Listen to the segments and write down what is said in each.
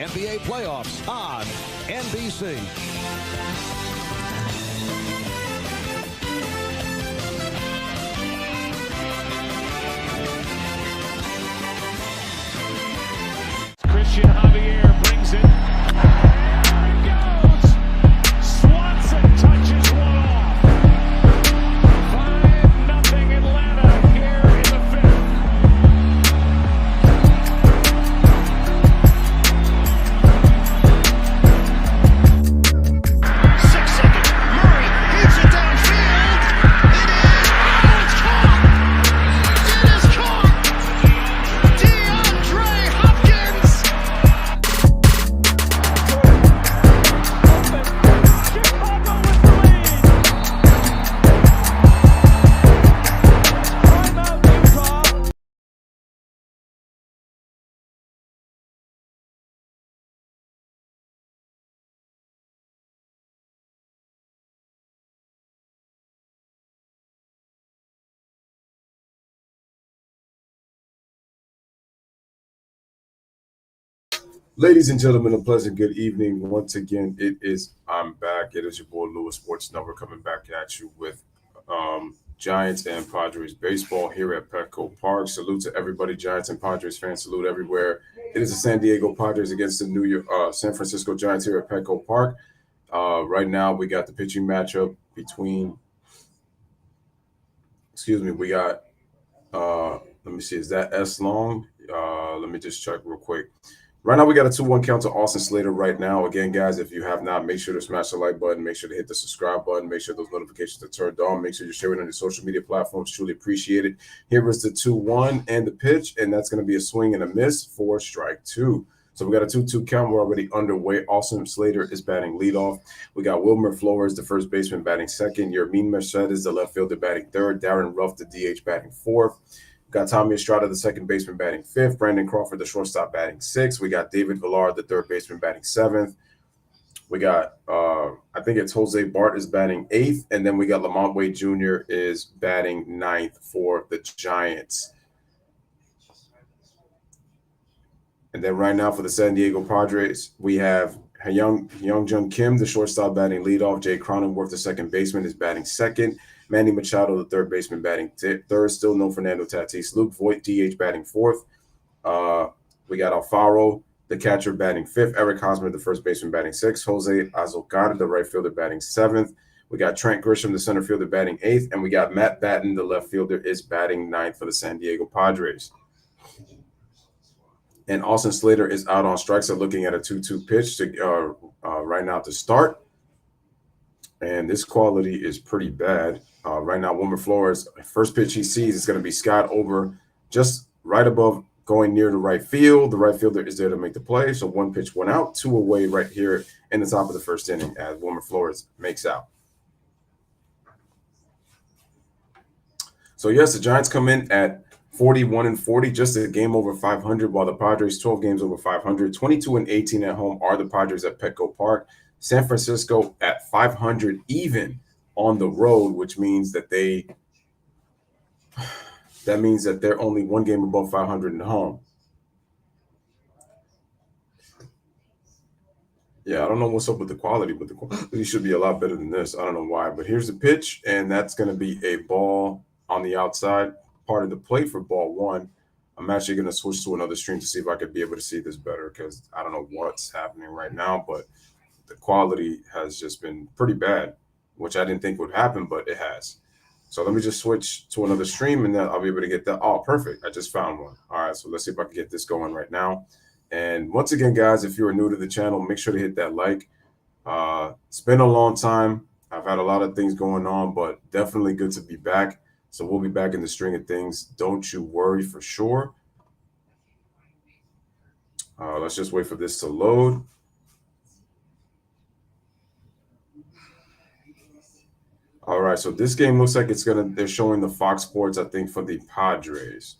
NBA playoffs on NBC. Christian Javier brings it. There it goes. Swanson touches one off. 5-0 Atlanta here in the fifth. 6 seconds. Murray hits it downfield. It is caught. DeAndre Hopkins. Chicago with the lead. Timeout, Utah. Ladies and gentlemen, a pleasant good evening. Once again, I'm back. It is your boy Louis Sports Network coming back at you with Giants and Padres baseball here at Petco Park. Salute to everybody, Giants and Padres fans. Salute everywhere. It is the San Diego Padres against the San Francisco Giants here at Petco Park. Right now, we got the pitching matchup between. We got. Let me see. Is that S Long? Let me just check real quick. Right now, we got a 2-1 count to Austin Slater right now. Again, guys, if you have not, make sure to smash the like button. Make sure to hit the subscribe button. Make sure those notifications are turned on. Make sure you're sharing on your social media platforms. Truly appreciate it. Here is the 2-1 and the pitch, and that's going to be a swing and a miss for strike two. So we got a 2-2 count. We're already underway. Austin Slater is batting leadoff. We got Wilmer Flores, the first baseman, batting second. Yermin Mercedes, the left fielder, batting third. Darren Ruff, the DH, batting fourth. Got Tommy Estrada, the second baseman, batting fifth. Brandon Crawford, the shortstop, batting sixth. We got David Villar, the third baseman, batting seventh. We got, I think it's Jose Bart is batting eighth. And then we got Lamont Wade Jr. is batting ninth for the Giants. And then right now for the San Diego Padres, we have Young Kim, the shortstop, batting leadoff. Jay Cronenworth, the second baseman, is batting second. Manny Machado, the third baseman, batting third. Still no Fernando Tatis. Luke Voigt, DH, batting fourth. We got Alfaro, the catcher, batting fifth. Eric Hosmer, the first baseman, batting sixth. Jose Azocar, the right fielder, batting seventh. We got Trent Grisham, the center fielder, batting eighth. And we got Matt Batten, the left fielder, is batting ninth for the San Diego Padres. And Austin Slater is out on strikes. So looking at a 2-2 pitch to right now to start. And this quality is pretty bad. Right now, Wilmer Flores, first pitch he sees is going to be Scott over just right above, going near the right field. The right fielder is there to make the play. So one pitch went out, two away right here in the top of the first inning as Wilmer Flores makes out. So, yes, the Giants come in at 41-40, just a game over 500, while the Padres 12 games over 500. 22-18 at home are the Padres at Petco Park. San Francisco at 500 even on the road, which means that they're only one game above 500 at home. Yeah, I don't know what's up with the quality, but the quality should be a lot better than this. I don't know why, but here's the pitch, and that's going to be a ball on the outside part of the plate for ball one. I'm actually going to switch to another stream to see if I could be able to see this better because I don't know what's happening right now, but the quality has just been pretty bad, which I didn't think would happen, but it has. So let me just switch to another stream, and then I'll be able to get that. Oh, perfect. I just found one. All right, so let's see if I can get this going right now. And once again, guys, if you're new to the channel, make sure to hit that like. It's been a long time. I've had a lot of things going on, but definitely good to be back. So we'll be back in the string of things. Don't you worry for sure. Let's just wait for this to load. All right, so this game looks like they're showing the Fox Sports, I think, for the Padres.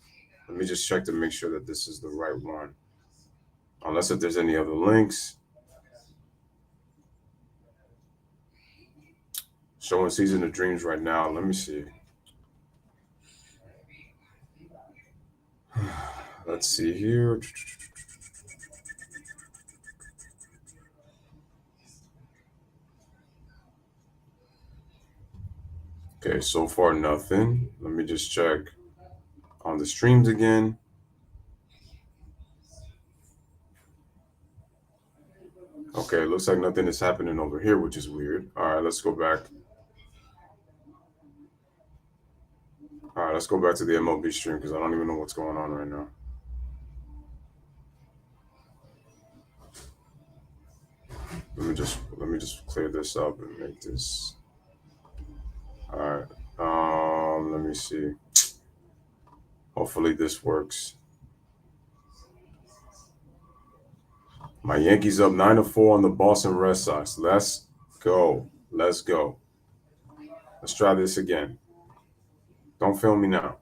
Let me just check to make sure that this is the right one. Unless if there's any other links. Showing Season of Dreams right now. Let me see. Let's see here. Okay, so far nothing. Let me just check on the streams again. Okay, looks like nothing is happening over here, which is weird. All right, let's go back. All right, let's go back to the MLB stream because I don't even know what's going on right now. Let me just clear this up and make this. All right. Let me see. Hopefully this works. My Yankees up 9-4 on the Boston Red Sox. Let's go. Let's go. Let's try this again. Don't film me now.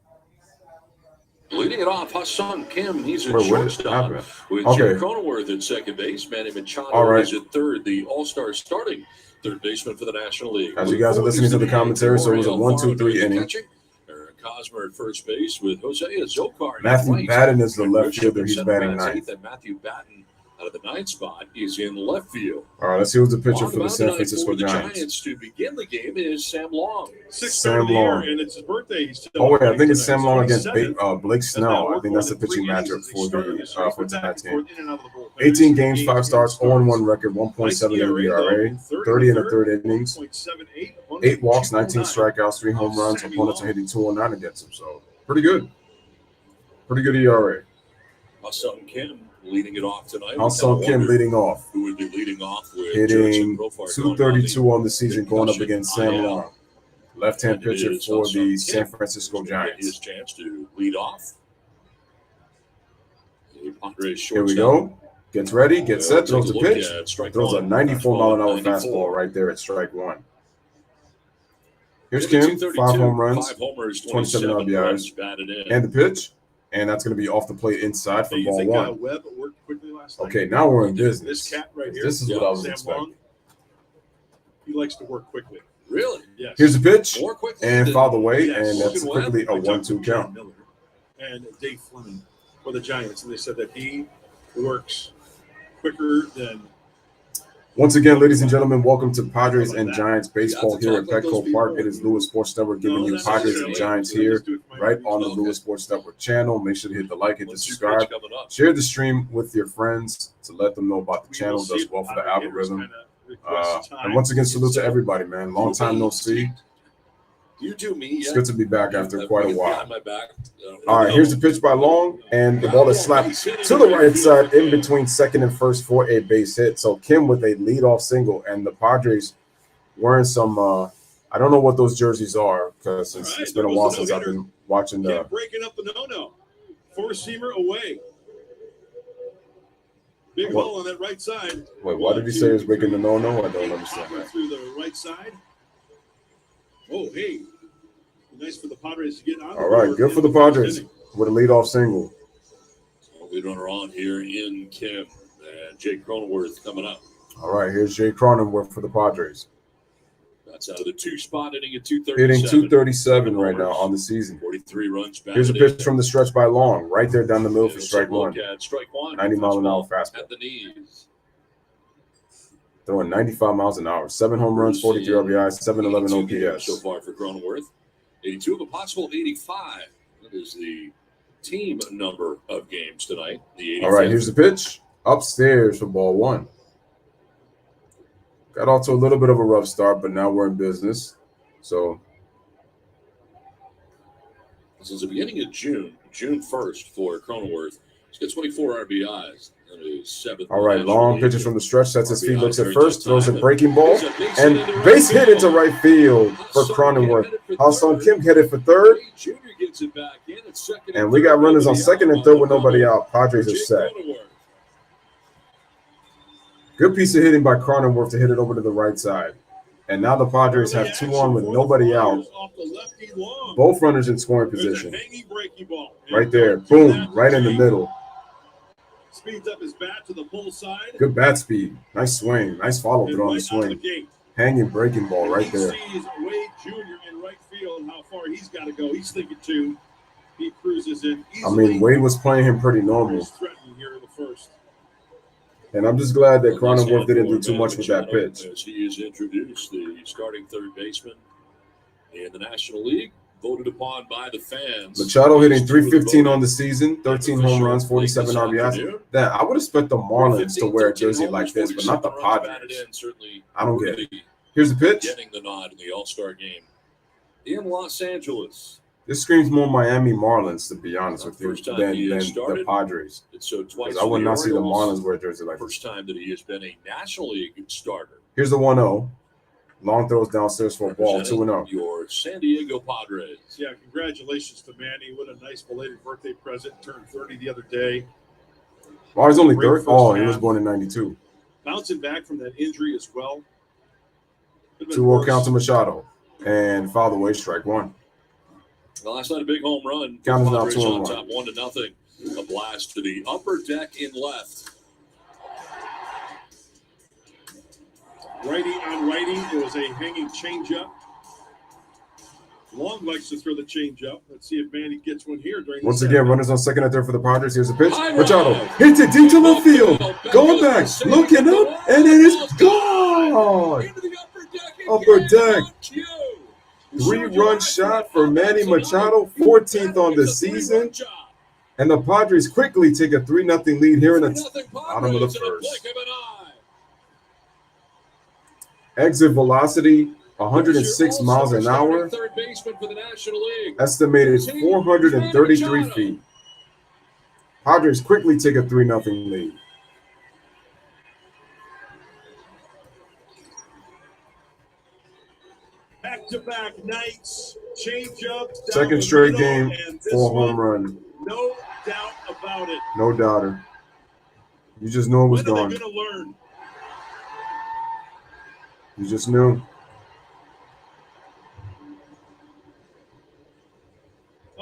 Leading it off, Ha-Seong Kim. He's at Wait, what shortstop happened? with Okay. Jim Cronenworth at second base. Manny Machado All right. is at third, the all-star starting third baseman for the National League. As you guys are listening to the commentary, so it was a 1-2-3 inning. Eric Hosmer at first base with Jose Azocar. Matthew Batten is the left fielder. He's batting ninth. And Matthew Batten out of the ninth spot is in left field. All right, let's see who's the pitcher On for the mound San tonight Francisco for the Giants. to begin the game is Sam Long. Sam Long. And it's his birthday. He's still Oh wait, I think it's tonight. Sam Long against 27th. Blake Snell. I think that's the pitching matchup for tonight's game. 18 games, 5 starts, 0-1 record, 1.78 ERA, 30 in the third innings, 8 walks, 19 strikeouts, 3 home runs. Opponents are hitting 209 against him, so pretty good. Pretty good ERA. Ha-Seong Kim leading it off tonight. Ha-Seong Kim leading off, Who would be leading off with hitting 232 on the season, going up against Sam Long, left-hand pitcher for the San Francisco Giants. His chance to lead off. The Padres Here we shortstop. go. Gets ready, gets set, throws the Take a look pitch. at strike Throws a one. 94-mile-an-hour 94. fastball right there at strike one. Here's Hitting Kim, 232, 5 home runs, 5 homers, 27 27 RBIs. runs batted in. And the pitch, and that's going to be off the plate inside for Hey, you ball think one. Webb worked quickly last night? Okay, now we're in This business. cat right here, This is what I was Sam expecting. Long, he likes to work quickly. Really? Yes. Here's the pitch, More quickly and than- fouled away, Yes. and that's Logan quickly a I talked 1-2 to John count. Miller and Dave Fleming for the Giants, and they said that he works quicker than Once again, ladies and gentlemen, welcome to Padres and Giants baseball here at Petco Park. It is Louis Sports Network giving you Padres and Giants here right on the Louis Sports Network channel. Make sure to hit the like, hit the subscribe. Share the stream with your friends to let them know about the channel. It does well for the algorithm. And once again, salute to everybody, man. Long time no see. You do me. It's good to be back after quite a while. My back. All right, here's the pitch by Long, and the ball is slapped to the right side in between second and first for a base hit. So Kim with a leadoff single, and the Padres wearing some I don't know what those jerseys are because it's been a while since I've been watching the. breaking up the no-no. Four-seamer away. Big What? hole on that right side. Wait, why did he say he was breaking the no-no? I don't understand that. Through the right side. Oh, hey. Nice for the Padres to get on. All right, good for the Padres with a leadoff single. Lead runner on here in Kim and Jake Cronenworth coming up. All right, here's Jay Cronenworth for the Padres. That's out of the 2 spot, hitting at 237. Hitting 237 right now on the season. 43 runs back. Here's a pitch from the stretch by Long, right there down the middle for strike one. Strike one. 90-mile-an-hour fastball. At the knees. Throwing 95 miles an hour. 7 home runs, 43 RBIs, 711 OPS. So far for Cronenworth. 82 of a possible 85. That is the team number of games tonight. The 85th. All right, here's the pitch. Upstairs for ball one. Got off to a little bit of a rough start, but now we're in business. So Since the beginning of June 1st for Cronenworth, he's got 24 RBIs. That is 7th. all right, Long pitches from the stretch, sets his feet, looks at RBIs first, throws a time. breaking ball, There's a base and hit into base right hit into field. right field for Cronenworth. Ha-Seong Kim headed for third, Jr. gets it back in at second and we got third. runners on Nobody second and out. third with nobody out. Padres are Jake set. Cronenworth. Good piece of hitting by Cronenworth to hit it over to the right side. And now the Padres have 2 on with nobody out. Off the lefty long. Both runners in scoring There's a position. hanging breaking ball. Right there. Boom. Right in the middle. Speeds up his bat to the pull side. Good bat speed. Nice swing. Nice follow And through on the right out swing. the gate. Hanging breaking ball right He there. sees Wade Jr. in right field, how far he's got to go. He's thinking 2. He cruises in I easily. mean, Wade was playing him pretty normal. He's threatening here in the first. And I'm just glad that Cronenworth didn't do too much with that pitch. As he is introduced, the starting third baseman in the National League, voted upon by the fans. Machado hitting 315 on the season, 13 home runs, 47 RBIs. That I would expect the Marlins to wear a jersey like this, but not the Padres. I don't get it. Here's the pitch. Getting the nod in the All-Star game in Los Angeles. This screams more Miami Marlins, to be honest with you, than the Padres. So twice I would not see the Marlins wear a jersey like this. First time that he has been a National League starter. Here's the 1-0. Long throws downstairs for a ball, 2-0. Your San Diego Padres. Yeah, congratulations to Manny. What a nice belated birthday present. Turned 30 the other day. Oh, he's only 30. Oh, he was born in 92. Bouncing back from that injury as well. 2-0 count to Machado. And foul away, strike one. Well, last night a big home run. Count is now Padres 2-1. on top, 1-0. A blast to the upper deck in left. Righty on righty. It was a hanging changeup. Long likes to throw the changeup. Let's see if Manny gets one here during. Once again, runners on second and third for the Padres. Here's the pitch. Machado hits it deep to left field. Going back, looking up, and it is gone. Upper deck. 3-run shot for Manny Machado, 14th on the season. And the Padres quickly take a 3-0 lead here in the bottom of the first. Exit velocity, 106 miles an hour. Estimated 433 feet. Padres quickly take a 3-0 lead. Back-to-back nights, change-up. Second straight game, 4 home run. No doubt about it. No doubter. You just knew it was When are gone. they going to learn? You just knew.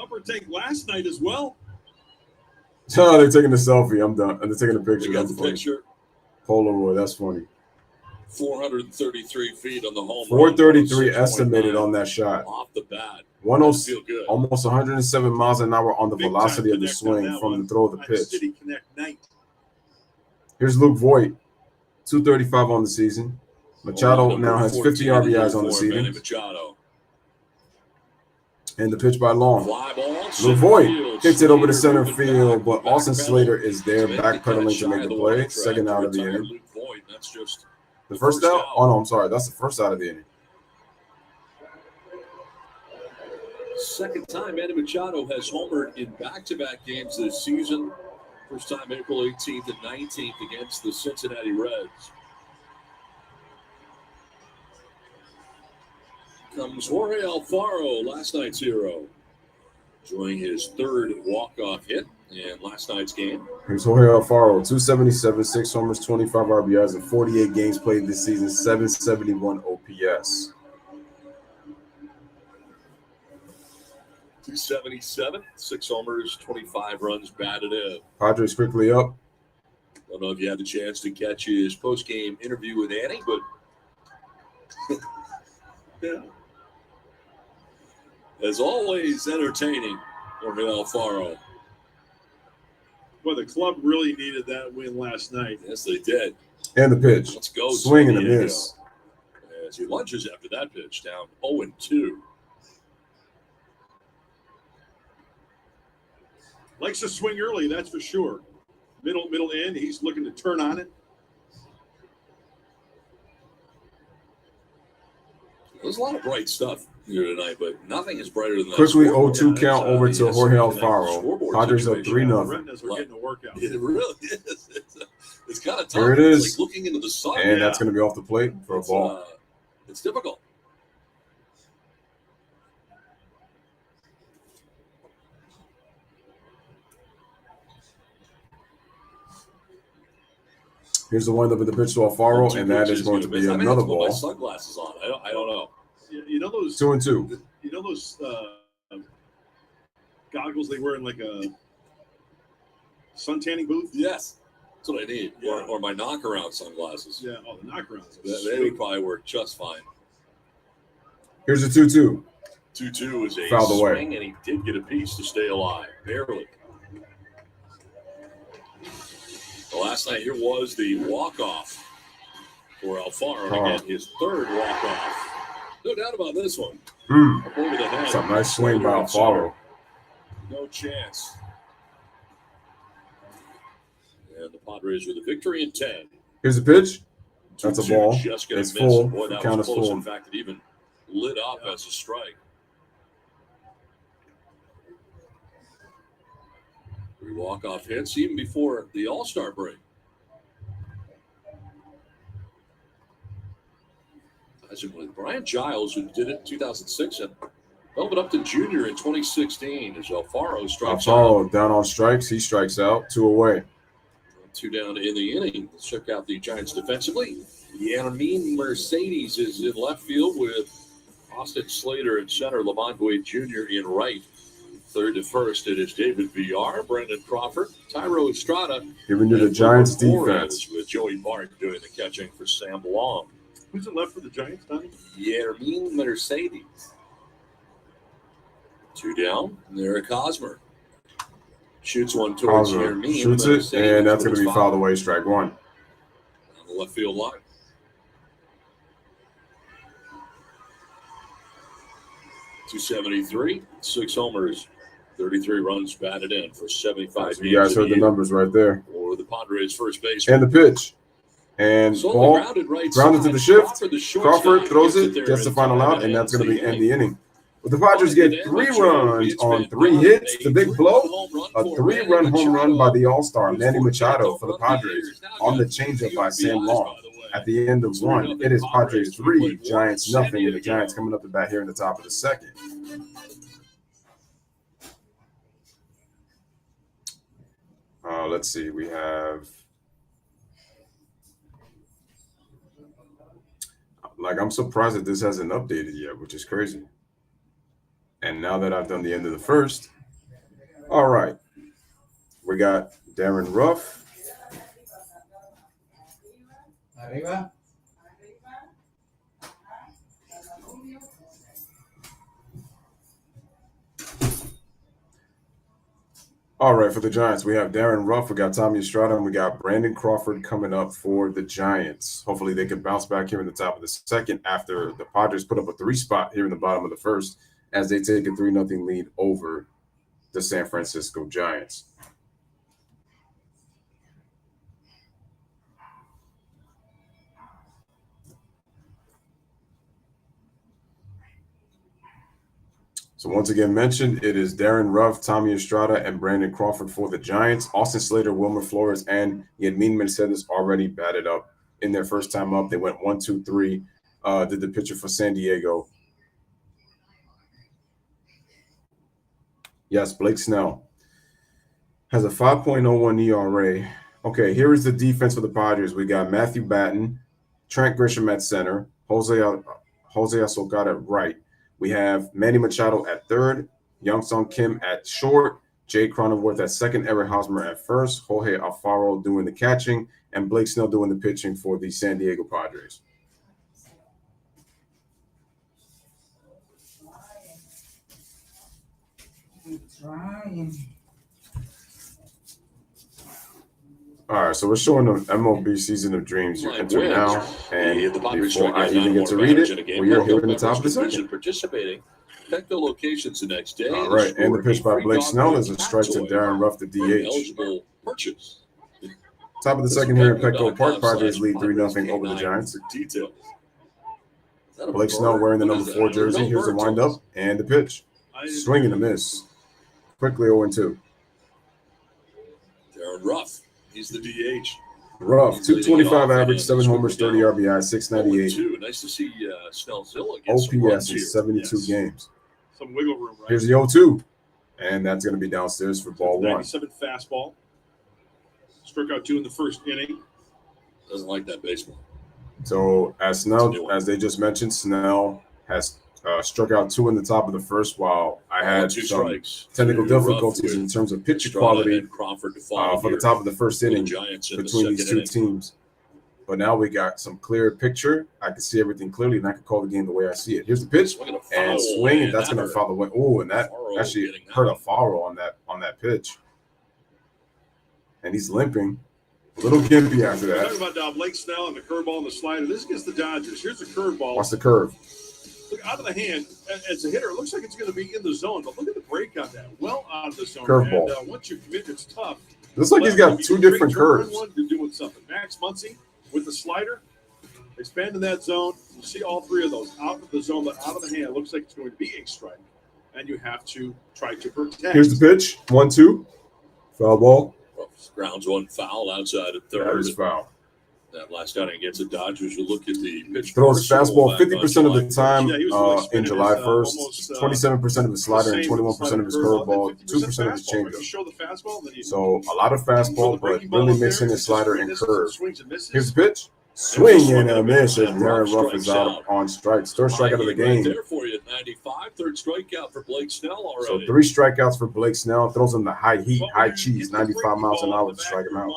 Upper tank last night as well. Oh, they're taking a selfie. I'm done. They're taking a picture. You got That's the funny. picture. Polaroid. That's funny. 433 feet on the home 433 run. estimated on that shot. Off the bat. 106, Feel good. almost 107 miles an hour on the Big velocity time of the connect on swing that from one. the throw of the On pitch. City Connect night. Here's Luke Voigt, 235 on the season. Machado Number now has 50 14 RBIs on the for Manny season. Machado. And the pitch by Long. Fly ball. Luke Center Voigt field. hits it over the Slater center moving field, back, but back Austin pedal. Slater is there, So maybe backpedaling kinda to make shy the of play. water track Second out of the to retire inning. Luke Voigt. That's just The first out? Oh, no, I'm sorry. That's the first out of the inning. Second time Manny Machado has homered in back-to-back games this season. First time April 18th and 19th against the Cincinnati Reds. Comes Jorge Alfaro, last night's hero, enjoying his third walk-off hit in last night's game. Here's Jorge Alfaro, 277, 6 homers, 25 RBIs, and 48 games played this season, 771 OPS. 277, 6 homers, 25 runs batted in. Padres quickly up. Don't know if you had the chance to catch his post-game interview with Annie, but yeah. As always, entertaining, Jorge Alfaro. Boy, the club really needed that win last night. Yes, they did. And the pitch. Let's go. Swing and a San Diego. miss. As he lunges after that pitch, down 0-2. Likes to swing early, that's for sure. Middle end, he's looking to turn on it. There's a lot of bright stuff here tonight, but nothing is brighter than that. Quickly scoreboard. 0-2 count over to Yes, Jorge connect Alfaro. scoreboard Padres up situation. 3-0. Retinas are getting a workout. It really is. It's kind of tough. Here it It's is. like looking into the sun. And that's going to be off the plate for a ball. It's difficult. Here's the windup of the pitch to Alfaro, Two and that is pitches going to gonna be miss. I may have another to put my ball. sunglasses on. I don't know. You know those 2-2. You know those goggles they wear in like a sun tanning booth? Yes, that's what I need. Yeah. Or my knock-around sunglasses. Yeah, oh, the knockarounds. They would probably work just fine. Here's the 2-2. 2-2 is a Fouled away. swing, and he did get a piece to stay alive, barely. The last night here was the walk-off for Alfaro. Again, his third walk-off. No doubt about this one. Up over the head. That's a nice swing by Slater in Alfaro. center. No chance. And the Padres with a victory in 10. Here's the pitch. That's a 2-2, ball. just gonna It's miss. full. Boy, that Count was is close. full. In fact, it even lit up as a strike. Three walk-off hits even before the All-Star break. As with Brian Giles, who did it in 2006, and Melvin Upton Jr. in 2016 as Alfaro strikes out. Alfaro down on strikes. He strikes out. 2 away. 2 down in the inning. Let's check out the Giants defensively. Yermin Mercedes is in left field with Austin Slater in center, Lamont Boyd Jr. in right. Third to first, it is David Villar, Brendan Crawford, Tyro Estrada. Giving you the Giants defense. With Joey Bart doing the catching for Sam Long. Who's it left for the Giants, Donnie? Yermin Mercedes. 2 down, and there Hosmer. Shoots one towards Yermin. Shoots it, and that's going to be fouled away, strike 1. On the left field line. .273, 6 homers, 33 runs batted in for 75 So you guys heard the numbers right there. For the Padres first base. And the pitch. And ball grounded to the shift. Crawford throws it, gets the final out, and that's going to be end the inning. But the Padres get 3 runs on 3 hits. The big blow, a 3-run home run by the All-Star, Manny Machado, for the Padres on the changeup by Sam Long. At the end of 1, it is Padres 3, Giants nothing, and the Giants coming up the bat here in the top of the second. Let's see, we have... I'm surprised that this hasn't updated yet, which is crazy. And now that I've done the end of the first, all right, we got Darren Ruff. Arriba. All right, for the Giants, we have Darren Ruff, we got Tommy Estrada, and we got Brandon Crawford coming up for the Giants. Hopefully they can bounce back here in the top of the second after the Padres put up a 3 spot here in the bottom of the first as they take a 3-0 lead over the San Francisco Giants. So once again mentioned, it is Darren Ruff, Tommy Estrada, and Brandon Crawford for the Giants. Austin Slater, Wilmer Flores, and Yermin Mercedes already batted up in their first time up. They went 1-2-3, did the pitcher for San Diego. Yes, Blake Snell has a 5.01 ERA. Okay, here is the defense for the Padres. We got Matthew Batten, Trent Grisham at center, Jose Azocar at right. We have Manny Machado at third, Young-Sung Kim at short, Jay Cronenworth at second, Eric Hosmer at first, Jorge Alfaro doing the catching, and Blake Snell doing the pitching for the San Diego Padres. All right, so we're showing the MLB Season of Dreams. You enter now, and before I even get to read it, we are here in the top of the second. Participating. Check the locations the next day. All right, and the pitch by Blake Snell is a strike to Darren Ruff, the DH. Eligible purchase. Top of the second here in Petco Park, Padres lead 3-0 over the Giants. Blake Snell wearing the number 4 jersey. Here's the windup and the pitch. Swing and a miss. Quickly 0-2. Darren Ruff. He's the DH. Ruff, 225 average, 7 homers, 30 RBI, 698. Nice to see Snellzilla. OPS in 72 games. Some wiggle room, right? Here's the 0-2. And that's going to be downstairs for ball 1. 97 fastball. Struck out 2 in the first inning. Doesn't like that baseball. So as they just mentioned, Snell has struck out 2 in the top of the first, while I had some technical difficulties in terms of pitch quality for the top of the first inning between these two teams. But now we got some clear picture. I can see everything clearly, and I can call the game the way I see it. Here's the pitch and swing, and that's going to foul away. Oh, and that actually hurt Alfaro on that pitch. And he's limping. A little gimpy after that. We're talking about Blake Snell and the curveball and the slider. This against the Dodgers. Here's the curveball. Watch the curve. Look, out of the hand, as a hitter, it looks like it's going to be in the zone, but look at the break on that. Well out of the zone. Curveball. And once you commit, it's tough. Looks like he's got two different curves. One, you're doing something. Max Muncy with the slider, expanding that zone. You see all three of those out of the zone, but out of the hand. It looks like it's going to be a strike, and you have to try to protect. Here's the pitch. 1-2. Foul ball. Grounds one foul outside of third. That is foul. That last outing against the Dodgers, you look at the pitch. Throws fastball 50% of the time in July 1st, almost, 27% of his slider, and 21% of his curveball, 2% of his changeup. So a lot of fastball, but really mixing his slider and curve. Here's the pitch. Swing and a miss as Darren Ruff is out on strikes. Third strikeout of the game. There for you at 95. Third strikeout for Blake Snell already. So 3 strikeouts for Blake Snell. Throws him the high heat, high cheese, 95 miles an hour to strike him out.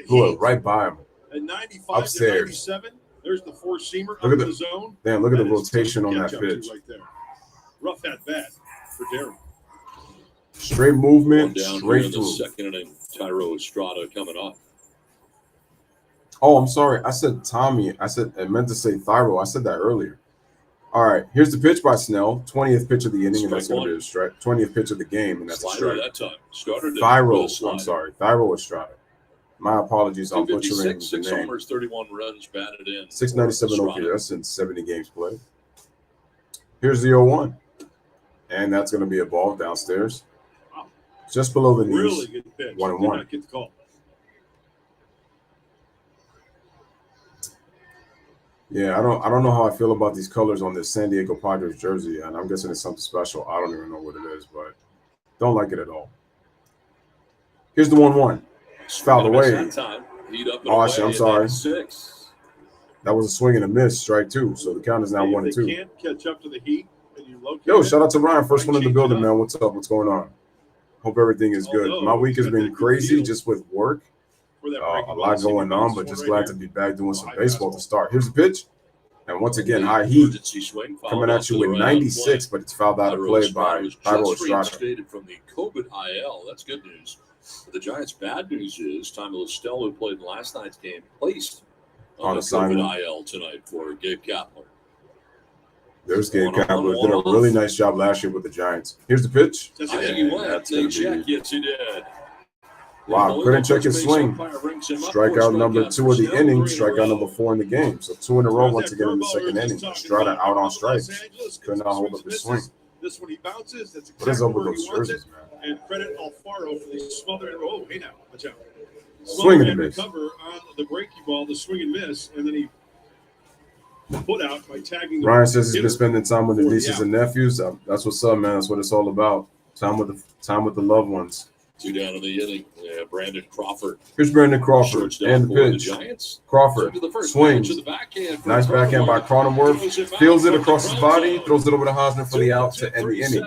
Blew it right by him. At 95 upstairs. to 97, there's the four-seamer Look up at the zone. Damn, look at the That is rotation on tough that to catch up pitch. to right there. Rough at bat for Darren. Straight movement, Down here straight in the through. second inning, Tyro Estrada coming up. Oh, I'm sorry. I said Tommy. I meant to say Thyro. I said that earlier. All right. Here's the pitch by Snell. 20th pitch of the inning, and that's going to be a strike. 20th pitch of the game, and that's a Slider strike. that time. Started Thyro. I'm sorry. Thyro Estrada. My apologies. I'm butchering 256, the 6 name. homers, 31 runs batted in. 697 Estrada. OPS. That's in 70 games played. Here's the 0-1. And that's going to be a ball downstairs. Wow. Just below the knees. Really good pitch. 1-1. Did not get the call. Yeah, I don't know how I feel about these colors on this San Diego Padres jersey, and I'm guessing it's something special. I don't even know what it is, but don't like it at all. Here's the 1-1. Fouled away. Oh, actually, I'm sorry. 6. That was a swing and a miss, strike 2. So the count is now 1-2. They can't catch up to the heat, and you locate Yo, it. shout out to Ryan, first one in the Change it building, up. man. What's up? What's going on? Hope everything is good. Although, My week has he's got been that good crazy feel just with work. For that A breaking ball. lot See going the on, bounce but just right glad here. to be back doing some High baseball fastball. to start. Here's the pitch. And once again, high heat. Emergency swing, fouled Coming off at to you the with right on 96, play. but it's fouled out of play by was Thyro just Estrada. reinstated from the COVID IL. That's good news. But the Giants' bad news is Tommy Listell, who played in last night's game, placed on the assignment. COVID IL tonight for Gabe Kapler. There's Gabe One on, Kapler. one Did a off. really nice job last year with the Giants. Here's the pitch. That's I it. think he went. that's They gonna be- check. Yes, he did. Wow, The couldn't check his base swing. umpire brings him up. Strikeout 4 number strikeouts 2 of the for inning, Snell, 3 in a strikeout row. number 4 in the game. So 2 in a row once again in the second inning. Estrada out on strikes. Could not hold up his swing. This one he bounces. That's What is exactly up with where he those wants jerseys, it. man? And credit Alfaro for the smother. Oh, hey now, watch out. Swing and a and miss. recover on the breaking ball, the swing and miss, and then he put out by tagging. The Ryan says he's hitter. been spending time with his for the nieces out. and nephews. That's what's up, man. That's what it's all about. Time with the loved ones. 2 down in the inning. Yeah, Brandon Crawford. Here's Brandon Crawford Shortstop and the for the pitch. Giants. Crawford To the first swings. pitch to the backhand for Nice backhand by Cronenworth. Cronenworth. Fields it across his body. Throws it over to Hosmer for the out to end the inning.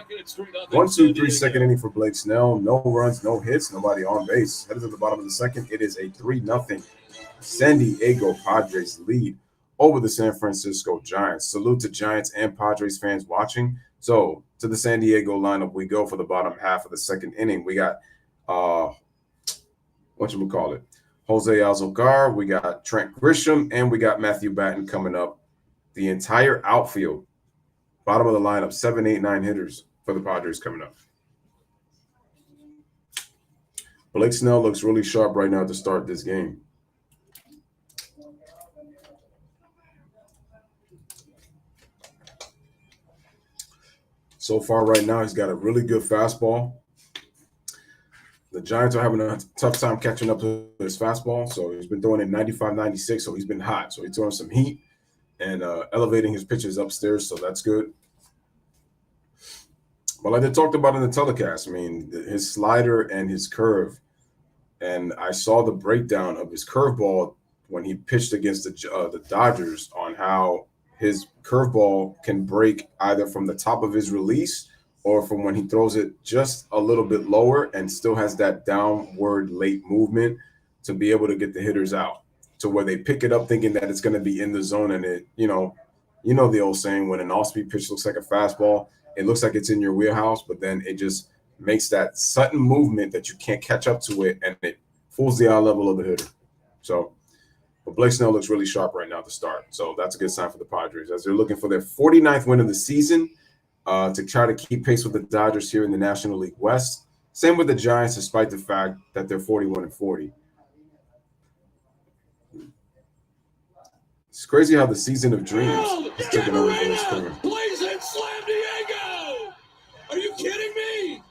1-2-3 second inning for Blake Snell. No runs, no hits, nobody on base. Headed to the bottom of the second. It is a 3-0 San Diego Padres lead over the San Francisco Giants. Salute to Giants and Padres fans watching. So to the San Diego lineup we go for the bottom half of the second inning. We got Jose Alzogar, we got Trent Grisham, and we got Matthew Batten coming up. The entire outfield, bottom of the lineup, 7, 8, 9 hitters for the Padres coming up. Blake Snell looks really sharp right now to start this game. So far right now, he's got a really good fastball. The Giants are having a tough time catching up to his fastball, so he's been throwing it 95, 96, so he's been hot. So he's throwing some heat and elevating his pitches upstairs, so that's good. Well, like I talked about in the telecast, I mean, his slider and his curve, and I saw the breakdown of his curveball when he pitched against the Dodgers on how his curveball can break either from the top of his release or from when he throws it just a little bit lower and still has that downward late movement to be able to get the hitters out to where they pick it up thinking that it's going to be in the zone. And it, you know the old saying, when an off-speed pitch looks like a fastball, it looks like it's in your wheelhouse, but then it just makes that sudden movement that you can't catch up to it, and it fools the eye level of the hitter. So But Blake Snell looks really sharp right now to start. So that's a good sign for the Padres as they're looking for their 49th win of the season to try to keep pace with the Dodgers here in the National League West. Same with the Giants, despite the fact that they're 41-40. It's crazy how the season of dreams is taking over for this team. Blazing Slam Diego! Are you kidding me?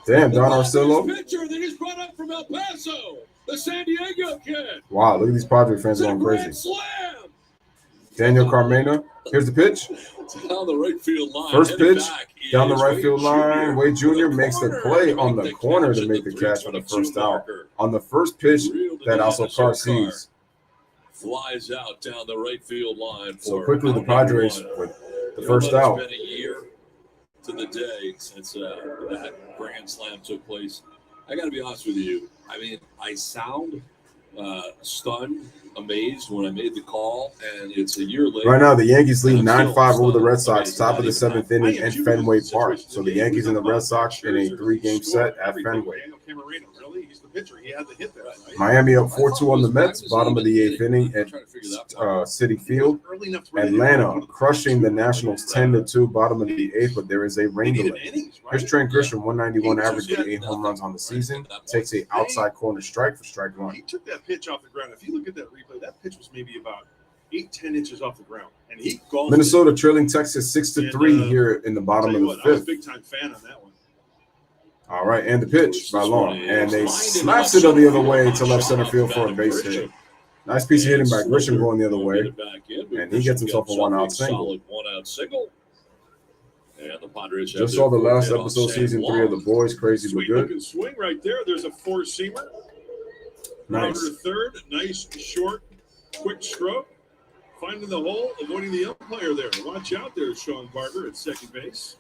Damn, Don Arcillo. Pitcher that he's brought up from El Paso, the San Diego kid. Wow, look at these Padres fans going crazy. Daniel Carmena. Here's the pitch. Down the right field line. First pitch down the right field line. Wade Jr. makes the play on the corner to make the catch for the first out. On the first pitch that also Carr sees. Flies out down the right field line. So quickly the Padres with the first out. It's been a year to the day since that grand slam took place. I got to be honest with you. I mean, I sound stunned, amazed when I made the call, and it's a year later. Right now, the Yankees lead 9-5 over the Red Sox, top of the seventh inning in Fenway Park. So the Yankees and the Red Sox in a 3-game set at Fenway. He's the pitcher. He had the hit there, right? Miami up 4-2 on the Mets, bottom of the eighth inning at Citi Field. Atlanta crushing the Nationals 10-2, bottom of the eighth, but there is a rain delay. Here's Trent Grisham, 191 average with 8 home runs on the season. Takes a outside corner strike for strike one. He took that pitch off the ground. If you look at that replay, that pitch was maybe about 8-10 inches off the ground, and he golfed. Minnesota trailing Texas 6-3 here in the bottom of the fifth. I was a big time fan on that one. All right, and the pitch by Long, and they slaps it the other way to left center field for a base hit. Nice piece of hitting by Grisham going the other way, and he gets himself a one-out single. And the Padres just saw the last episode, season 3 of The Boys. Crazy but good. Looking swing right there. There's a four-seamer. Nice. Rounder third, nice short, quick stroke. Finding the hole, avoiding the umpire there. Watch out there, Sean Barber at second base.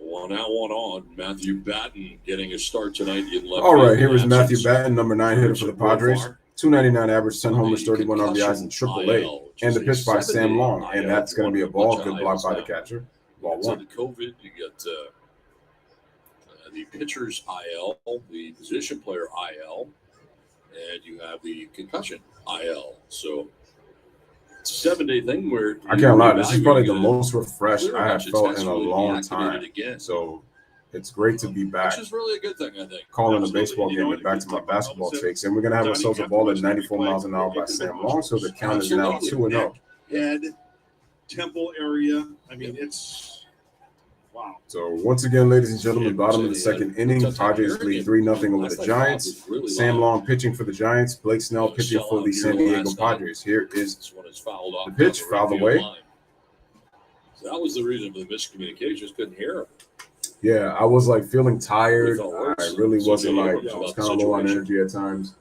One out, one on. Matthew Batten getting a start tonight in left. All right, here is Matthew Batten, number 9 hitter for the Padres. 299 average, 10 homers, 31 RBIs in AAA. And the pitch by Sam Long, and that's going to be a ball. Good block by the catcher. Ball one. The COVID, you get the pitcher's IL, the position player IL, and you have the concussion IL. So it's a 7-day thing where I can't lie. This is probably the most refreshed I have felt in a long time. So it's great to be back. Which is really a good thing, I think. Calling a baseball game and back to my basketball takes. And we're going to have ourselves a ball at 94 miles an hour by Sam Long. So the count is now 2-0. Head, temple area. I mean, it's wow. So once again, ladies and gentlemen, bottom of the second inning. Padres lead 3-0 over the Giants. Sam Long pitching for the Giants. Blake Snell pitching for the San Diego Padres. Here is the pitch, fouled away. So that was the reason for the miscommunication. Just couldn't hear him. Yeah, I was like feeling tired. I really wasn't like, I was kind of low on energy at times.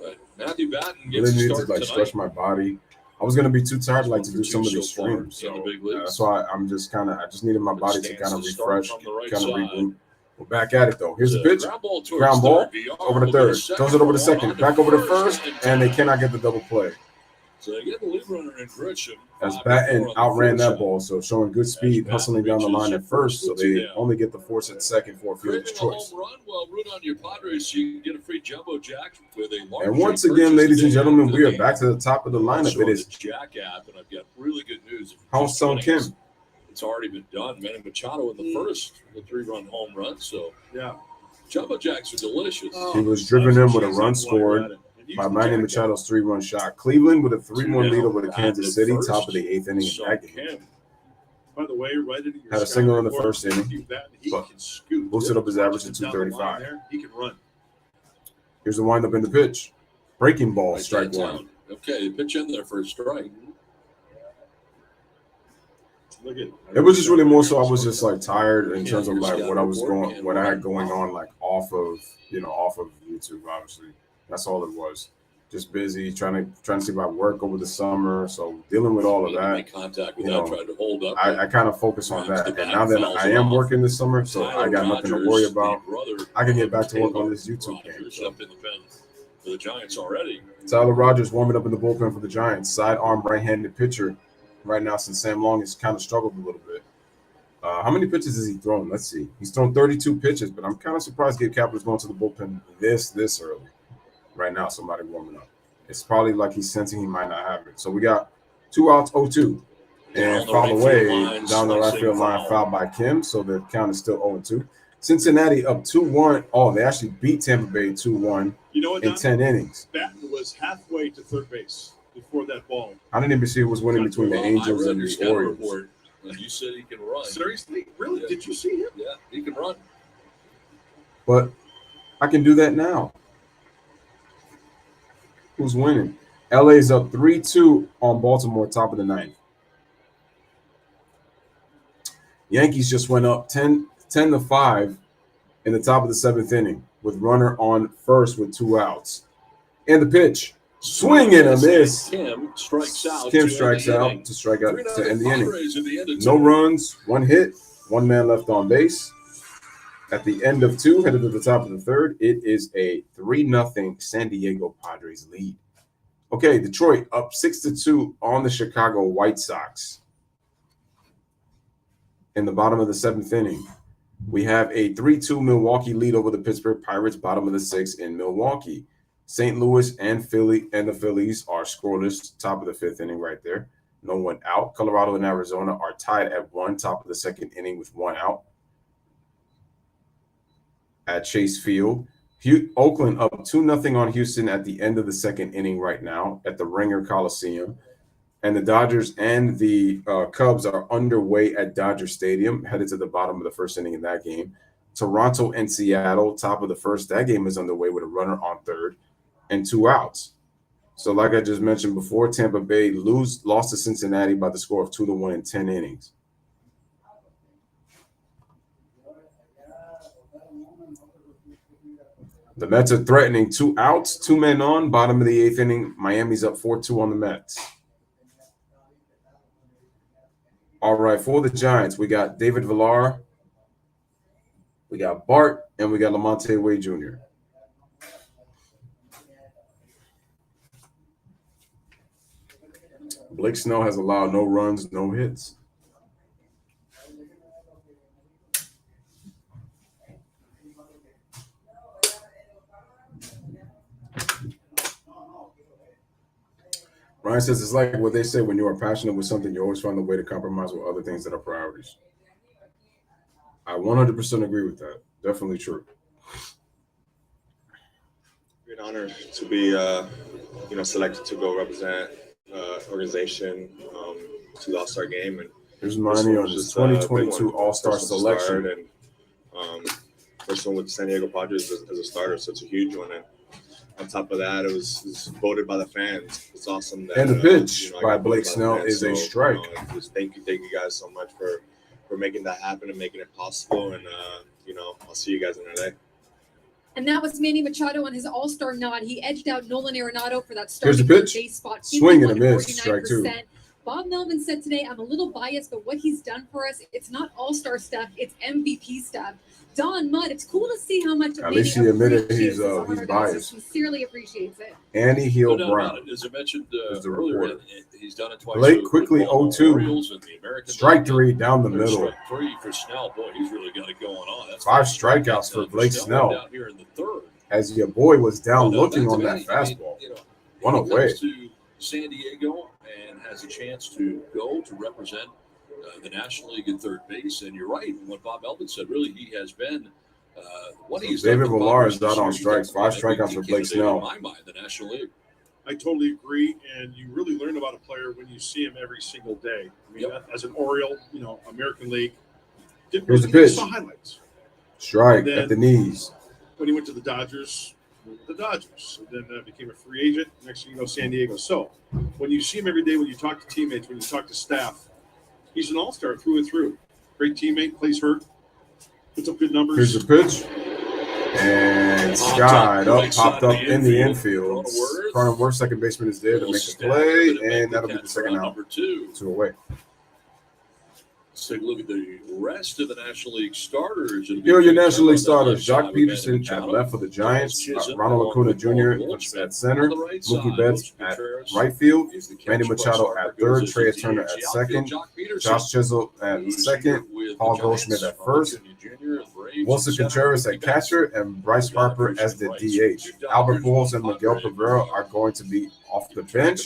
But Matthew Batten really needed to like stretch my body. I was gonna be too tired like to do some of these streams. So that's why I'm just kind of, I just needed my body to kind of refresh, kind of reboot. We're back at it though. Here's the pitch. Ground ball over to third. Throws it over to second. Back over to first, and they cannot get the double play. So they get the lead runner in Grisham. As Batten outran that ball, so showing good speed, hustling down the line at first, so they only get the force at second for a fielder's choice. Well, root on your Padres, so you can get a free jumbo jack with a large. And once again, ladies and gentlemen, we are back to the top of the lineup. It is Jack app, and I've got really good news. Hong-Sung Kim. It's already been done. Manny Machado in the first, the 3-run home run. So yeah, jumbo jacks are delicious. He was driven in with a run scored by Manny Machado's 3-run shot. Cleveland with a 3-1 lead over the Kansas City, top of the 8th inning in that game. By the way, right into your had a single in the first inning, but boosted up his average to 235. He can run. Here's the windup in the pitch. Breaking ball, strike one. Okay, pitch in there for a strike. It was just really more so I was just like tired in terms of like what I had going on like off of YouTube, obviously. That's all it was. Just busy trying to see about work over the summer. So dealing with all of that, I kind of focus on that. And now that I am working this summer, so I got nothing to worry about. I can get back to work on this YouTube game. So. For the Giants already. Tyler Rogers warming up in the bullpen for the Giants. Sidearm right-handed pitcher right now since Sam Long has kind of struggled a little bit. How many pitches has he thrown? Let's see. He's thrown 32 pitches, but I'm kind of surprised Gabe Kapler's going to the bullpen this early. Right now, somebody warming up. It's probably like he's sensing he might not have it. So we got 2 outs, 0-2. And foul away down the right field line, foul by Kim. So the count is still 0-2. Cincinnati up 2-1. Oh, they actually beat Tampa Bay 2-1 in 10 innings. Batten was halfway to third base before that ball. I didn't even see who was winning between the Angels and the Orioles. You said he can run. Seriously? Really? Yeah. Did you see him? Yeah, he can run. But I can do that now. Who's winning? LA's up 3-2 on Baltimore, top of the ninth. Yankees just went up 10-5 in the top of the seventh inning with runner on first with 2 outs. And the pitch. Swing and a miss. Kim strikes out. Kim strikes out to strike out to end the inning. No runs, 1 hit, 1 man left on base. At the end of 2, headed to the top of the third, it is a 3-0 San Diego Padres lead. Okay, Detroit up 6-2 on the Chicago White Sox. In the bottom of the 7th inning, we have a 3-2 Milwaukee lead over the Pittsburgh Pirates, bottom of the 6th in Milwaukee. St. Louis and the Phillies are scoreless, top of the 5th inning right there. No one out. Colorado and Arizona are tied at 1, top of the 2nd inning with 1 out at Chase Field. Oakland up 2-0 on Houston at the end of the 2nd inning right now at the Ringer Coliseum. And the Dodgers and the Cubs are underway at Dodger Stadium, headed to the bottom of the 1st inning in that game. Toronto and Seattle, top of the 1st. That game is underway with a runner on 3rd and 2 outs. So like I just mentioned before, Tampa Bay lost to Cincinnati by the score of 2-1 in 10 innings. The Mets are threatening 2 outs, 2 men on, bottom of the 8th inning. Miami's up 4-2 on the Mets. All right, for the Giants, we got David Villar, we got Bart, and we got Lamonte Wade Jr. Blake Snell has allowed no runs, no hits. Ryan says it's like what they say, when you are passionate with something, you always find a way to compromise with other things that are priorities. I 100% agree with that. Definitely true. Great honor to be, selected to go represent organization to the All-Star game. And here's money on his 2022 All-Star selection. And first one with the San Diego Padres as a starter, so it's a huge one. And on top of that, it was voted by the fans. It's awesome. That, and the pitch by Blake Snell is a strike. Just thank you guys so much for making that happen and making it possible. And, I'll see you guys another day. And that was Manny Machado on his all-star nod. He edged out Nolan Arenado for that starting Here's the pitch. base spot. Swing and a miss, strike 2. Bob Melvin said today, I'm a little biased, but what he's done for us, it's not all-star stuff, it's MVP stuff. Don Mudd, it's cool to see how much at least he admitted he's biased. He sincerely appreciates it. And he healed Brown. As I mentioned earlier, he's done it twice. Blake quickly 0-2. Strike 3 down the middle. Strike 3 for Snell. Boy, he's really got it going on. That's 5 strikeouts for Blake Snell. Down here in the 3rd. As your boy was down looking on that fastball. One away. To San Diego and has a chance to go to represent the National League at third base. And you're right, what Bob Melvin said, really, he has been what he's done. David Villar is out on strikes, 5 strikeouts for Blake Snell. In my mind, the National League. I totally agree, and you really learn about a player when you see him every single day. I mean, as an Oriole, American League. Here's the pitch. Saw highlights. Strike at the knees. When he went to the Dodgers, and then became a free agent. Next thing you know, San Diego. So when you see him every day, when you talk to teammates, when you talk to staff, he's an all-star through and through. Great teammate, plays hurt, puts up good numbers. Here's the pitch. And skied up, popped up in the infield. Cronenworth, second baseman, is there to make the play, and that'll be the second out. 2 away. Let's take a look at the rest of the National League starters. Here are your National League starters. Jock Peterson at left for the Giants. Ronald Acuna Jr. at center. Mookie Betts at right field. Manny Machado at third. Trey Turner at second. Josh Chisholm at second. Paul Goldschmidt at first. Wilson Contreras at catcher. And Bryce Harper as the DH. Albert Pujols and Miguel Cabrera are going to be off the bench.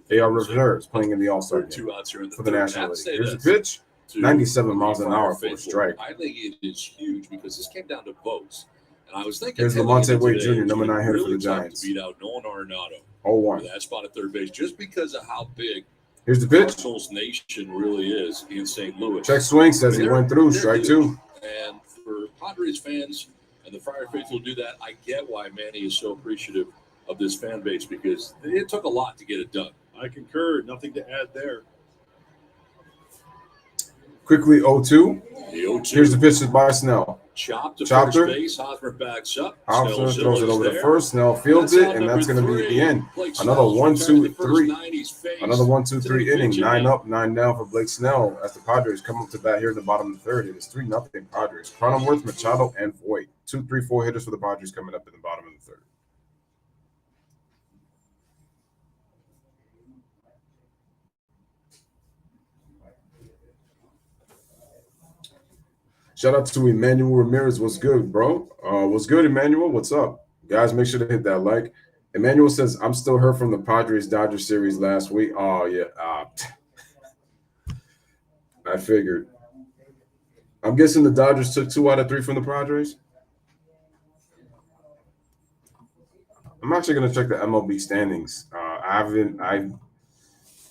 They are reserves playing in the All-Star game for the National League. Here's the pitch. 97 miles an hour for a strike. I think it is huge because this came down to votes. And I was thinking, here's Lamonte Wade Jr., number 9 hitter for the Giants. To beat out Nolan Arenado. 0-1. That spot at third base, just because of how big here's the pitch. Cardinals Nation really is in St. Louis. Check swing says he went through. Strike 2. And for Padres fans and the Friar faithful do that, I get why Manny is so appreciative of this fan base because it took a lot to get it done. I concur. Nothing to add there. Quickly 0-2. The 0-2. Here's the pitch by Snell. Chopped to first base. Hosmer backs up. Hosmer throws it over to first. Snell fields it, and that's going to be the end. Another 1-2-3. Another 1-2-3 inning. 9 up, 9 down for Blake Snell as the Padres come up to bat here in the bottom of the third. It is 3-0 Padres. Cronenworth, Machado, and Voit. 2, 3, 4 hitters for the Padres coming up in the bottom of the third. Shout out to Emmanuel Ramirez. What's good, bro? What's good, Emmanuel? What's up? Guys, make sure to hit that like. Emmanuel says, I'm still hurt from the Padres-Dodgers series last week. Oh, yeah. I figured. I'm guessing the Dodgers took 2 out of 3 from the Padres. I'm actually going to check the MLB standings.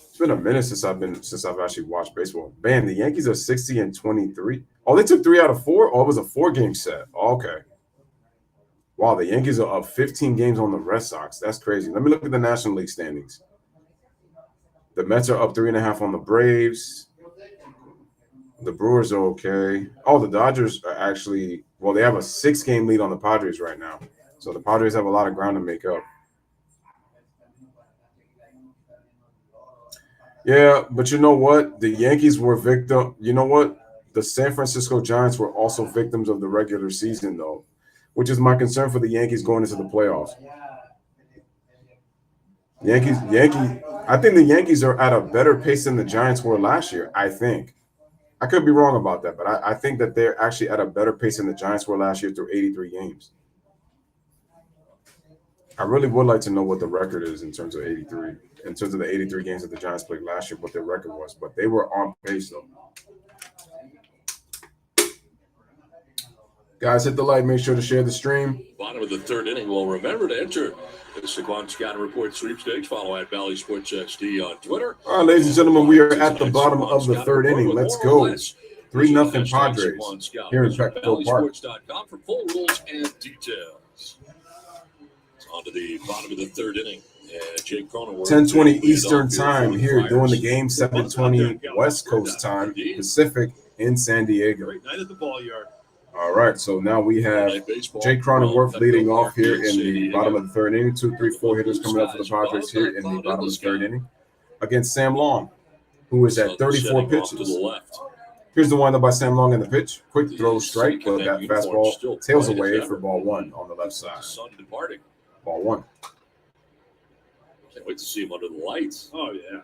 It's been a minute since I've actually watched baseball. Man, the Yankees are 60-23. Oh, they took 3 out of 4? Oh, it was a 4-game set. Oh, okay. Wow, the Yankees are up 15 games on the Red Sox. That's crazy. Let me look at the National League standings. The Mets are up 3.5 on the Braves. The Brewers are okay. Oh, the Dodgers are actually – well, they have a 6-game lead on the Padres right now. So the Padres have a lot of ground to make up. Yeah, but you know what? The Yankees were victim. You know what? The San Francisco Giants were also victims of the regular season, though, which is my concern for the Yankees going into the playoffs. I think the Yankees are at a better pace than the Giants were last year, I think. I could be wrong about that, but I think that they're actually at a better pace than the Giants were last year through 83 games. I really would like to know what the record is in terms of 83. In terms of the 83 games that the Giants played last year, what their record was. But they were on pace, though. Guys, hit the like. Make sure to share the stream. Bottom of the third inning. Well, remember to enter the Goants Scouting Report sweepstakes. Follow at LouisSportsXD on Twitter. All right, ladies and gentlemen, we are at the bottom of the third inning. Let's go. 3-0 Padres here in Petco Park. For full rules and details. On to the bottom of the third inning. 10:20 Eastern time here doing the game. 7:20 West Coast time Pacific in San Diego. Great night at the ball yard. All right, so now we have Jake Cronenworth leading off here in the bottom of the third inning. 2, 3, 4 hitters coming up for the Padres here in the bottom of the third inning against Sam Long, who is at 34 pitches. Here's the windup by Sam Long in the pitch. Quick throw strike, but that fastball tails away for ball 1 on the left side. Ball 1. Can't wait to see him under the lights. Oh, yeah.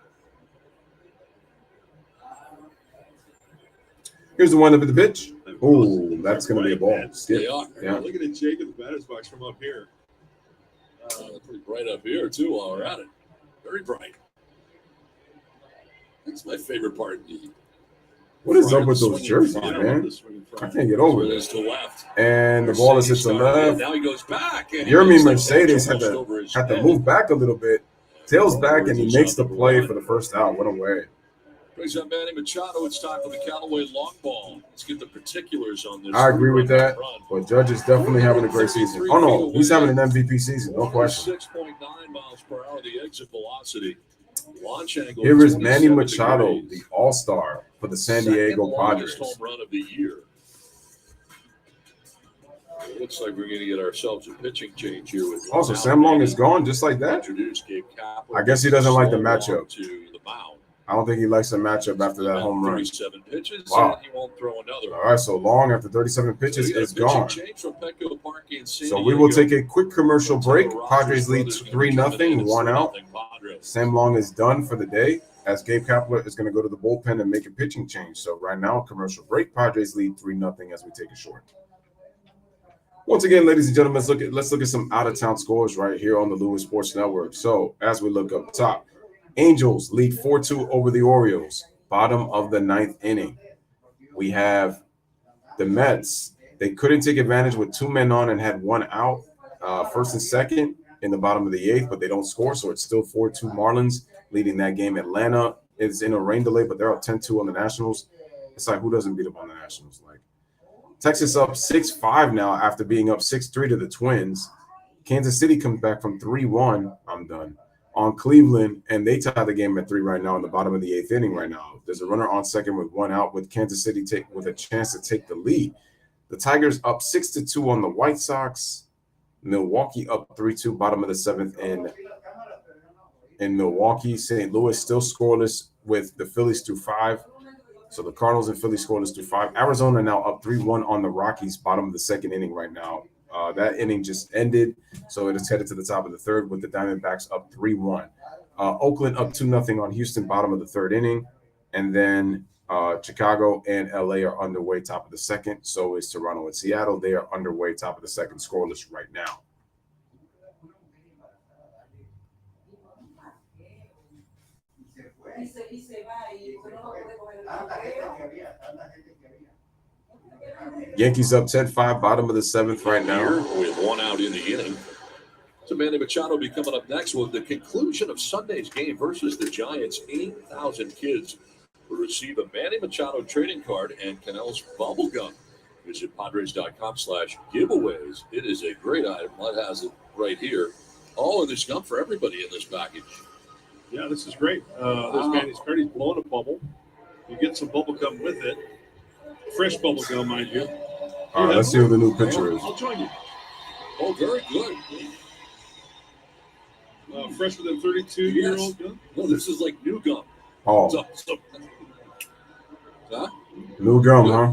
Here's the windup at the pitch. Oh, that's going to be a ball. They are. Yeah. Looking at Jake in the batter's box from up here. Pretty bright up here, too, while we're at it. Very bright. That's my favorite part. What is up with those jerseys, man? I can't get over this. And the ball is hit to left. Now he goes back. Yermin Mercedes had to move back a little bit. Tails back, and he makes the play for the first out. What a way. Brings up Manny Machado. It's time for the Callaway long ball. Let's get the particulars on this. I agree with that. But Judge is definitely having a great season. Oh, no. He's having an MVP season. No question. 6.9 miles per hour, the exit velocity. Launch angle. Here is Manny Machado, the all-star for the San Diego Padres. Home run of the year. It looks like we're going to get ourselves a pitching change here. Also, Sam Long is gone just like that. I guess he doesn't like the matchup. To the mound. I don't think he likes a matchup after that home run. 37 pitches, Wow. and he won't throw another. All right, so Long after 37 pitches is gone. Change from Petco Park in San So we will Diego. take a quick commercial break. Padres lead 3-0, 1 out. Sam Long is done for the day as Gabe Kapler is going to go to the bullpen and make a pitching change. So right now, commercial break. Padres lead 3-0 as we take a short. Once again, ladies and gentlemen, let's look at some out-of-town scores right here on the Louis Sports Network. So as we look up top, Angels lead 4-2 over the Orioles, bottom of the 9th inning. We have the Mets. They couldn't take advantage with 2 men on and had 1 out, first and second in the bottom of the 8th, but they don't score, so it's still 4-2 Marlins leading that game. Atlanta is in a rain delay, but they're up 10-2 on the Nationals. It's like, who doesn't beat up on the Nationals? Like, Texas up 6-5 now after being up 6-3 to the Twins. Kansas City comes back from 3-1. I'm done. On Cleveland, and they tie the game at 3 right now in the bottom of the 8th inning right now. There's a runner on second with 1 out with Kansas City with a chance to take the lead. The Tigers up 6-2 on the White Sox. Milwaukee up 3-2, bottom of the 7th in Milwaukee. St. Louis still scoreless with the Phillies through 5. So the Cardinals and Phillies scoreless through 5. Arizona now up 3-1 on the Rockies, bottom of the 2nd inning right now. That inning just ended, so it is headed to the top of the 3rd with the Diamondbacks up 3-1. Oakland up 2-0 on Houston, bottom of the 3rd inning. And then Chicago and LA are underway, top of the 2nd. So is Toronto and Seattle. They are underway, top of the 2nd, scoreless right now. Yankees up 10-5, bottom of the 7th right now. With 1 out in the inning. So Manny Machado will be coming up next with the conclusion of Sunday's game versus the Giants. 8,000 kids will receive a Manny Machado trading card and Canel's bubble gum. Visit Padres.com/giveaways. It is a great item. Mud has it right here. All of this gum for everybody in this package. Yeah, this is great. This Manny's card, he's blowing a bubble. You get some bubble gum with it. Fresh bubble gum, mind you. All right, let's see what the new picture is. I'll join you. Oh, very good. Fresher than 32-year-old gum? No, this is like new gum. Oh, Huh? new gum, huh?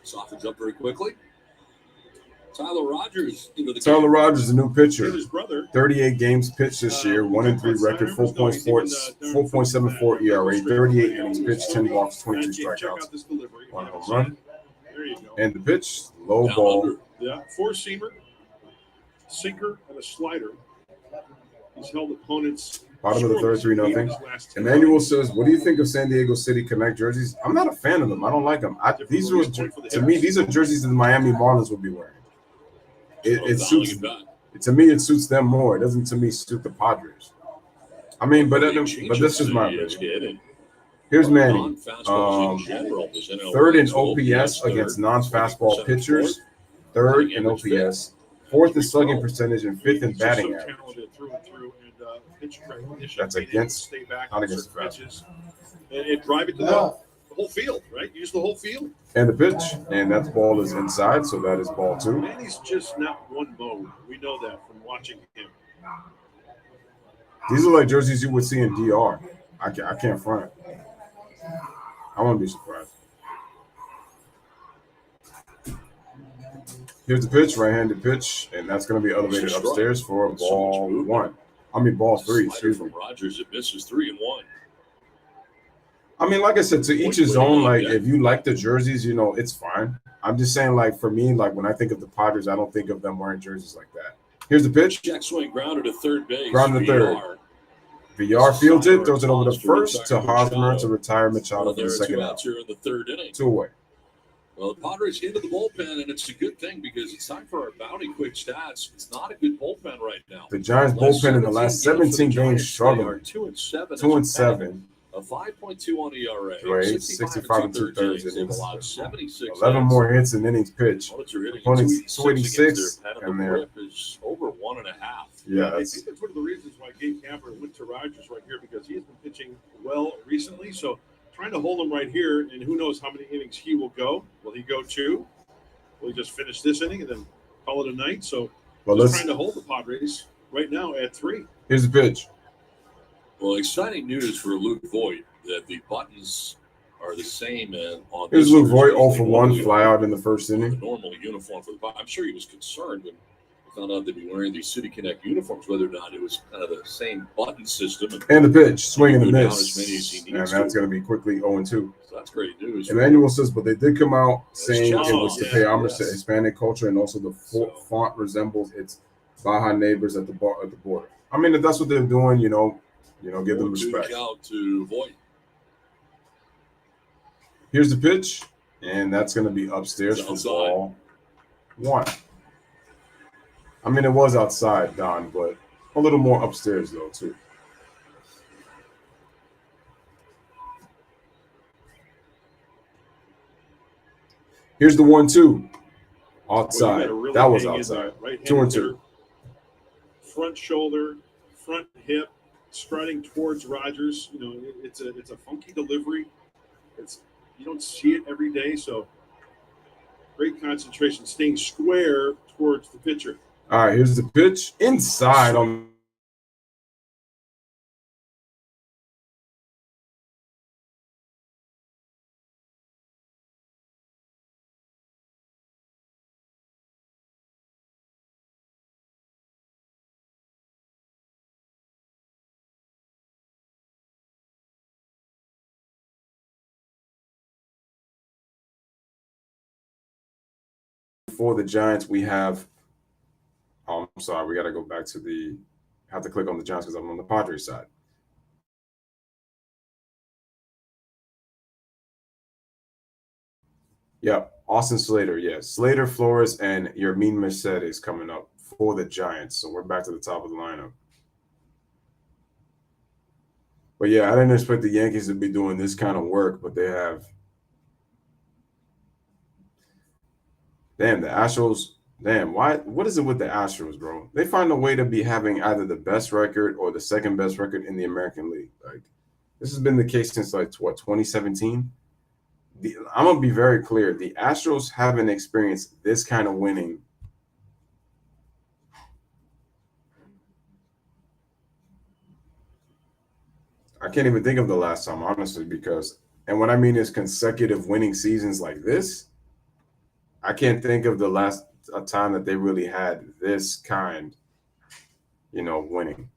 Softens up very quickly. Tyler Rogers into the Tyler game. Rogers, the new pitcher. And his brother. 38 games pitched this year, 1-3 record, 4.74 ERA, 38 innings pitched, 10 walks, 22 Check strikeouts, out this delivery. 1 home run. There you go. And the pitch, low Down ball. under. Yeah, 4-seamer, sinker, and a slider. He's held opponents. Bottom of the 3rd, 3-0. Emmanuel says, "What do you think of San Diego City Connect jerseys?" I'm not a fan of them. I don't like them. These are jerseys that the Miami Marlins would be wearing. It suits. To me, it suits them more. It doesn't, to me, suit the Padres. I mean, but this is my opinion. Here's Manny. 3rd in OPS against non-fastball pitchers. 3rd in OPS. 4th in slugging percentage and 5th in batting average. That's against, not against the fastball. And drive it to the whole field, right? Use the whole field. And the pitch, and that ball is inside, so that is ball 2. Manny's just not one mode. We know that from watching him. These are like jerseys you would see in DR. I can't front. I wouldn't be surprised. Here's the pitch, right-handed pitch, and that's going to be elevated upstairs for ball 1. I mean, ball 3, excuse me. Rogers, it misses 3-1. I mean, like I said, to each his own. Like, if you like the jerseys, it's fine. I'm just saying, like, for me, like, when I think of the Padres, I don't think of them wearing jerseys like that. Here's the pitch. Check swing, grounded to third base. Grounded to third. VR fields it, throws it over the first to Hosmer to retire Machado for the second out. Here in the 3rd inning. 2 away. Well, the Padres into the bullpen, and it's a good thing because it's time for our bounty quick stats. It's not a good bullpen right now. The Giants bullpen in the last 17 games struggling. 2-7. 2-7. A 5.2 on ERA. 65 and 2/3 innings. 76. 11 more hits and innings pitched. Opponents 286, and their grip is over 1.5. Yeah, I think that's one of the reasons why Gabe Kapler went to Rogers right here, because he has been pitching well recently. So trying to hold him right here, and who knows how many innings he will go. Will he go 2? Will he just finish this inning and then call it a night? So trying to hold the Padres right now at 3. Here's the pitch. Well, exciting news for Luke Voigt that the buttons are the same on Here's this Luke year's Voigt, jersey. 0 for 1, fly out in the first The inning. normal uniform for the Padres. I'm sure he was concerned when he found out they'd be wearing these City Connect uniforms, whether or not it was kind of the same button system. And the pitch, swing and a He can go down miss. as many as he And needs that's to. going to be quickly 0 2. So that's great news. Emmanuel says, but they did come out saying it Chelsea. was to pay homage to Yes. Hispanic culture, and also the font resembles its Baja neighbors at the border. I mean, if that's what they're doing, give them respect. Out to Voigt. Here's the pitch, and that's going to be upstairs It's for outside. ball 1. I mean, it was outside, Don, but a little more upstairs, though, too. Here's the 1-2. Outside. Really that was hang in outside. there. Right-handed 2 and 2. hitter, front shoulder, front hip, striding towards Rogers. It's a funky delivery. You don't see it every day, so great concentration, staying square towards the pitcher. All right, here's the pitch. Inside on for the Giants, we have I'm sorry, we got to go back to have to click on the Giants because I'm on the Padres side. Yep, Austin Slater, yes. Slater, Flores, and Yermin Mercedes coming up for the Giants. So we're back to the top of the lineup. But yeah, I didn't expect the Yankees to be doing this kind of work, but they have. Damn, the Astros. Damn, why? What is it with the Astros, bro? They find a way to be having either the best record or the second best record in the American League. Like, this has been the case since 2017. I'm gonna be very clear. The Astros haven't experienced this kind of winning. I can't even think of the last time, honestly, and what I mean is consecutive winning seasons like this. I can't think of the last time that they really had this kind, winning.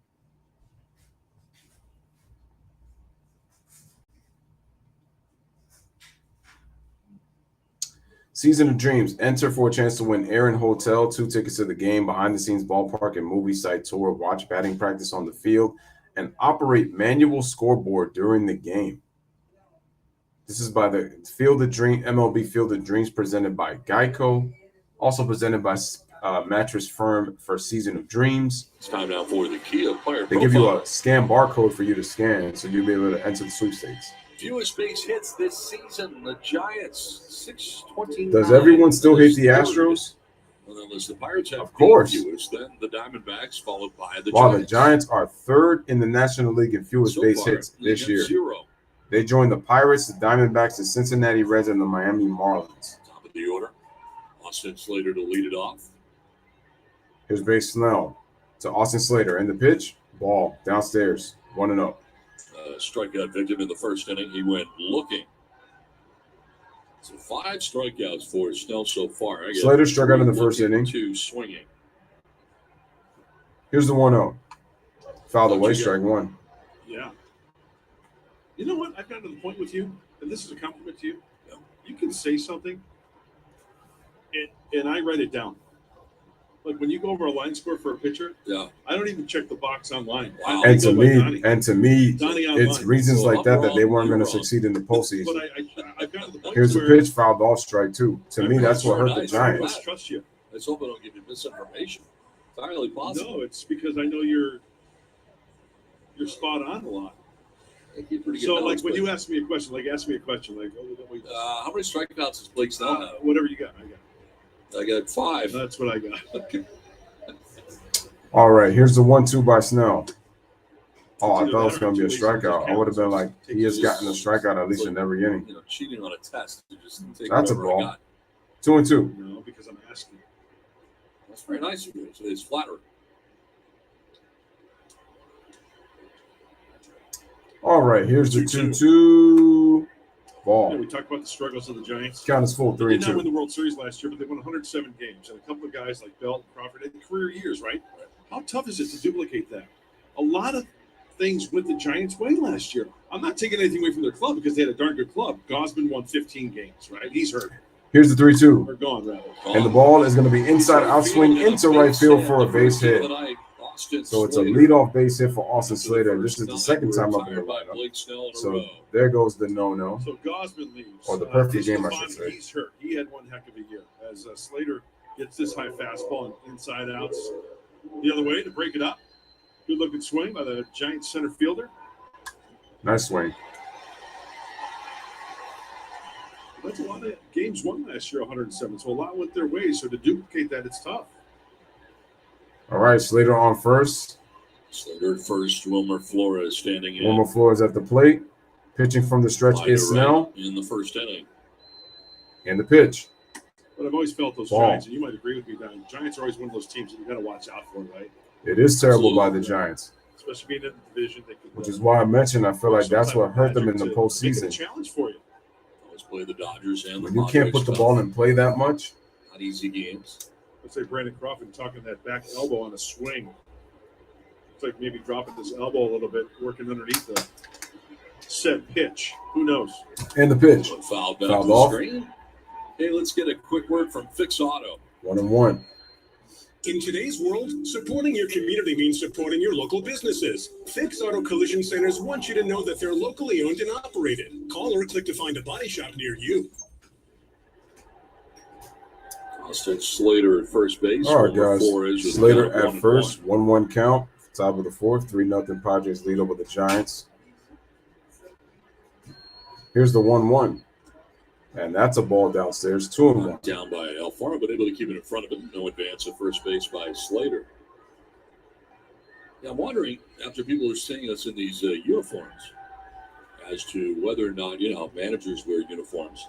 Season of Dreams. Enter for a chance to win Aaron Hotel, 2 tickets to the game, behind-the-scenes ballpark and movie site tour, watch batting practice on the field, and operate manual scoreboard during the game. This is by the MLB Field of Dreams, presented by Geico, also presented by Mattress Firm for Season of Dreams. It's time now for the Kia player They give you a scan barcode for you to scan, so you'll be able to enter the sweepstakes. Fewest base hits this season. The Giants, 629. Does everyone still hate the Astros? Well, unless the Pirates have Of course. fewest, then the Diamondbacks, followed by the While Giants. the Giants are third in the National League in fewest So base far, hits this they have year. 0. They joined the Pirates, the Diamondbacks, the Cincinnati Reds, and the Miami Marlins. Top of the order. Austin Slater to lead it off. Here's Base Snell to Austin Slater. And the pitch, ball downstairs, 1-0. Strikeout victim in the first inning. He went looking. So 5 strikeouts for Snell so far. Slater struck out in the first inning. 2 swinging. Here's the 1-0. Fouled away, What'd you strike 1. Yeah. You know what? I've gotten to the point with you, and this is a compliment to you. Yeah. You can say something, and I write it down. Like when you go over a line score for a pitcher, Yeah. I don't even check the box online. Wow. I And go to by me, Donnie it's online. reasons So like that I'm they weren't going to wrong. succeed in the postseason. But I've gotten to the point Here's the where pitch, fouled off, strike 2. To me, that's what hurt the I Giants. trust you. Let's hope I don't give you misinformation. Entirely possible. No, it's because I know you're spot on a lot. Thank you. Pretty good So, like knowledge, when but, you ask me a question, like how many strikeouts does Blake Snell have? whatever you got, I got 5. That's what I got. Okay. All right, here's the 1-2 by Snell. Oh, I Either thought it was that or going to be a 2 ways to strikeout. I would have been like, he has gotten a strikeout at least in every inning. Cheating on a test. You just take That's a whatever I ball. got. 2-2. No, because I'm asking. That's very nice of you. It's flattering. All right, here's the 2-2. 2-2 Yeah, ball. we talked about the struggles of the Giants. Count is full, They did not win 3-2. the World Series last year, but they won 107 games. And a couple of guys like Belt and Crawford had career years, right? How tough is it to duplicate that? A lot of things went the Giants' way last year. I'm not taking anything away from their club because they had a darn good club. Gosman won 15 games, right? He's hurt. Here's the 3-2. Or gone, rather. And the ball is going to be inside outswing into right field for a base hit. So it's a leadoff base hit for Austin Slater. And this is the second time up in the lineup. So there goes the no-no. So Gosman leaves. Or the perfect game, I should say. He's hurt. He had one heck of a year. As Slater gets this high fastball and inside outs the other way to break it up. Good looking swing by the Giants center fielder. Nice swing. That's a lot of games won last year, 107. So a lot went their way. So to duplicate that, it's tough. All right, Slater on first. Slater at first. Wilmer Flores standing in. Wilmer Flores at the plate. Pitching from the stretch is Snell. In the first inning. And the pitch. But I've always felt those Ball. Giants, and you might agree with me, Don. Giants are always one of those teams that you got to watch out for, right? It is terrible by the Giants. Especially being in the division. They could, Which is why I mentioned I feel like that's what hurt them in the Make it a postseason. challenge for you. Always play the Dodgers and When the you can't Padres put the ball in play that much. Not easy games. Let's say Brandon Crawford talking that back elbow on a swing. It's like maybe dropping this elbow a little bit, working underneath the set pitch. Who knows? And the pitch. Fouled back Fouled to the off. screen. Hey, let's get a quick word from Fix Auto. 1-1. In today's world, supporting your community means supporting your local businesses. Fix Auto Collision Centers want you to know that they're locally owned and operated. Call or click to find a body shop near you. Austin Slater at first base. All right, Wilmer guys. Flores with Slater the count at first. 1-1 count. Top of the fourth. 3-0 Padres lead over the Giants. Here's the 1-1. And that's a ball downstairs. 2-1. Down by Alfaro, but able to keep it in front of him. No advance at first base by Slater. Yeah, I'm wondering, after people are seeing us in these uniforms, as to whether or not, managers wear uniforms,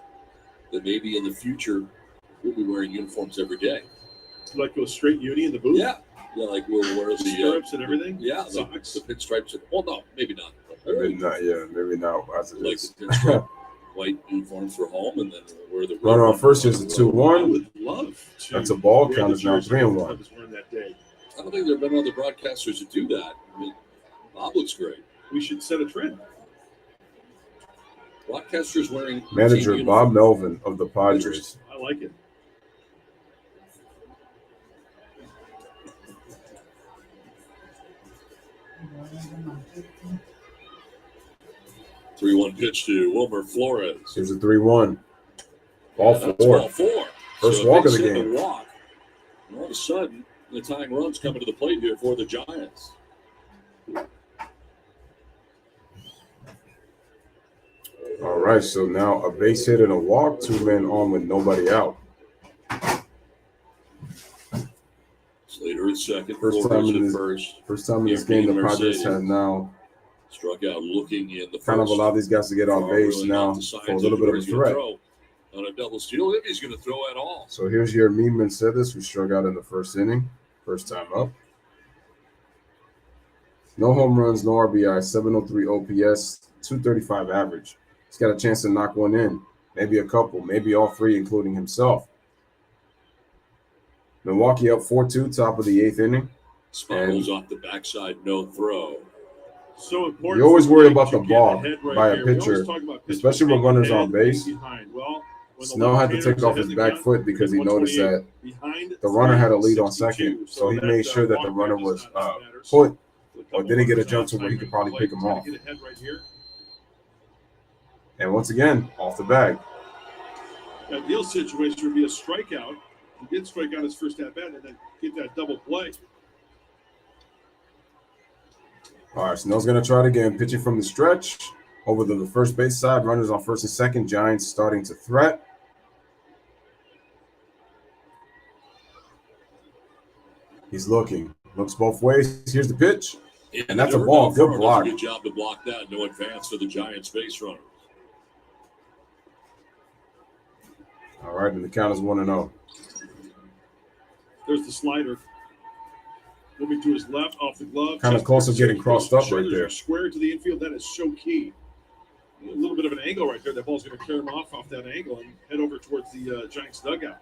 that maybe in the future we'll be wearing uniforms every day. Like go straight uni in the booth? Yeah, like we'll wear the stirrups and everything? Yeah, the pinstripes. Well, no, maybe not. Maybe not. Yeah, maybe not. As it Like is. the pinstripe white uniforms for home, and then we'll wear the Runner on first is a I 2-1. would love to. That's a ball. wear Count the is now jersey 3-1. I was wearing that day. I don't think there have been other broadcasters that do that. I mean, Bob looks great. We should set a trend. Broadcasters wearing Manager team Bob uniforms. Melvin of the Padres. I like it. Three-one pitch to Wilmer Flores. Here's a 3-1. Ball That's four. ball four. First So walk of big the hit game. and walk. And all of a sudden, the tying run's coming to the plate here for the Giants. All right, so now a base hit and a walk. 2 men on with nobody out. Slater at second. First time Flores in at this- first. First time in this game, the Padres Mercedes have now Struck out looking in the first. kind of allowed these guys to get on base Really now not the for a signs little bit of where a he's gonna threat. throw on a double steal, if he's going to throw at all. So here's your Meeman said this, who struck out in the first inning. First time up. No home runs, no RBI, 703 OPS, 235 average. He's got a chance to knock one in, maybe a couple, maybe all three, including himself. Milwaukee up 4-2, top of the eighth inning. Sparkles off the backside, no throw. So important. You always for worry Blake about to the get ball ahead right by a here. We always pitcher, talk about pitchers especially with being runners ahead, on base. behind. Well, when the Snell had to left-hander take off was his ahead back in the foot count, because he with noticed 128 that behind the runner had a lead on 62. second, so he that, made sure that the walk runner back was does not matter. put, So or didn't get a couple jump to where he runners could probably pick him trying off. to get ahead right here. And once again, off the bag. Ideal situation would be a strikeout. He did strike out his first at bat and then get that double play. All right, Snell's going to try it again. Pitching from the stretch over the first base side. Runners on first and second. Giants starting to threat. He's looking. Looks both ways. Here's the pitch. And that's a ball. Good block. Good job to block that. No advance for the Giants base runner. All right, and the count is 1-0. There's the slider. Moving to his left, off the glove. Kind of close to getting crossed up right there. Square to the infield. That is so key. A little bit of an angle right there. That ball's going to carry him off that angle and head over towards the Giants dugout.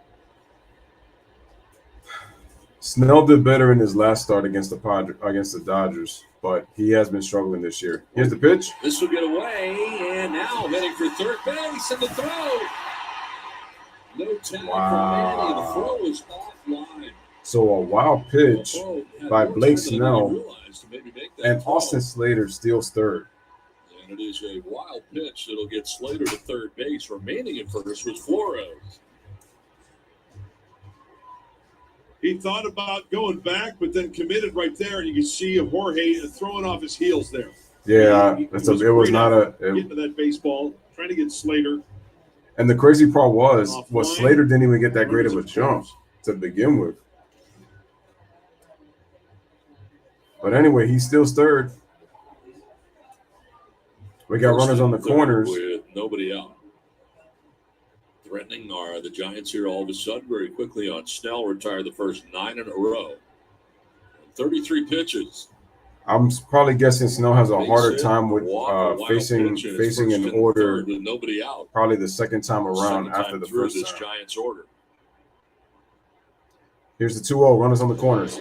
Snell did better in his last start against the Dodgers, but he has been struggling this year. Here's the pitch. This will get away, and now heading for third base and the throw. No tag from Manny. The throw is offline. So a wild pitch by Blake Snell, and Austin Slater steals third. And it is a wild pitch that'll get Slater to third base. Remaining in first was Flores. He thought about going back, but then committed right there, and you can see Jorge throwing off his heels there. Yeah, it was not getting to that baseball, trying to get Slater. And the crazy part was Slater didn't even get that great of a jump to begin with. But anyway, he steals third. We got runners on the corners with nobody out. Threatening are the Giants here all of a sudden very quickly on Snell, retired the first 9 in a row. 33 pitches. I'm probably guessing Snell has a harder time with facing an order with nobody out. Probably the second time around after the first this time. Giants order. Here's the 2-0, runners on the corners.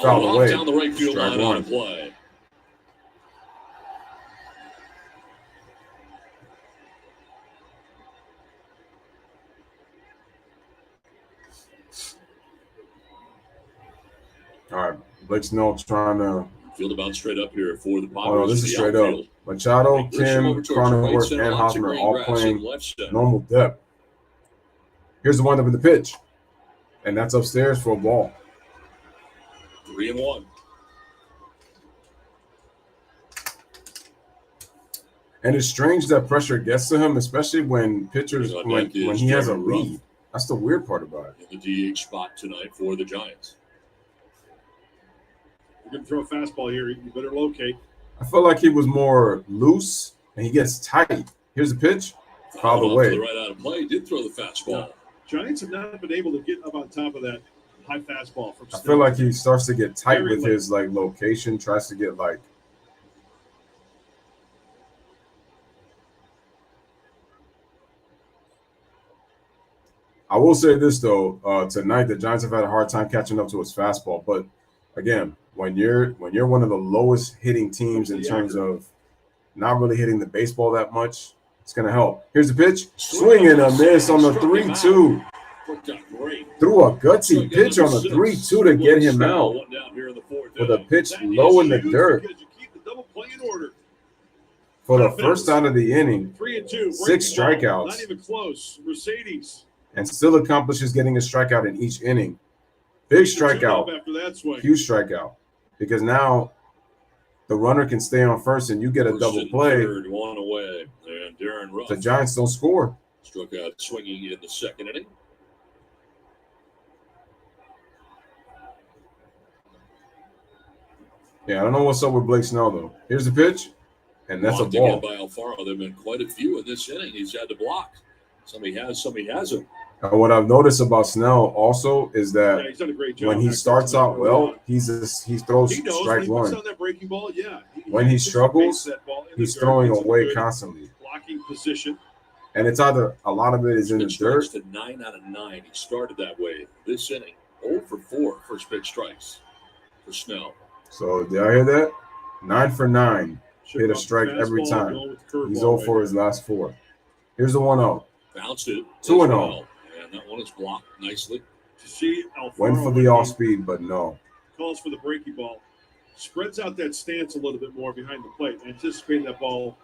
Foul away. Down the right field line on play. All right, Blake Snell trying to field about straight up here for the Padres. Oh, no, this is straight up. Machado, Kim, Cronenworth, and Hosmer all playing normal depth. Here's the windup in the pitch, and that's upstairs for a ball. 3-1. And it's strange that pressure gets to him, especially when pitchers when he has a lead. That's the weird part about it. In the DH spot tonight for the Giants. You're going to throw a fastball here. You better locate. I feel like he was more loose, and he gets tight. Here's the pitch. Fouled away. Right out of play. Did throw the fastball. Giants have not been able to get up on top of that high fastball from Snell. I feel like he starts to get tight with his location, tries to get I will say this though, tonight the Giants have had a hard time catching up to his fastball. But again, when you're one of the lowest hitting teams in terms of not really hitting the baseball that much, it's gonna help. Here's the pitch, swing and a miss on the 3-2. Threw a gutsy pitch on the 3-2 to get him out with a pitch low in the dirt. For the first out of the inning, 3-2, 6 strikeouts. Not even close. Mercedes. And still accomplishes getting a strikeout in each inning. Big strikeout, after that swing. huge strikeout. Because now the runner can stay on first and you get a double play. Third, one away. And Darren Ruff. The Giants don't score. Struck out swinging in the second inning. Yeah, I don't know what's up with Blake Snell, though. Here's the pitch, and that's a ball. By Alfaro. There have been quite a few in this inning. He's had to block. Some he has, some he hasn't. What I've noticed about Snell also is that he's done a great job. When he starts out well, he throws strike one. On that breaking ball, when he struggles, he's throwing away constantly. Blocking position. And it's either a lot of it is in the dirt. To 9 out of 9. He started that way this inning. 0 for 4 first pitch strikes for Snell. So did I hear that? 9 for 9. Hit a strike every time. He's 0 for his last 4. Here's the 1-0. Bounced it. 2-0. And that one is blocked nicely. To see Alfaro went for the off speed, but no. Calls for the breaking ball. Spreads out that stance a little bit more behind the plate, anticipating that ball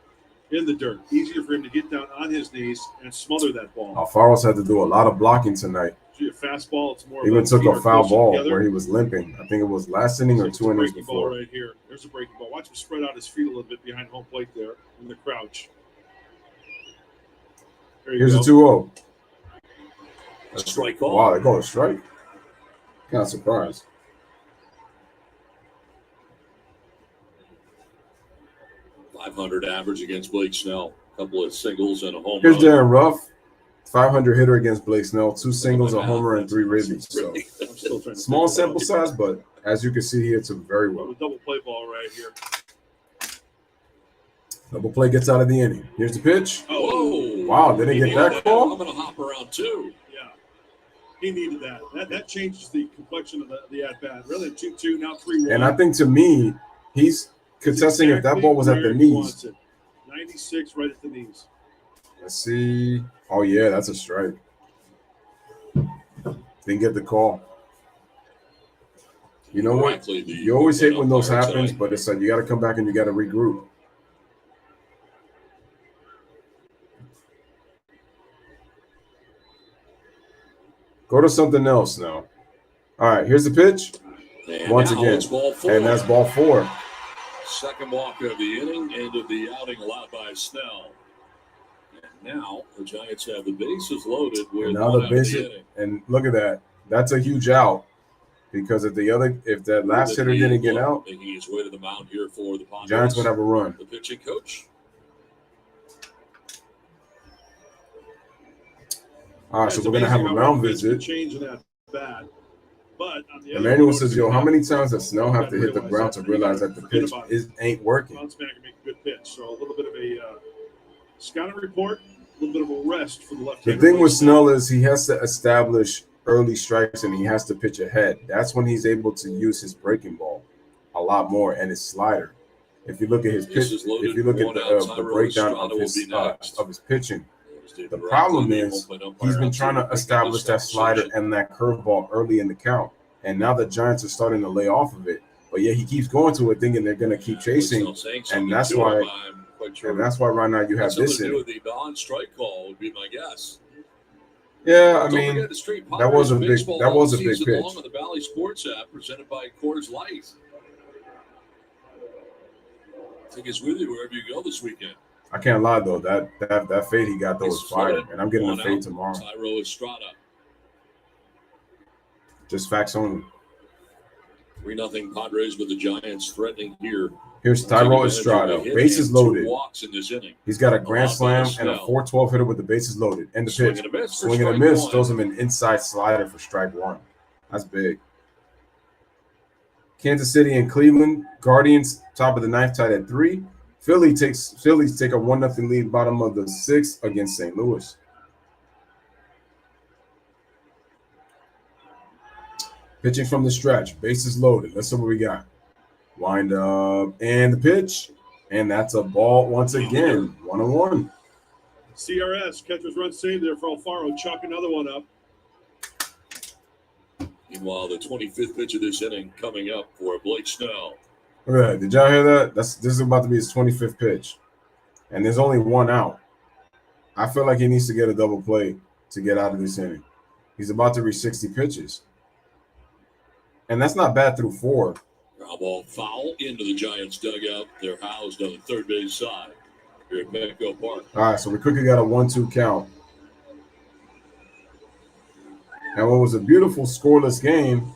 in the dirt. Easier for him to get down on his knees and smother that ball. Alfaro's had to do a lot of blocking tonight. See a fastball, it's more. He even took a foul ball where he was limping. I think it was last inning or 2 innings before. Ball right here. There's a breaking ball. Watch him spread out his feet a little bit behind home plate there in the crouch. Here's a 2-0. A strike call. Wow, they call it a strike. Kind of surprised. .500 average against Blake Snell. A couple of singles and a home Here's run. Darren Ruff. 500 hitter against Blake Snell. 2 singles, a homer, and 3 ribbies. So small sample size, but as you can see, he hits him very well. The double play ball right here. Double play gets out of the inning. Here's the pitch. Oh, wow, did he get that call? I'm going to hop around too. Yeah, he needed that. That changes the complexion of the at bat. Really, 2-2 now 3-1. And I think to me, he's contesting if that ball was at the knees. 96 right at the knees. Let's see. Oh yeah, that's a strike. Didn't get the call. You know what? You always hate when those happens, but it's like you got to come back and you got to regroup. Go to something else now. All right, here's the pitch. And once now again, it's ball 4. And that's ball 4. Second walk of the inning, end of the outing allowed by Snell. And now the Giants have the bases loaded with And now the bases, and look at that. That's a huge out because if that last hitter didn't get out, making his way to the mound here for the Padres. Giants would have a run. The pitching coach. All right, so we're gonna have a mound visit. Change in that bat. But Emmanuel says, "Yo, how many times does Snell have to hit the ground to realize that the pitch ain't working?" Bounce back and make a good pitch. So a little bit of a scouting report, a little bit of a rest for the left-hander. The thing with Snell is he has to establish early strikes and he has to pitch ahead. That's when he's able to use his breaking ball a lot more and his slider. If you look at his pitch, if you look at the breakdown of his pitching, the problem is he's been trying to establish that slider and that curveball early in the count, and now the Giants are starting to lay off of it. But yeah, he keeps going to it, thinking they're going to keep chasing, and that's why. And that's why right now you have this in. The balanced strike call would be my guess. Yeah, I mean that was a big pitch. Along with the Valley Sports app presented by Coors Light. Take us with you wherever you go this weekend. I can't lie though, that fade he got though was fire, and I'm getting a fade tomorrow. Tyro Estrada. Just facts only. 3-0 Padres with the Giants threatening here. Here's Tyro Estrada, bases loaded. Walks in this inning. He's got a grand slam and a 4-12 hitter with the bases loaded. And the pitch, swing and a miss, throws him an inside slider for strike 1. That's big. Kansas City and Cleveland, Guardians top of the 9th, tied at 3. Phillies take a 1-0 lead, bottom of the 6th against St. Louis. Pitching from the stretch, bases loaded. Let's see what we got. Wind up and the pitch, and that's a ball once again. 1-1. CRS catcher's run saved there for Alfaro. Chuck another one up. Meanwhile, the 25th pitch of this inning coming up for Blake Snell. Look at that. Did y'all hear that? This is about to be his 25th pitch, and there's only 1 out. I feel like he needs to get a double play to get out of this inning. He's about to reach 60 pitches, and that's not bad through 4. Ground ball foul into the Giants' dugout. They're housed on the third base side here at Petco Park. All right, so we quickly got a 1-2 count. And what was a beautiful scoreless game.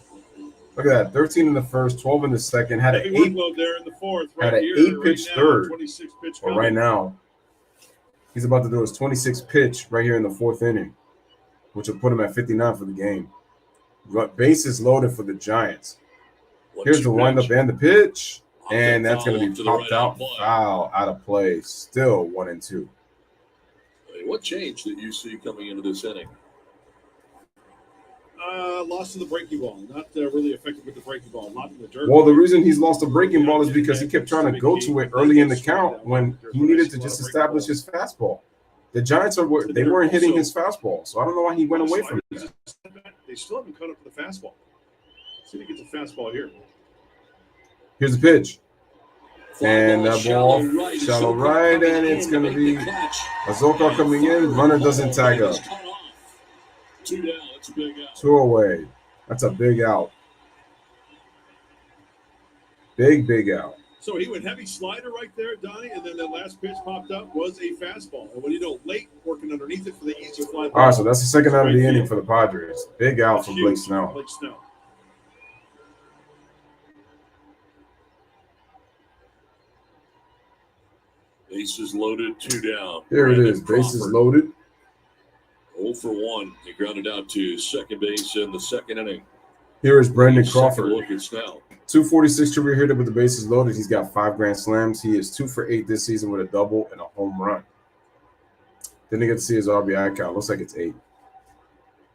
Look at that, 13 in the first, 12 in the second. Had an 8 there in the 4th. Had an 8-pitch third. 26 pitch. But right now, he's about to do his 26th pitch right here in the 4th inning, which will put him at 59 for the game. Bases loaded for the Giants. Here's the windup and the pitch, and that's going to be popped out, foul, out of play. Still 1-2. What change did you see coming into this inning? Lost to the breaking ball. Not really effective with the breaking ball. Not in the dirt. Well, the reason he's lost the breaking ball is because he kept trying to go to it early in the count when he needed to just establish his fastball. The Giants they weren't hitting his fastball, so I don't know why he went away from that. They still haven't caught up to the fastball. See if he gets a fastball here. Here's the pitch. And that ball, shallow right, and it's going to be Azoka coming in. Runner doesn't tag up. 2 down. It's a big out. 2 away. That's a big out. Big out. So he went heavy slider right there, Donnie, and then the last pitch popped up was a fastball. And what do you know, late working underneath it for the easier fly ball. All right, so that's the second out of the inning for the Padres. Big out from Blake Snell. Bases loaded, 2 down. Here it is. Bases loaded. 0 for 1. He grounded out to second base in the second inning. Here is Brandon Second Crawford. look at Snell. 246 career hitter with the bases loaded. He's got 5 grand slams. He is 2 for 8 this season with a double and a home run. Didn't get to see his RBI count. Looks like it's 8.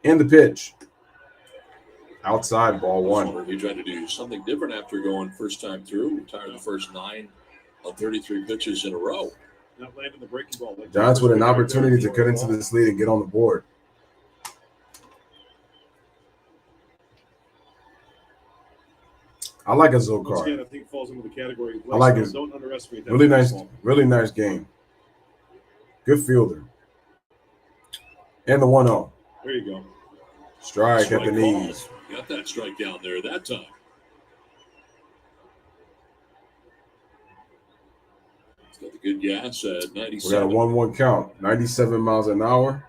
And the pitch. Outside, ball 1. He tried to do something different after going first time through. Retired the first 9 of 33 pitches in a row. Not landing the breaking ball. Like Giants with an opportunity to cut into this lead and get on the board. I like a Zocard. Once again, I think it falls into the category. I like it. Don't underestimate that. Really nice game. Good fielder. And the 1-0. There you go. Strike at the knees. Got that strike down there that time. He's got the good gas at 97. We got a 1-1 count. 97 miles an hour.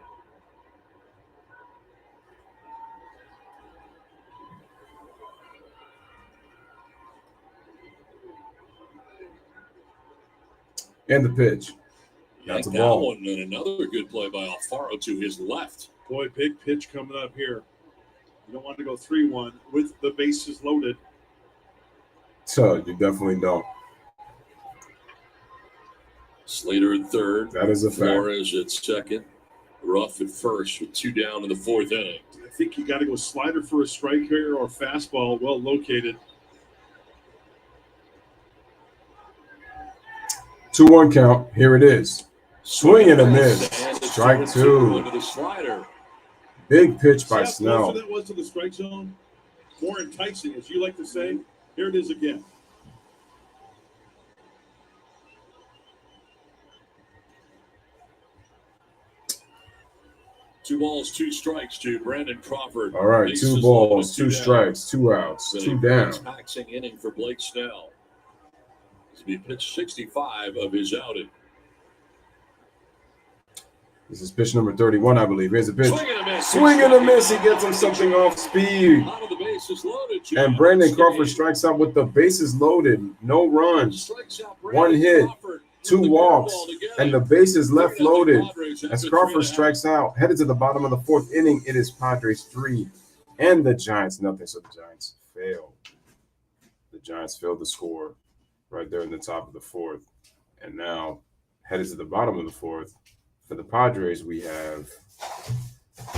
And the pitch. That's a ball. One, and another good play by Alfaro to his left. Boy, big pitch coming up here. You don't want to go 3-1 with the bases loaded. So you definitely don't. Slater at third. That is a fact. Flores at second. Ruff at first with 2 down in the 4th inning. I think you got to go slider for a strike here or fastball well located. 2-1 count. Here it is. Swing and a miss. Strike 2. Into the slider. Big pitch by See how Snell. closer that was to the strike zone? More enticing, as you like to say. Here it is again. Two balls, 2 strikes to Brandon Crawford. All right, Bases 2 balls, loaded, 2 down. strikes, 2 outs, 2 down. Taxing inning for Blake Snell. He pitched 65 of his outing. This is pitch number 31, I believe. Here's a pitch. Swing and a miss. Swing and a miss. He gets him something off speed. Out of the bases loaded. And Brandon Crawford strikes out with the bases loaded. No runs. 1 hit. 2 walks. And the bases left loaded. As Crawford strikes out, headed to the bottom of the 4th inning, it is Padres 3 and the Giants nothing. So the Giants failed. The Giants failed to score right there in the top of the 4th. And now, headed to the bottom of the 4th, for the Padres, we have –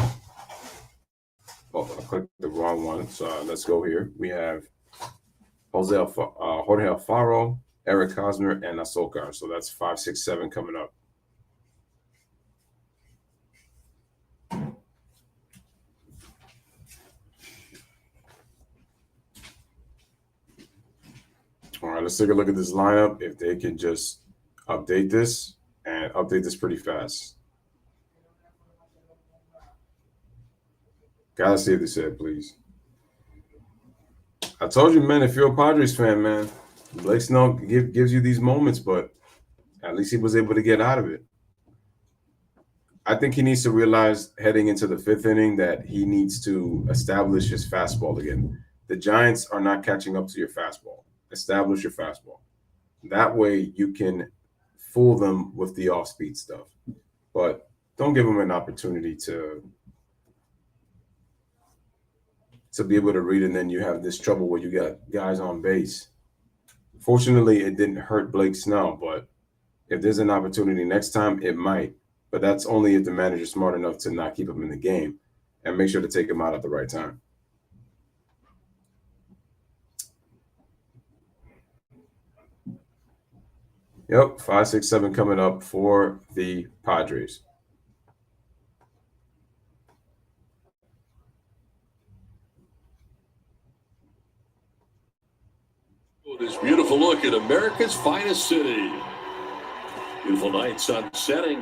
oh, I clicked the wrong one. So let's go here. We have Jorge Alfaro, Eric Hosmer, and Azocar. So that's 5, 6, 7 coming up. All right, let's take a look at this lineup. If they can just update this and update this pretty fast. Gotta save this set, please. I told you, man, if you're a Padres fan, man, Blake Snell gives you these moments, but at least he was able to get out of it. I think he needs to realize heading into the 5th inning that he needs to establish his fastball again. The Giants are not catching up to your fastball. Establish your fastball. That way you can fool them with the off-speed stuff. But don't give them an opportunity to be able to read, and then you have this trouble where you got guys on base. Fortunately, it didn't hurt Blake Snell, but if there's an opportunity next time, it might. But that's only if the manager's smart enough to not keep him in the game and make sure to take him out at the right time. Yep, 5, 6, 7 coming up for the Padres. This beautiful look at America's finest city. Beautiful night, sun setting.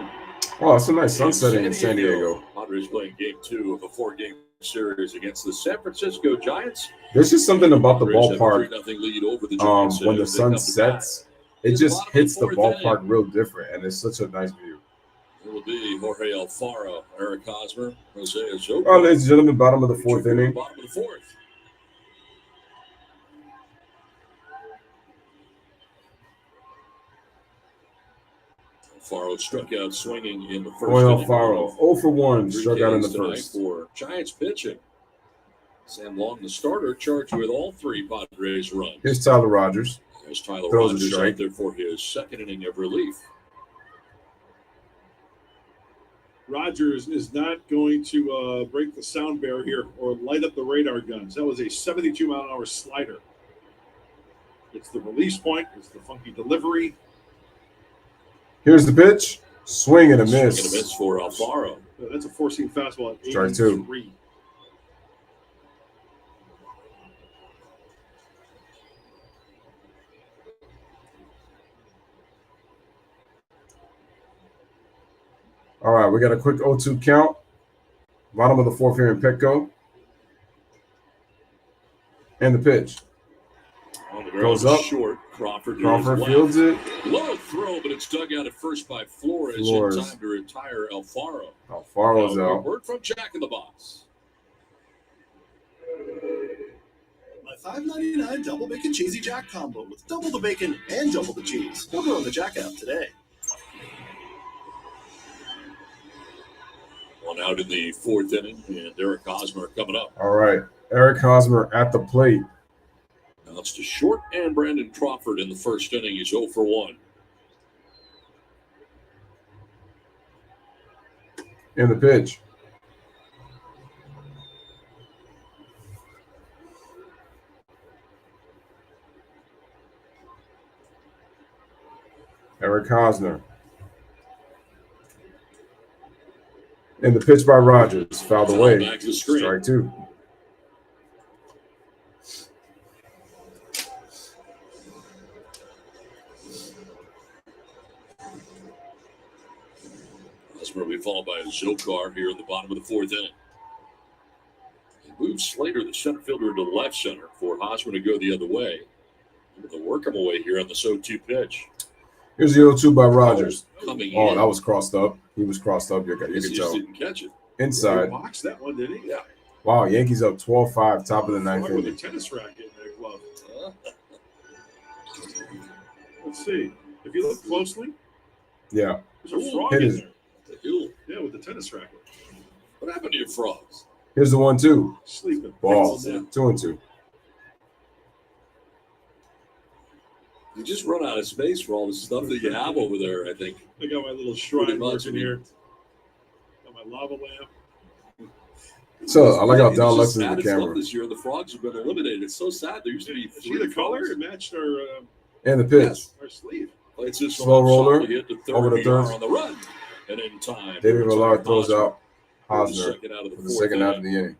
Oh, it's a nice sun setting in San Diego. Padres playing game 2 of a 4-game series against the San Francisco Giants. There's just something about the Padres have a ballpark 3-0 lead over the Giants, when the as they sun come to sets. bat. It just hits the 4th ballpark inning. real different, and it's such a nice view. It will be Jorge Alfaro, Eric Hosmer, Jose Azocar. Oh, ladies and gentlemen, bottom of the 4th inning. Bottom of the 4th. Alfaro struck out swinging in the first Jorge inning. Alfaro, 0 for 1, 3 struck out in the Ks tonight first. for Giants pitching. Sam Long, the starter, charged with all 3 Padres runs. Here's Tyler Rogers. There's Tyler Throws a Rogers strike. out there for his 2nd inning of relief. Rogers is not going to break the sound barrier or light up the radar guns. That was a 72-mile-an-hour slider. It's the release point. It's the funky delivery. Here's the pitch. Swing and a Swing miss. and a miss for Alfaro. That's a 4-seam fastball at Strike 83. 2. All right, we got a quick 0-2 count. Bottom of the 4th here in Petco. And the pitch. On the Goes ground, up. short. Crawford Fields it. Low throw, but it's dug out at first by Flores. In time to retire Alfaro. Alfaro's out. Word from Jack in the Box. My $5.99 double bacon cheesy Jack combo with double the bacon and double the cheese. Order on the Jack app today. One out in the 4th inning, and Eric Hosmer coming up. All right. Eric Hosmer at the plate. Now it's to short, and Brandon Crawford in the 1st inning. He's 0 for 1. And the pitch. Eric Hosmer. And the pitch by Rogers. Fouled away. Back to the screen. Strike 2. Hosmer will be followed by Zokar here in the bottom of the 4th inning. He moves Slater, the center fielder, to left center for Hosmer to go the other way. They'll work him away here on the 0-2 pitch. Here's the 0-2 by Rogers. Coming Oh, in. that was crossed up. He was crossed up. You He can just tell. didn't catch it. Inside. He boxed that one, didn't he? Yeah. Wow, Yankees up 12-5, top of the Frog 9th with a inning. tennis racket in their glove. Let's see. If you look closely, Yeah. there's a frog Hit in is- there. The hill. Yeah, with the tennis racket. What happened to your frogs? Here's the 1-2. Sleeping. Ball. Yeah. 2-2. You just run out of space for all the stuff that you have over there, I think. I got my little Pretty shrine much, working I mean. here. Got my lava lamp. So I like how It's Don just looks at sad the stuff camera. This year, the frogs have been eliminated. It's so sad. There used to be See 3 the color? frogs. It matched our And the pitch. sleeve. It's this Slow one roller softly hit to third. over the VR third. on the run, and in time. David to Villar retire throws Hosmer out for the Hosmer second out of the for the 4th second half of inning. the inning.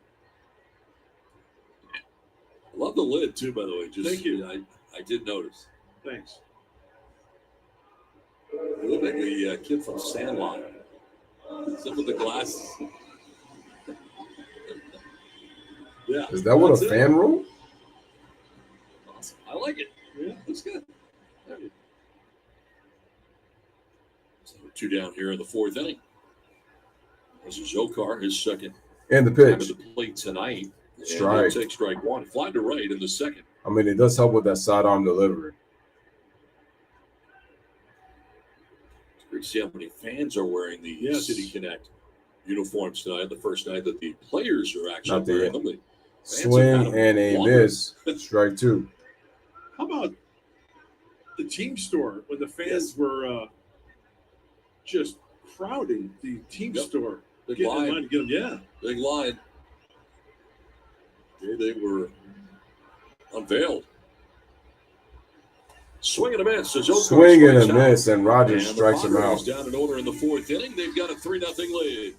Love the lid too, by the way. Just Thank you. I did notice. Thanks. It looked like the kid from Sandlot. Except with the glasses. Yeah. Is that what that's a it. fan rule? Awesome. I like it. Yeah, that's good. So 2 down here in the 4th inning. This is Zokar, his second And the time at pitch. the plate tonight. And Strike. he'll take strike 1. Fly to right in the 2nd. I mean, it does help with that sidearm delivery. It's great to see how many fans are wearing the Yes. City Connect uniforms tonight. The first night that the players are actually Not the- wearing them. The fans have Swing had them and a longer. miss. Strike 2. How about the team store when the fans were just crowding the team Yep. store? Big Getting in line. line to get them. Yeah. Big line. Okay, they were unveiled. Swing and a miss. As Zokar Swing and strikes a out. miss, and Rogers And strikes the him out. Padres down in order in the 4th inning. They've got a 3-0 lead.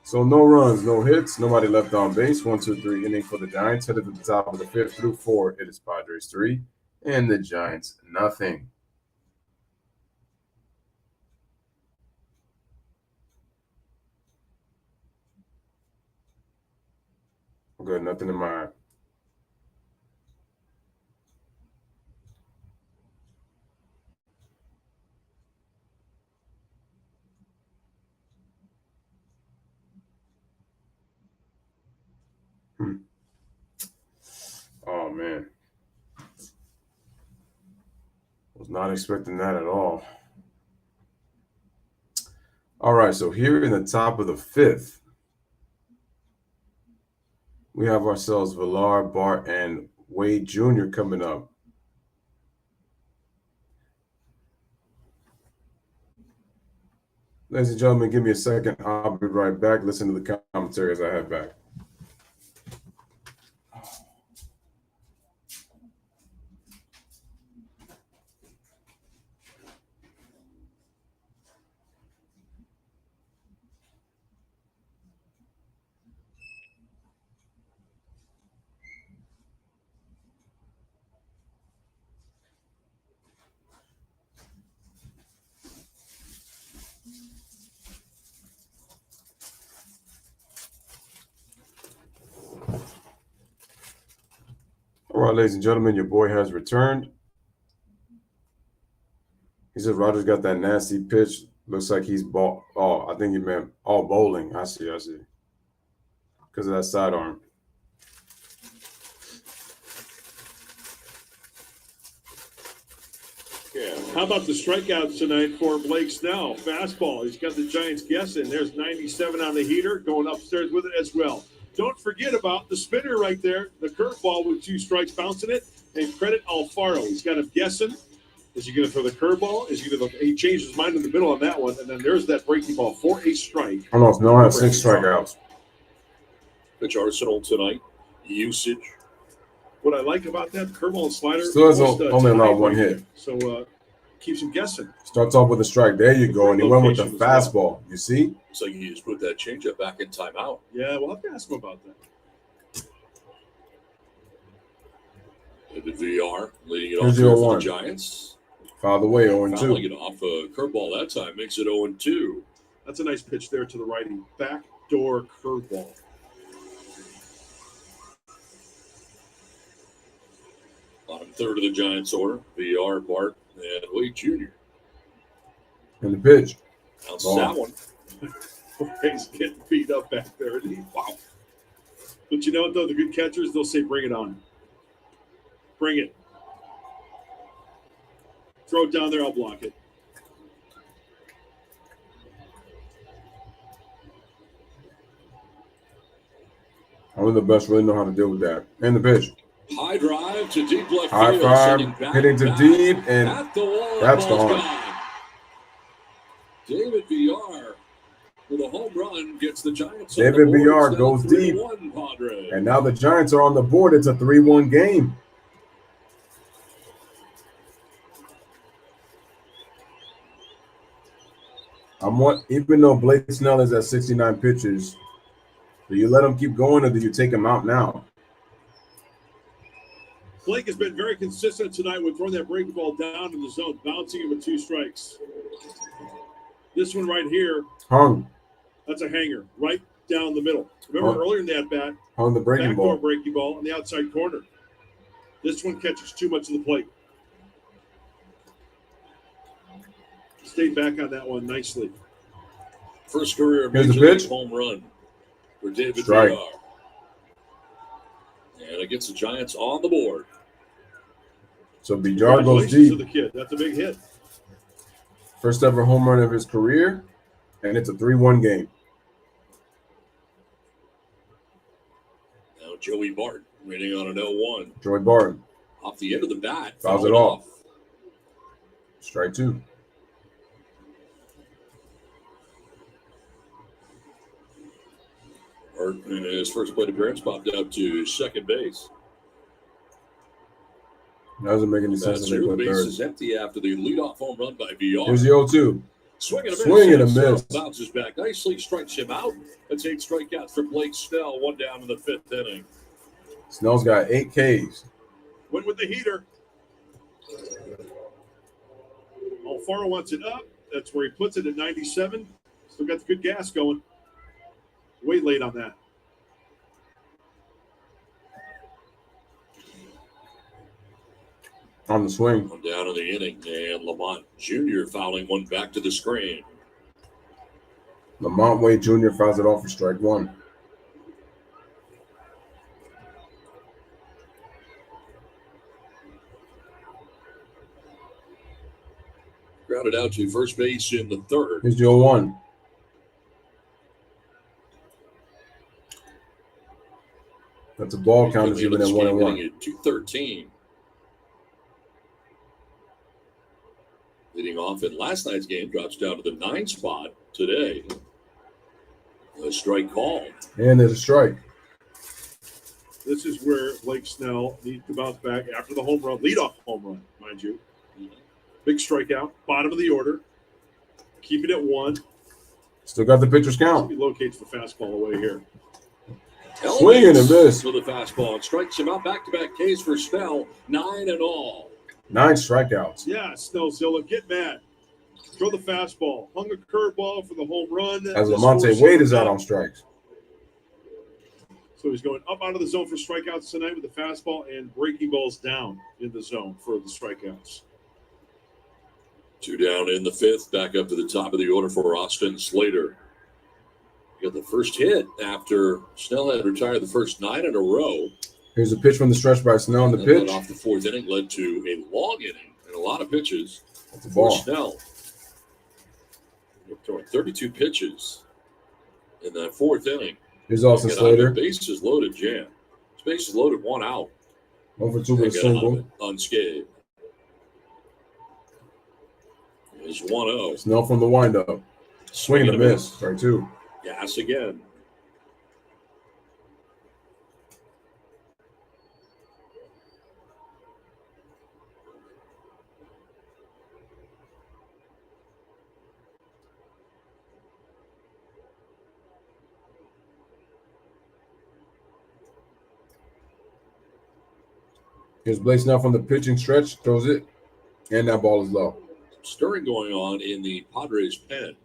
So no runs, no hits, nobody left on base. 1, 2, 3 inning for the Giants. Headed to the top of the 5th through 4. It is Padres 3 and the Giants nothing. Good, nothing in my eye. Oh man. Was not expecting that at all. All right, so here in the top of the 5th, We have ourselves Villar, Bart, and Wade Jr. coming up. Ladies and gentlemen, give me a second. I'll be right back. Listen to the commentary as I head back. All right, ladies and gentlemen, your boy has returned. He said Rogers got that nasty pitch. Looks like he's ball. Oh, I think he meant bowling. I see. Because of that sidearm. Yeah. How about the strikeouts tonight for Blake Snell? Fastball. He's got the Giants guessing. There's 97 on the heater, going upstairs with it as well. Don't forget about the spinner right there, the curveball with 2 strikes bouncing it. And credit Alfaro. He's got him guessing. Is he going to throw the curveball? Is he going to? He changed his mind in the middle on that one, and then there's that breaking ball for a strike. I don't know if Snell has 6 strikeouts. Pitch arsenal tonight. Usage. What I like about that curveball and slider Still has only allowed 1 hit. So keeps him guessing. Starts off with a strike. There you go. And he went with the fastball. You see? Looks like he just put that changeup back in timeout. Yeah, we'll have to ask him about that. The VR leading it off for the Giants. Foul the way, 0-2. Fouling it off a curveball that time makes it 0-2. That's a nice pitch there to the righty. Backdoor curveball. Bottom third of the Giants order. VR, Bart, and Wade Jr. And the pitch. Bounce that one. He's getting beat up back there. Wow. But you know what, though? The good catchers, they'll say, bring it on. Bring it. Throw it down there, I'll block it. Only the best really know how to deal with that. And the pitch. High drive to deep left high field. Five, hitting to deep, and that's gone. David VR with a home run gets the Giants. David VR goes deep. And now the Giants are on the board. It's a 3-1 game. Even though Blake Snell is at 69 pitches, do you let him keep going or do you take him out now? Blake has been very consistent tonight with throwing that breaking ball down in the zone, bouncing it with 2 strikes. This one right here, hung. That's a hanger right down the middle. Remember earlier in that bat, hung the breaking ball on the outside corner. This one catches too much of the plate. Stayed back on that one nicely. First career Major league home run for David Strike. VR. And it gets the Giants on the board. So VR goes deep. To the kid. That's a big hit. First ever home run of his career, and it's a 3-1 game. Now Joey Barton waiting on an 0-1. Joey Barton. Off the end of the bat. Fouls it off. Strike 2. Barton in his first plate appearance popped out to second base. Doesn't make any sense. The base is empty after the leadoff home run by VR. Here's the 0-2. Swing and a miss. Bounces back nicely, strikes him out. That's 8 strikeouts for Blake Snell, 1 down in the 5th inning. Snell's got 8 Ks. Went with the heater. Alfaro wants it up. That's where he puts it at 97. Still got the good gas going. Way late on that. On the swing. Down in the inning, and Lamont Jr. fouling one back to the screen. Lamont Wade Jr. fouls it off for strike 1. Grounded out to first base in the 3rd. Here's the 0-1. That's a ball count is even at 1-1. Hitting at 213. Leading off in last night's game, drops down to the 9 spot today. A strike call. And there's a strike. This is where Blake Snell needs to bounce back after the home run, leadoff home run, mind you. Big strikeout, bottom of the order. Keep it at 1. Still got the pitcher's count. He locates the fastball away here. Swinging and miss. For the fastball and strikes him out. Back-to-back Ks for Snell. 9 and all. 9 strikeouts. Yeah, Snellzilla, get mad. Throw the fastball. Hung a curveball for the home run. As Lamonte Wade is out on strikes. So he's going up out of the zone for strikeouts tonight with the fastball and breaking balls down in the zone for the strikeouts. 2 down in the 5th. Back up to the top of the order for Austin Slater. Got the first hit after Snell had retired the first 9 in a row. Here's a pitch from the stretch by Snell in the pitch. Off the 4th inning led to a long inning and a lot of pitches for Snell. We're throwing 32 pitches in that 4th inning. Here's Austin Slater. Bases loaded jam. Bases loaded, 1 out. 1 for 2 with a single. Unscathed. Is 1-0. Snell from the windup. Swing and a miss. Strike 2. Gas again. Here's Blake Snell from the pitching stretch. Throws it. And that ball is low. Stirring going on in the Padres pen.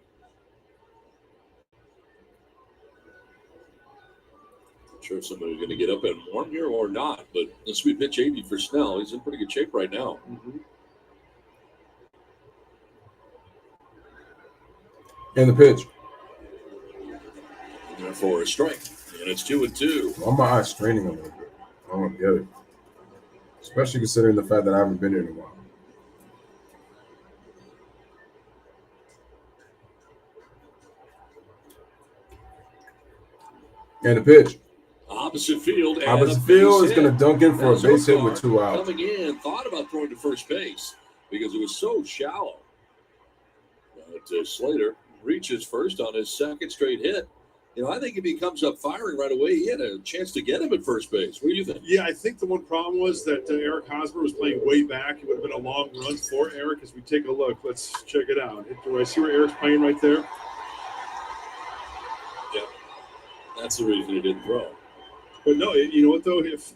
Not sure if somebody's going to get up and warm here or not, but this will be pitch 80 for Snell. He's in pretty good shape right now. And the pitch. And therefore a strike. And it's 2-2. Well, my eyes straining a little bit. I don't want to get it. Especially considering the fact that I haven't been here in a while. And the pitch. Opposite field. And Opposite field is going to dunk in for a base hit with 2 outs. Coming in, thought about throwing to first base because it was so shallow. But Slater reaches first on his 2nd straight hit. You know, I think if he comes up firing right away, he had a chance to get him at first base. What do you think? Yeah, I think the one problem was that Eric Hosmer was playing way back. It would have been a long run for Eric as we take a look. Let's check it out. Do I see where Eric's playing right there? Yeah, that's the reason he didn't throw. But no, you know what, though? If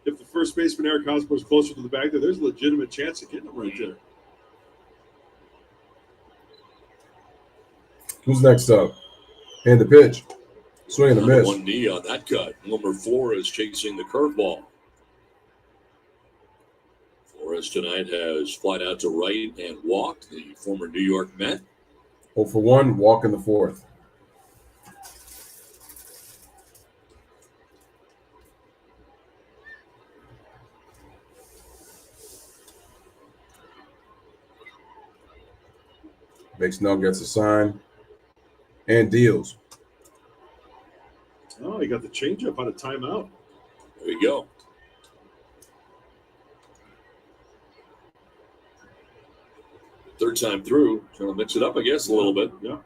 the first baseman, Eric Hosmer, was closer to the bag, there's a legitimate chance of getting him right there. Who's next up? And the pitch. Swing and a miss. 1 knee on that cut. Wilmer Flores chasing the curveball. Flores tonight has flied out to right and walked, the former New York Met. 0 for 1, walk in the 4th. Big Snell gets a sign and deals. Oh, he got the changeup on a timeout. There we go. Third time through, trying to mix it up, I guess, a little bit. Yeah.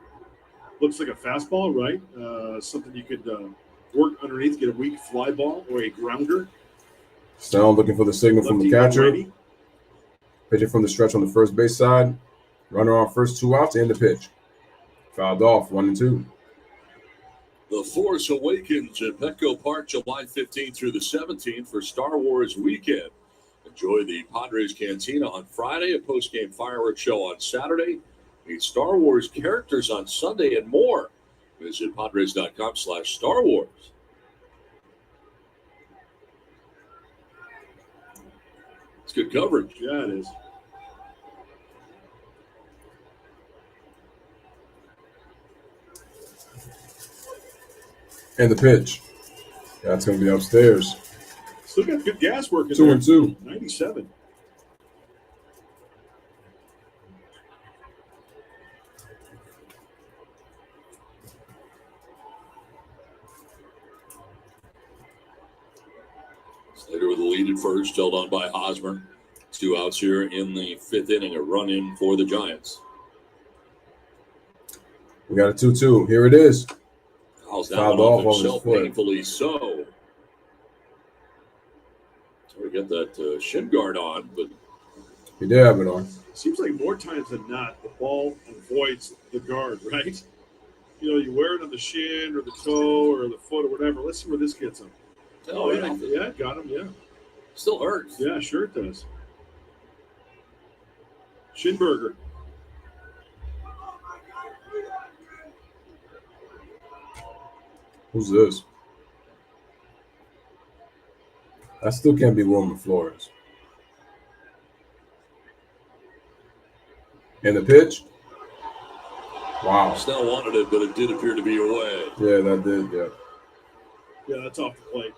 Looks like a fastball, right? Something you could work underneath, get a weak fly ball or a grounder. Snell looking for the signal from the catcher. Righty. Pitching from the stretch on the first base side. Runner on first, 2 outs, and the pitch. Fouled off, 1-2. The Force Awakens at Petco Park, July 15th through the 17th for Star Wars weekend. Enjoy the Padres Cantina on Friday, a post-game fireworks show on Saturday. Meet Star Wars characters on Sunday and more. Visit Padres.com/Star Wars. It's good coverage. Yeah, it is. And the pitch. That's going to be upstairs. Still got good gas working 2-2. 97. Slater with the lead at first, held on by Hosmer. 2 outs here in the 5th inning, a run in for the Giants. We got a 2-2. Here it is. Fouls that Fouled one off off his himself, foot. painfully so. We got that shin guard on, but He did have it on. Seems like more times than not, the ball avoids the guard, right? You know, you wear it on the shin or the toe or the foot or whatever. Let's see where this gets him. Oh, yeah, it got him, yeah. Still hurts. Yeah, sure it does. Shinberger. Who's this? I still can't be Wilmer Flores. And the pitch? Wow. Snell wanted it, but it did appear to be away. Yeah, that did, yeah. Yeah, that's off the plate.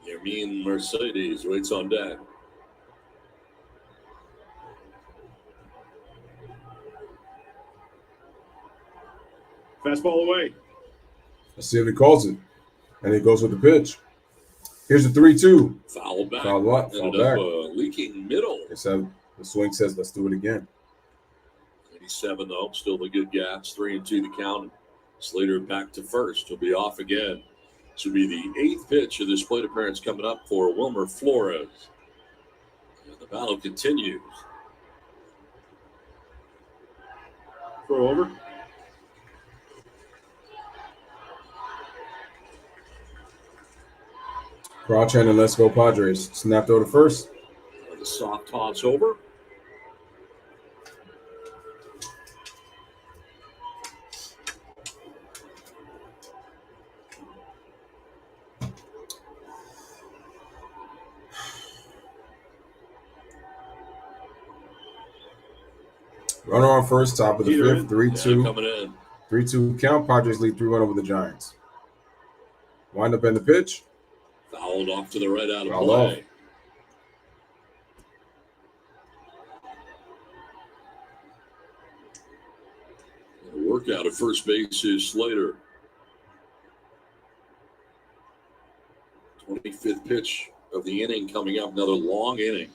Yermin Mercedes waits on deck. Fastball away. Let's see if he calls it. And he goes with the pitch. Here's the 3-2. Foul back. Foul what? Foul Ended back. up leaking middle. The swing says, let's do it again. 87 though, still the good gaps. 3-2 the count. Slater back to first. He'll be off again. This will be the 8th pitch of this plate appearance coming up for Wilmer Flores. And the battle continues. Throw over. Crouch in and let's go Padres. Snap throw to first. The soft toss over. Runner on first, top of the 5th, 3-2. Yeah, coming in. 3-2 count. Padres lead 3-1 over the Giants. Wind up in the pitch. Fouled off to the right out of Fouled play. off. The workout at first base is Slater. 25th pitch of the inning coming up. Another long inning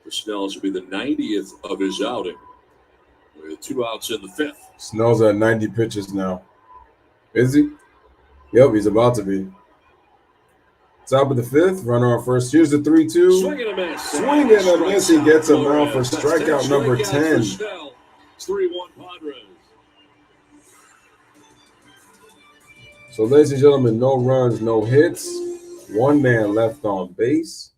for Snell. This will be the 90th of his outing. With 2 outs in the 5th. Snell's at 90 pitches now. Is he? Yep, he's about to be. Top of the 5th, runner on first. Here's the 3-2. Swing and a miss. Swing and a miss. He gets him out for strikeout number 10. It's 3-1 Padres. So, ladies and gentlemen, no runs, no hits. 1 man left on base.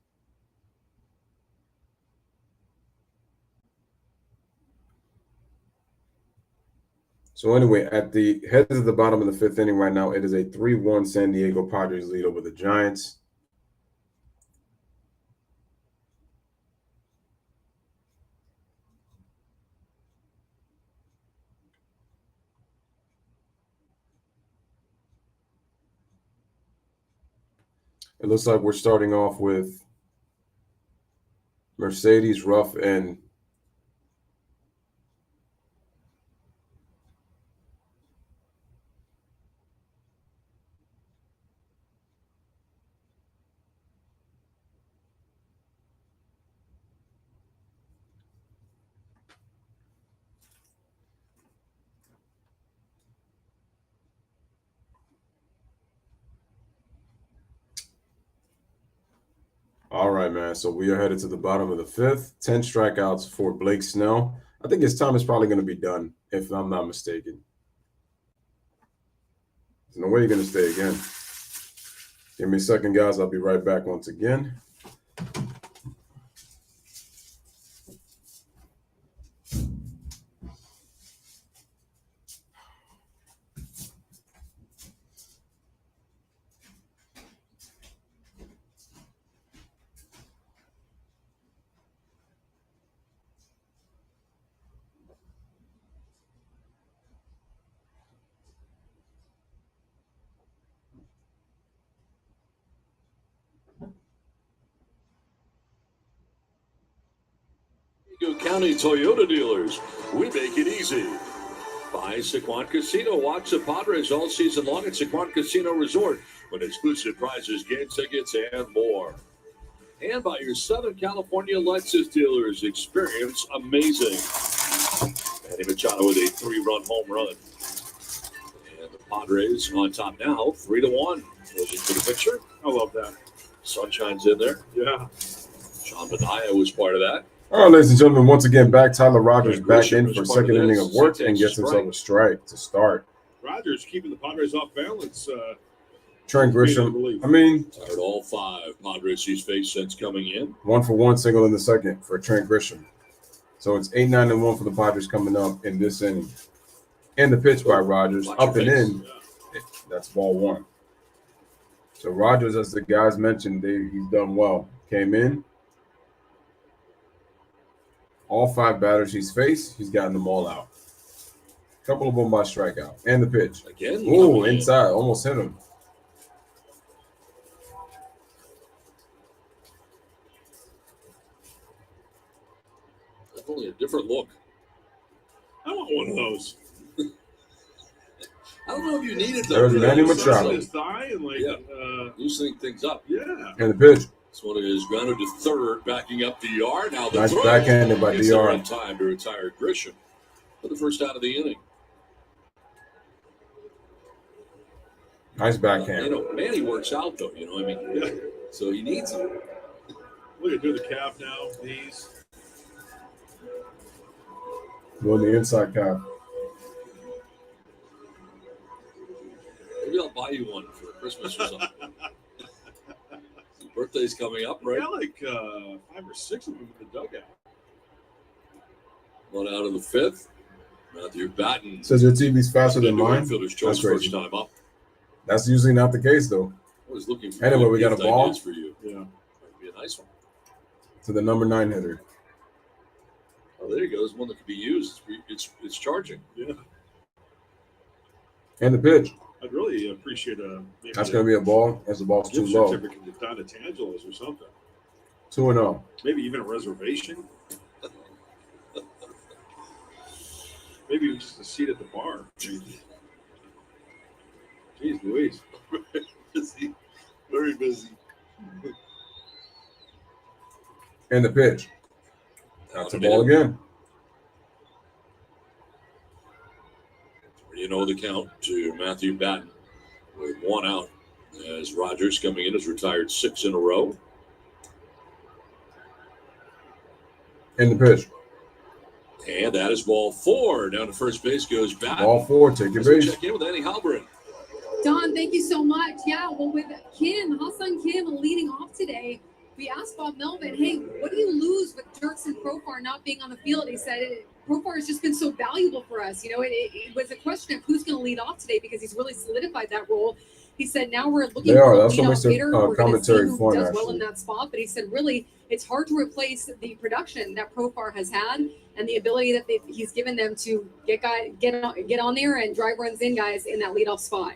So anyway, at the head of the bottom of the 5th inning right now, it is a 3-1 San Diego Padres lead over the Giants. It looks like we're starting off with Mercedes, Ruff, and all right, man. So we are headed to the bottom of the 5th. 10 strikeouts for Blake Snell. I think his time is probably going to be done, if I'm not mistaken. There's no way you're going to stay again. Give me a second, guys. I'll be right back once again. County Toyota dealers, we make it easy. by Sequan Casino. Watch the Padres all season long at Sequan Casino Resort with exclusive prizes, game tickets, and more. And by your Southern California Lexus dealers. Experience amazing. Manny Machado with a 3-run home run. And the Padres on top now, 3-1. Looking for the picture. I love that. Sunshine's in there. Yeah. Sean Benaia was part of that. All right, ladies and gentlemen, once again, Tyler Rogers back in for second inning of work and gets himself a strike to start. Rogers keeping the Padres off balance. Trent Grisham, I mean, tired all 5 Padres he's faced since coming in. 1-for-1 single in the second for Trent Grisham. So it's 8-9-1 for the Padres coming up in this inning. And the pitch by Rogers, up and in. That's ball 1. So Rogers, as the guys mentioned, he's done well. Came in. All 5 batters he's faced, he's gotten them all out. A couple of them by strikeout. And the pitch. Again. Oh, inside. Almost hit him. Definitely a different look. I want one of those. I don't know if you need it, though. There's Manny Machado. His thigh and loosening things up. Yeah. And the pitch. This one is grounded to third, backing up DR. Now the nice throw. backhanded by It's DR. the right time to retire Grisham for the first out of the inning. Nice backhand. Manny works out though. I mean, so he needs it. Look at do the calf now, knees. Doing the inside calf. Maybe I'll buy you one for Christmas or something. Birthday's coming up, right? Yeah, like 5 or 6 of them in the dugout. One out of the 5th. Matthew Batten. Says your TV's faster than mine. That's first time up. That's usually not the case, though. I was looking for anyway, we got a ball for you. Yeah, that'd be a nice one. To the number 9 hitter. Oh, there you go. There's one that could be used. It's charging. Yeah. And the pitch. I'd really appreciate that's going to be a ball as the ball's too low. Certificate down to Tangelos or something. 2-0. Maybe even a reservation. Maybe even just a seat at the bar. Jeez Louise. Busy. Very busy. And the pitch. That's the ball again. You know the count to Matthew Batten with 1 out as Rogers coming in has retired 6 in a row. And the pitch. And that is ball 4. Down to first base goes Batten. Ball 4, take your base. Check in with Annie Halberin. Don, thank you so much. Yeah, well, with Ha-Seong Kim leading off today, we asked Bob Melvin, hey, what do you lose with Dirks and Profar not being on the field? He said, Profar has just been so valuable for us. It was a question of who's going to lead off today because he's really solidified that role. He said, now we're looking for a leadoff hitter. We're going to see who does well in that spot. But he said, really, it's hard to replace the production that Profar has had and the ability that he's given them to get on there and drive runs in guys in that leadoff spot.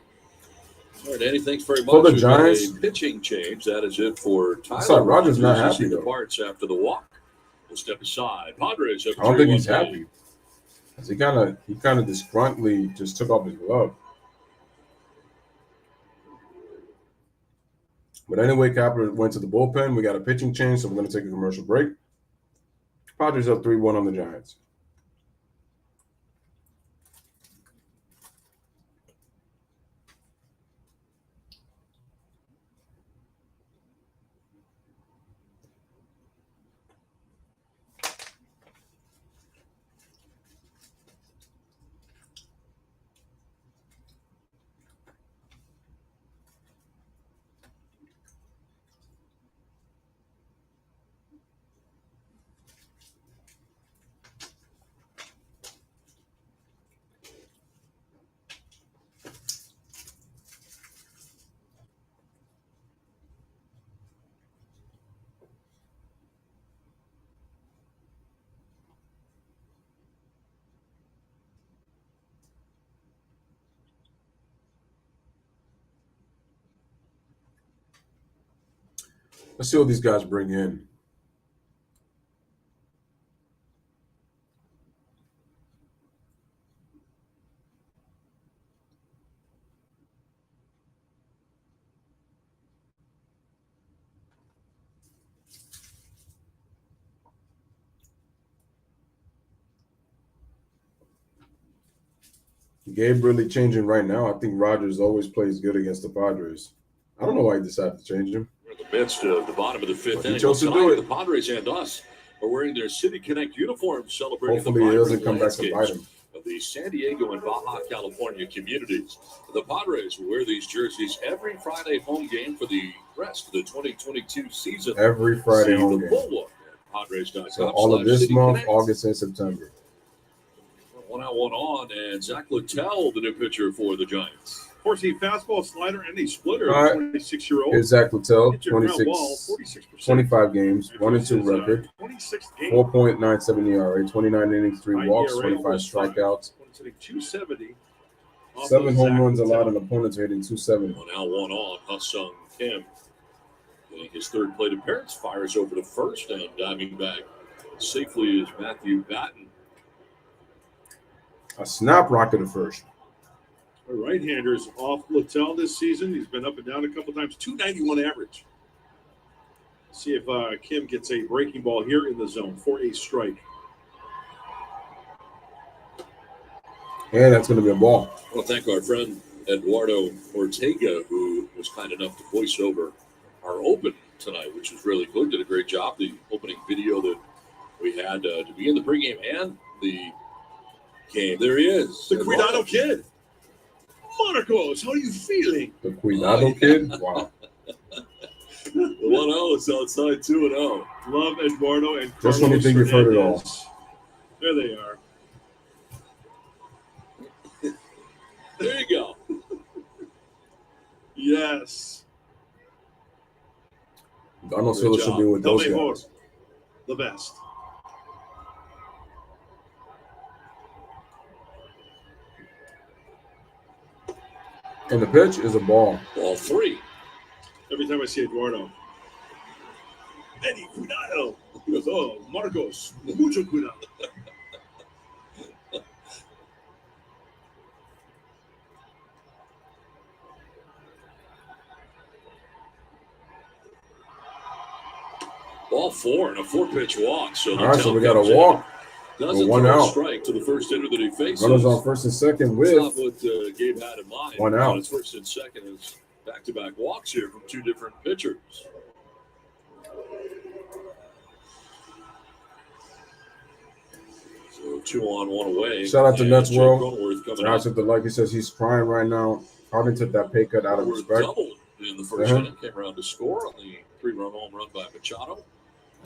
All right, Danny, thanks very much. For the Giants, a pitching change. That is it for Tyler. Sorry, Rogers not happy though. Departs after the walk. We'll step aside. Padres. I don't think he's happy. He kind of disgruntledly just took off his glove. But anyway, Capper went to the bullpen. We got a pitching change, so we're going to take a commercial break. Padres up 3-1 on the Giants. Let's see what these guys bring in. Gabe really changing right now. I think Rogers always plays good against the Padres. I don't know why he decided to change him. We're in the midst of the bottom of the fifth inning. He chose to do it. The Padres and us are wearing their City Connect uniforms, celebrating Hopefully the he doesn't vibrant come back to bite landscapes him. of the San Diego and Baja California communities. The Padres will wear these jerseys every Friday home game for the rest of the 2022 season. Every Friday See home the game. full look at Padres.com. So all of this City month, Connect. August and September. 1 out, 1 on, and Zach Littell, the new pitcher for the Giants. 14 fastball, slider, and a splitter. All right. 26-year-old. Here's Zach Littell, Hit your ground 26, ball, 46%. 25 games, 1-2 record, 26th game. 4.97 ERA, 29 innings, 3 walks, ERA, 25 almost five. strikeouts, One's hitting 270. 7 home Zach runs Littell. allowed, and opponents are hitting 270. 1 out, 1 on. Ha-Sung Kim, getting his third plate appearance, fires over to first, and diving back safely is Matthew Batten. A snap rocket to first. The right-hander's off Littell this season. He's been up and down a couple times. 291 average. See if Kim gets a breaking ball here in the zone for a strike. And that's going to be a ball. I want to thank our friend Eduardo Ortega, who was kind enough to voice over our open tonight, which was really good. Did a great job. The opening video that we had to begin the pregame and the game. There he is. The Cuidado Kid. Marcos, how are you feeling? The Cuidado Kid? Wow. The 1-0 is outside 2-0. Love Eduardo and Carlos Just when you think you've heard it all. Hernandez. There they are. There you go. Yes. Donald Good Phillips should job. be with those The mejor. guys. The best. And the pitch is a ball. Ball 3. Every time I see Eduardo. Eddie, cuidado. He goes, oh, Marcos, mucho cuidado. Ball 4 and a 4-pitch walk. So All right, so we got a comes in. walk. Doesn't One throw a out. strike to the first hitter that he faces. Runners on first and second That's not with what Gabe had in mind. One out. His first and second is back-to-back walks here from two different pitchers. So 2 on, 1 away. Shout out to And Nets Jake World. Cronenworth coming Shout out up. to the like he says he's crying right now. Harding took that pay cut out of We're respect. doubled in the first Uh-huh. inning. Came around to score on the 3-run home run by Machado.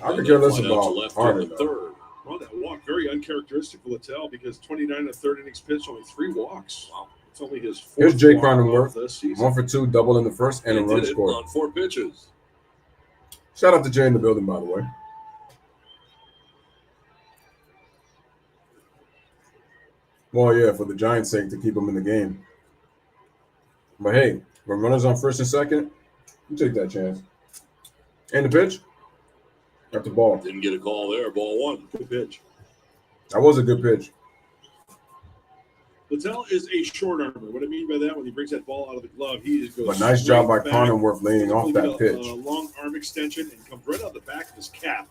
I could care less Fly out to about left in Harding the though. third. Well, that walk, very uncharacteristic for Littell because 29 and a third innings pitched, only 3 walks. Wow. It's only his fourth Here's Jake walk of Cronenworth. this season. 1 for 2, double in the first, and a He run did it scored. on 4 pitches. Shout out to Jay in the building, by the way. Well, yeah, for the Giants' sake to keep them in the game. But hey, when runners on first and second, you take that chance. And the pitch, got the ball. Didn't get a call there. Ball 1. Good pitch. That was a good pitch. Littell is a short armer. What I mean by that, when he brings that ball out of the glove, he just goes. But nice job by straight back, Cronenworth laying off with that a pitch. long arm extension and comes right out the back of his cap.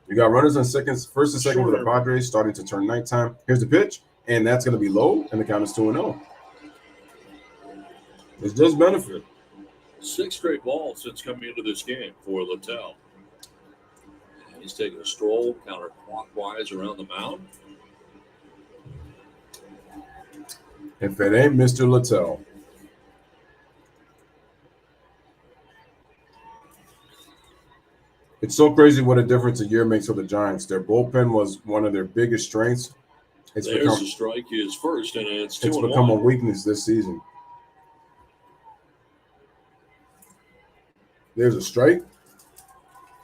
You got runners on seconds, first and second for the Short arm. Padres, starting to turn nighttime. Here's the pitch, and that's going to be low, and the count is 2-0. It's just benefit. 6 straight balls since coming into this game for Littell. And he's taking a stroll counterclockwise around the mound. If it ain't Mr. Littell. It's so crazy what a difference a year makes for the Giants. Their bullpen was one of their biggest strengths. It's There's become the strike. He is first, and it's 2-1. it's become a weakness this season. There's a strike.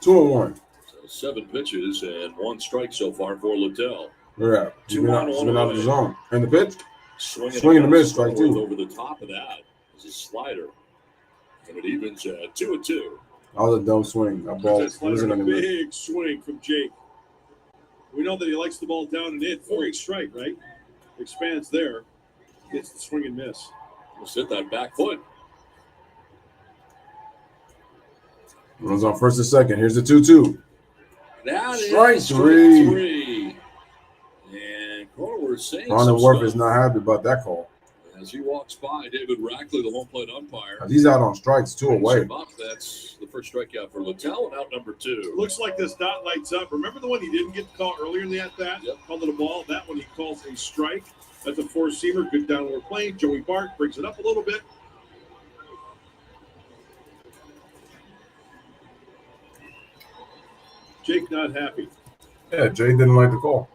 2-1. So 7 pitches and 1 strike so far for Littell. Yeah. He's 2 been on, out, he's 1 been out of the away. zone. And the pitch? Swing and a miss, strike 2. Over the top of that is a slider. And it evens at 2-2. That was a dumb swing. That ball That slider, wasn't a anywhere. big swing from Jake. We know that he likes the ball down and in for a strike, right? Expands there. Gets the swing and miss. Just hit that back foot. Runs on first and second. Here's the 2-2. That is Strike strike 3. 3. And Cronenworth saying some Cronenworth stuff. is not happy about that call. As he walks by, David Rackley, the home plate umpire. He's out on strikes, 2 brings away. him up. That's the first strikeout for Littell, and out number 2. Looks like this dot lights up. Remember the one he didn't get the call earlier in the at-bat? Yep. Called it a ball. That one he calls a strike. That's a four-seamer. Good downward plane. Joey Bart brings it up a little bit. Jake not happy. Yeah, Jay didn't like the call.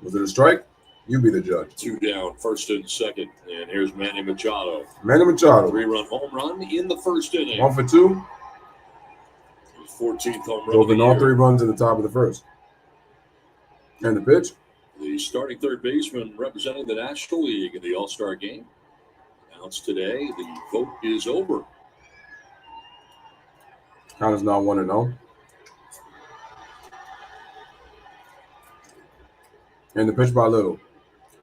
Was it a strike? You be the judge. 2 down, first and second. And here's Manny Machado. Manny Machado. 3-run home run in the first inning. 1 for 2. His 14th home run. Drove of the in all year. 3 runs in the top of the first. And the pitch. The starting third baseman representing the National League in the All-Star game. Announced today, the vote is over. Count is now 1-0. And the pitch by Little.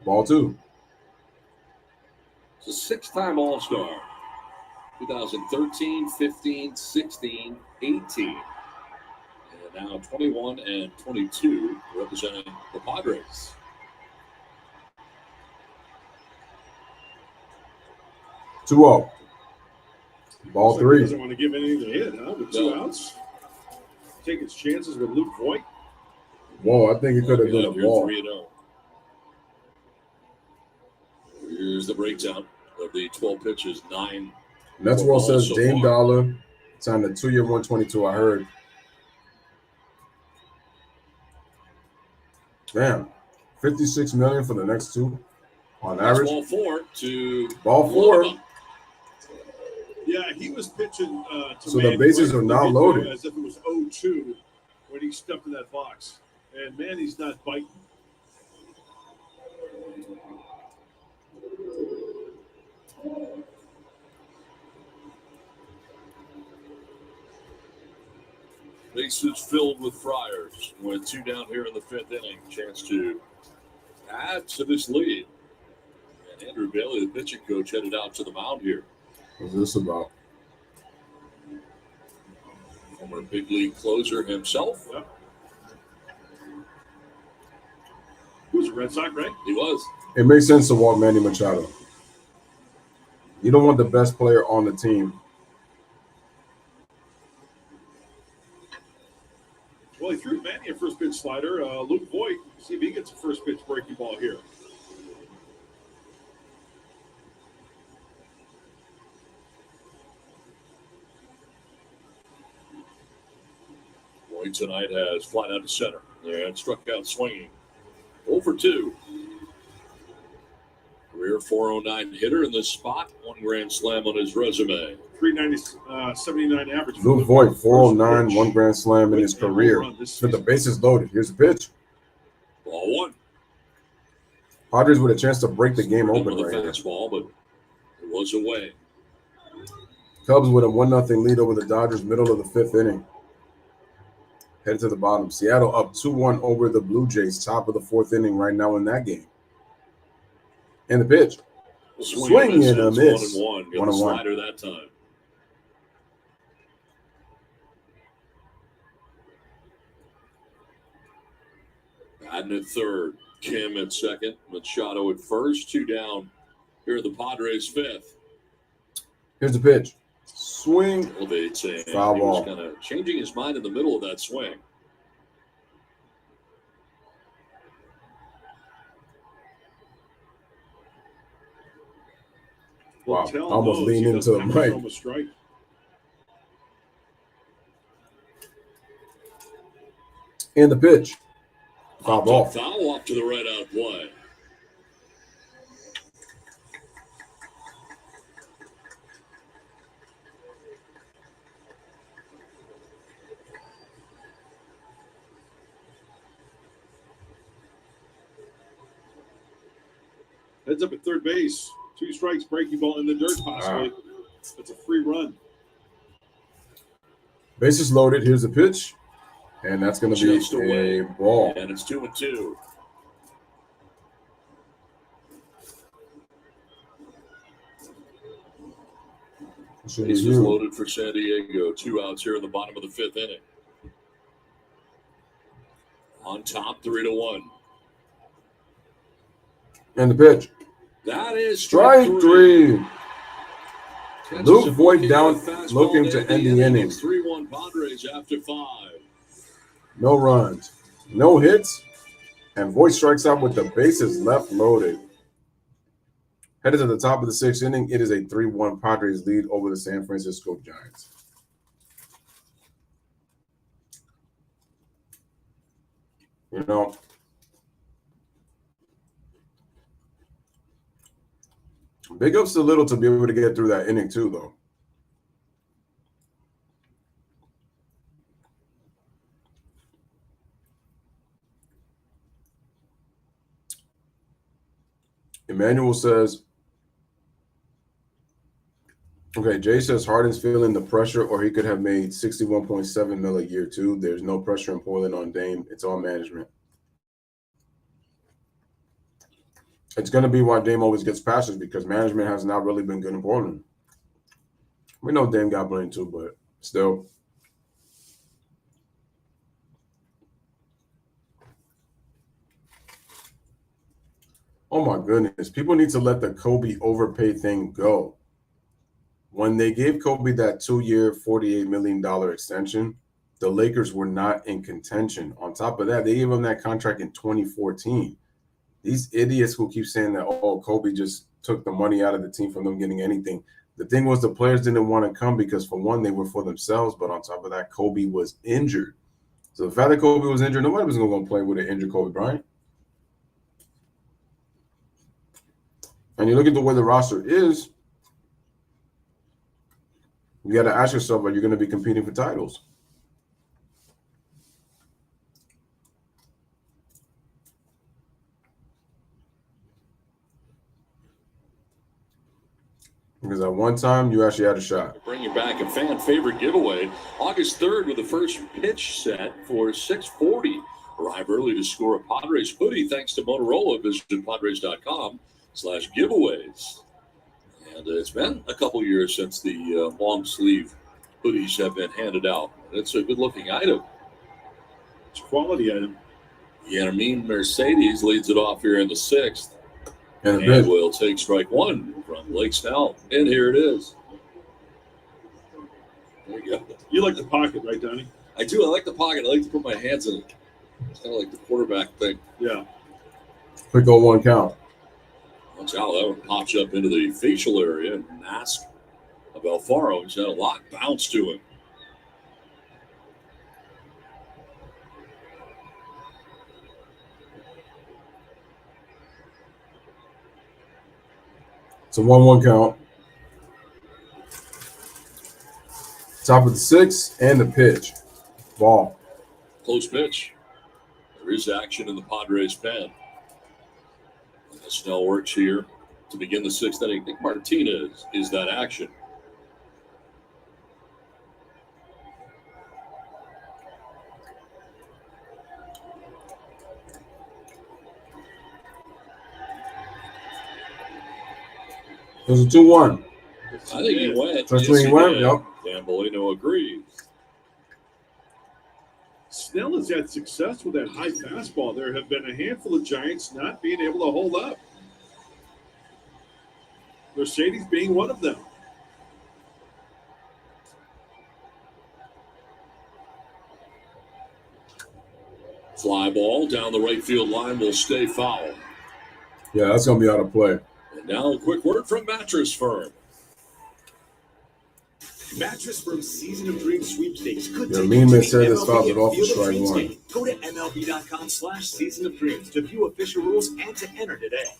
Ball 2. It's a 6-time All-Star. 2013, 15, 16, 18. And now 21 and 22 representing the Padres. Looks 2-0. Ball like he 3. doesn't want to give anything to hit, huh? With 2 outs. Take his chances with Luke Voigt. Whoa, I think it could have been a ball. 3-0. Here's the breakdown of the 12 pitches. 9. That's what says so Dame far. Dollar signed a 2-year 122. I heard. Damn, $56 million for the next 2 on That's average. ball 4 to Ball 4. Lima. Yeah, he was pitching to So the Manny bases right are now from the loaded. get-go as if it was 0-2 when he stepped in that box. And Manny's not biting. Bases filled with Friars with 2 down here in the 5th inning. Chance to add to this lead. And Andrew Bailey, the pitching coach, headed out to the mound here. What's this about? Former big league closer himself. Yep. He was a Red Sox, right? He was. It makes sense to walk Manny Machado. You don't want the best player on the team. Well, he threw Manny a first pitch slider. Luke Voigt, see if he gets a first pitch breaking ball here. Boyd tonight has flied out to center and struck out swinging. 0 for 2. Career 409 hitter in this spot. 1 grand slam on his resume. 79 average. Luke Voigt, 409, 1 grand slam in his career. With the bases loaded. Here's the pitch. Ball 1. Padres with a chance to break the game open With a right here. fastball, but it was away. Cubs with a 1-0 lead over the Dodgers, middle of the 5th inning. Headed to the bottom. Seattle up 2-1 over the Blue Jays, top of the 4th inning right now in that game. And the pitch. Swing and a miss. 1-1. Got 1-1. the slider that time. Madden at third. Kim at second. Machado at first. 2 down here at the Padres 5th. Here's the pitch. Swing. Elevates and Foul he was ball. kind of changing his mind in the middle of that swing. Wow. Tell Almost knows leaned he into doesn't the have to mic. throw him a strike. And the pitch. Foul ball. Foul off to the right out play. Heads up at third base. 2 strikes, breaking ball in the dirt, possibly. That's a free run. Bases loaded. Here's the pitch. And that's going to Chased be away. a ball. And it's 2-2. Should be Bases you. loaded for San Diego. 2 outs here in the bottom of the 5th inning. On top, 3-1. And the pitch. That is Strike three. Catches Luke him Voigt looking down, at a fastball looking to end the inning. 3-1 Padres after 5. No runs, no hits, and Voigt strikes out with the bases left loaded. Headed to the top of the 6th inning, it is a 3-1 Padres lead over the San Francisco Giants. You know, big ups to Little to be able to get through that inning too, though. Emmanuel says, okay, Jay says Harden's feeling the pressure or he could have made $61.7 million a year too. There's no pressure in Portland on Dame. It's all management. It's going to be why Dame always gets passes because management has not really been good in Portland. We know Dame got blamed too, but still. Oh my goodness. People need to let the Kobe overpay thing go. When they gave Kobe that 2-year, $48 million extension, the Lakers were not in contention. On top of that, they gave him that contract in 2014. These idiots who keep saying that, oh, Kobe just took the money out of the team from them getting anything. The thing was the players didn't want to come because, for one, they were for themselves. But on top of that, Kobe was injured. So the fact that Kobe was injured, nobody was going to play with an injured Kobe Bryant. And you look at the way the roster is, you got to ask yourself, are you going to be competing for titles? Because at one time, you actually had a shot. Bringing back a fan favorite giveaway. August 3rd with the first pitch set for 6:40. Arrive early to score a Padres hoodie thanks to Motorola. Visit Padres.com/giveaways. And it's been a couple years since the long sleeve hoodies have been handed out. It's a good looking item. It's a quality item. Yanamine Mercedes leads it off here in the 6th. And will take strike one from Blake Snell. And here it is. There you go. You like the pocket, right, Donnie? I do. I like the pocket. I like to put my hands in it. It's kind of like the quarterback thing. Yeah. Quick 0-1 count. Watch out. That one pops up into the facial area and mask of Alfaro. He's got a lot bounce to him. It's a 1-1 count. Top of the 6th and the pitch. Ball. Close pitch. There is action in the Padres pen. Snell works here to begin the 6th inning. I think Martinez is that action. It was a 2-1. I think he went. That's when he went, yep. Gambolino agrees. Snell has had success with that high fastball. There have been a handful of Giants not being able to hold up. Mercedes being one of them. Fly ball down the right field line will stay foul. Yeah, that's going to be out of play. And now a quick word from Mattress Firm. Mattress Firm Season of Dreams sweepstakes. Your meme Mercedes fouls it off for strike one. Go to MLB.com/Season of Dreams to view official rules and to enter today.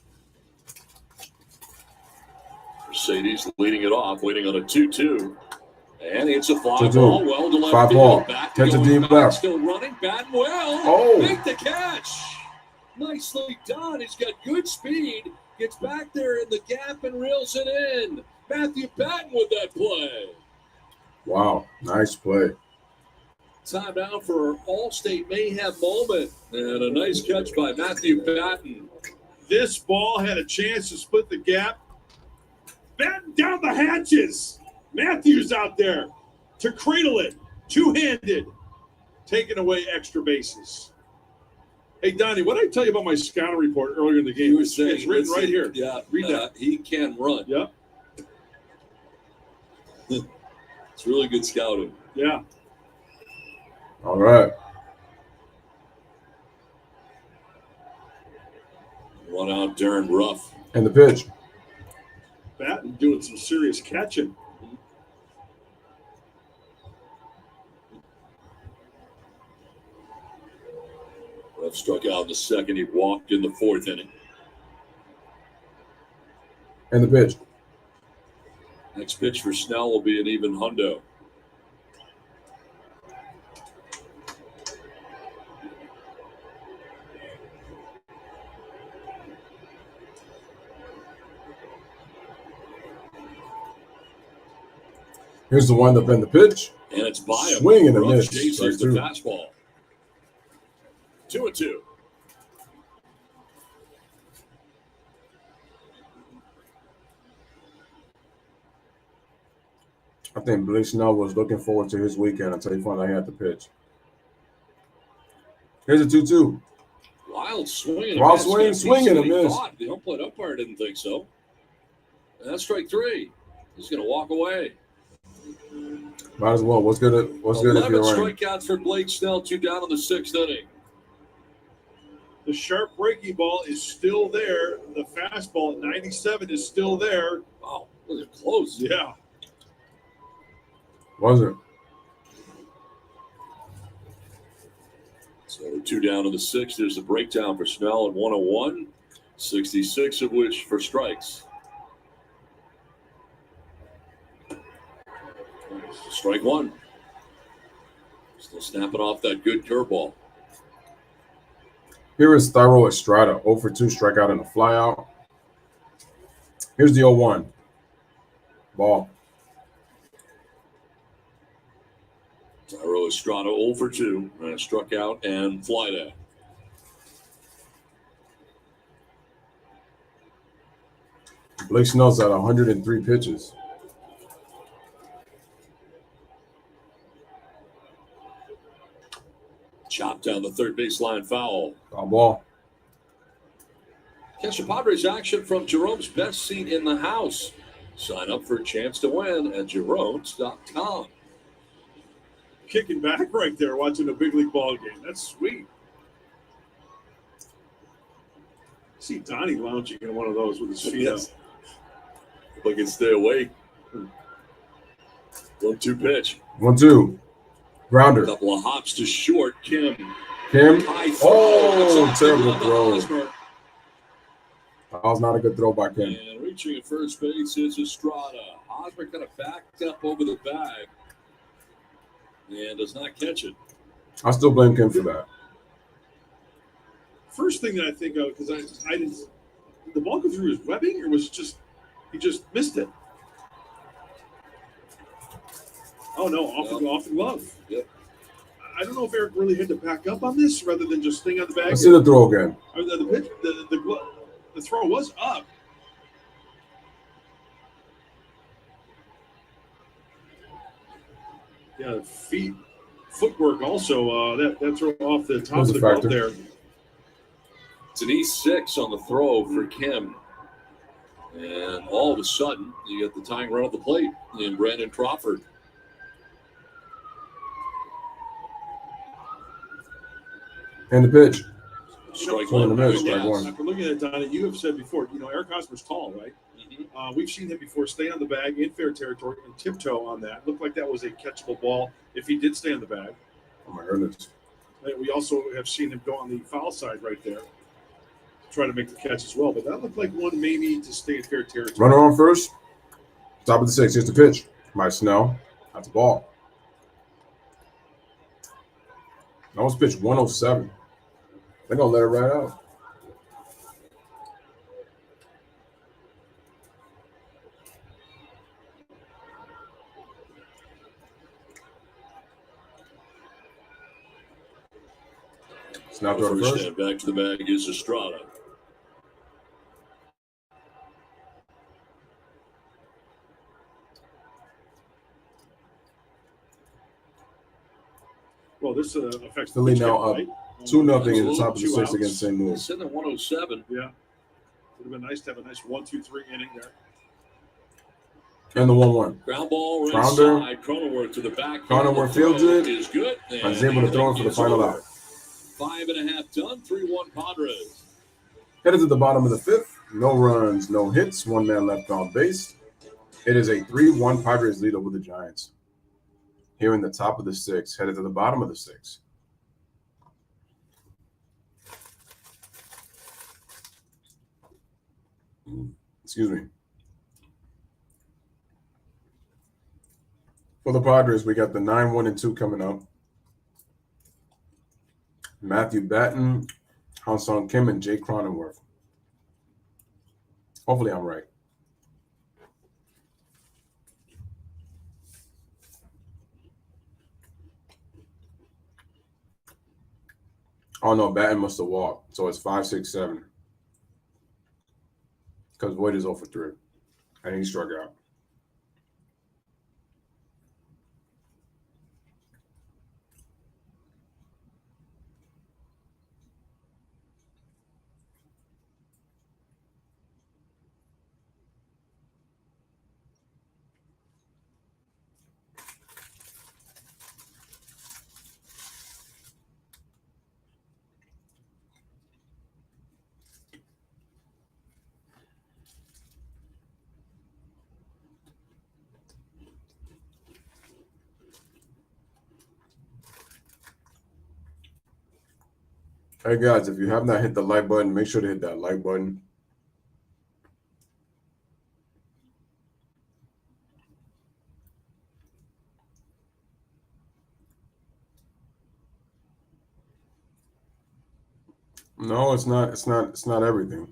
Mercedes leading it off, waiting on a 2-2. And it's a fly ball, well to left five field. Ball. Back Catch a going deep back, left. still running, batting well. Oh. Make the catch. Nicely done. He's got good speed. Gets back there in the gap and reels it in. Matthew Patton with that play. Wow, nice play. Time out for All-State Mayhem moment. And a nice catch by Matthew Patton. This ball had a chance to split the gap. Batten down the hatches. Matthews out there to cradle it. Two-handed. Taking away extra bases. Hey, Donnie, what did I tell you about my scouting report earlier in the game? You were saying, it's written right here. Yeah, Read that. He can run. Yeah. It's really good scouting. Yeah. All right. One out, Darren Ruff. And the pitch. Batten doing some serious catching. Ruff struck out in the second. He walked in the fourth inning. And the pitch. Next pitch for Snell will be an even hundo. Here's the windup and the pitch. And it's by him. Swing and a Ruff miss. chases the 2. fastball. 2-2. I think Blake Snell was looking forward to his weekend until he found out he had to pitch. Here's a 2-2. Wild swing and a Wild miss. swing and a miss. The home plate umpire didn't think so. And that's strike 3. He's going to walk away. Might as well. What's good if 11 you're running? strikeouts for Blake Snell, 2 down in the 6th inning. The sharp breaking ball is still there. The fastball at 97 is still there. Wow, was it close? Yeah. Was it? So 2 down in the 6th. There's a breakdown for Snell at 101, 66 of which for strikes. Strike 1. Still snapping off that good curveball. Here is Thairo Estrada, 0 for 2, strikeout and a flyout. Here's the 0-1. Ball. Thairo Estrada 0 for 2. Struck out and flied out. Blake Snell's at 103 pitches. Chopped down the third baseline foul. Foul ball. Catch the Padres action from Jerome's best seat in the house. Sign up for a chance to win at Jerome's.com. Kicking back right there, watching a big league ball game. That's sweet. See Donnie lounging in one of those with his feet up. If I can stay awake. 1-2 pitch. 1-2. Grounder. A couple of hops to short. Kim. High throw. Oh, terrible throw. That was not a good throw by Kim. And reaching at first base is Estrada. Hosmer kind of backed up over the bag and does not catch it. I still blame Kim for that. First thing that I think of, because I didn't, the ball go through his webbing, or was it just he just missed it? Oh no, off the glove. Yep. I don't know if Eric really had to back up on this rather than just staying on the bag. Let's see the throw again. The throw was up. Yeah, footwork also. That throw off the top of the glove there. It's an E6 on the throw for Kim. And all of a sudden, you get the tying run at the plate in Brandon Crawford. And the pitch. Strike one. After looking at it, Donna, you have said before, Eric Hosmer's tall, right? Mm-hmm. We've seen him before stay on the bag in fair territory and tiptoe on that. Looked like that was a catchable ball if he did stay on the bag. Oh, my goodness. We also have seen him go on the foul side right there to try to make the catch as well. But that looked like one maybe to stay in fair territory. Runner on first. Top of the 6th. Here's the pitch. By Snell. That's the ball. That was pitch 107. They're going to let it right out. Snap to First first. step back to the bag is Estrada. Well, this affects Philly the pitch now count, up right? 2-0 in the top of the 2 sixth outs. against St. Louis. Sitting at 107. Yeah. Would have been nice to have a nice 1-2-3 inning there. And the 1-1. Ground ball right Grounder. side. Cronenworth to the back. Cronenworth fields it. Is good. And is able to throw it for the final out. 5.5 done. 3-1 Padres. Headed to the bottom of the fifth. No runs, no hits. 1 man left on base. It is a 3-1 Padres lead over the Giants. Here in the top of the sixth. Headed to the bottom of the sixth. Excuse me. For the Padres, we got the 9-1-2 coming up. Matthew Batten, Han-Sung Kim, and Jake Cronenworth. Hopefully I'm right. Oh, no, Batten must have walked. So it's 5, 6, 7. Because Voit is 0 for 3. And he struck out. Hey guys, if you have not hit the like button, make sure to hit that like button. No, it's not everything.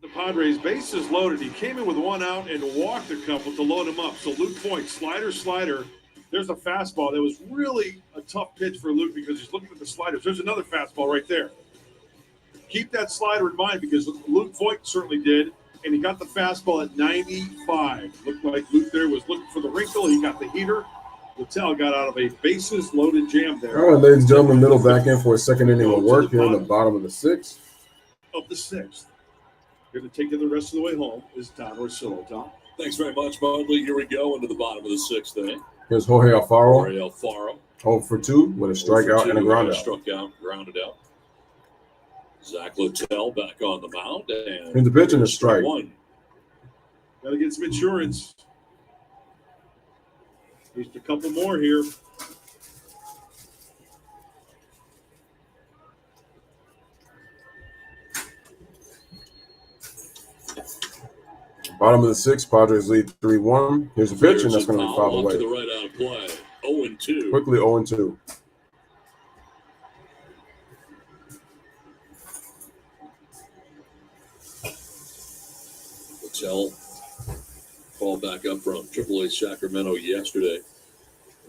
The Padres, bases loaded. He came in with 1 out and walked a couple to load him up. So Luke Voit, slider. There's a fastball. That was really a tough pitch for Luke because he's looking at the sliders. There's another fastball right there. Keep that slider in mind because Luke Voit certainly did, and he got the fastball at 95. Looked like Luke there was looking for the wrinkle. He got the heater. Littell got out of a bases-loaded jam there. All right, ladies and gentlemen, middle back in for a second inning of work here in the bottom of the sixth. Of the sixth. Here to take it the rest of the way home is Don Orsillo. Tom. Thanks very much, Budley. Here we go into the bottom of the sixth inning. Here's Jorge Alfaro. Jorge Alfaro. 0 for 2 with a strikeout and a ground out. Struck out, grounded out. Zach Littell back on the mound. And Here's the pitch and a strike. Got to get some insurance. Just a couple more here. Bottom of the sixth, Padres lead 3-1. Here's a pitch, and that's going to be fouled away. To the right out of play. 0-2. Quickly 0-2. Littell called back up from AAA Sacramento yesterday.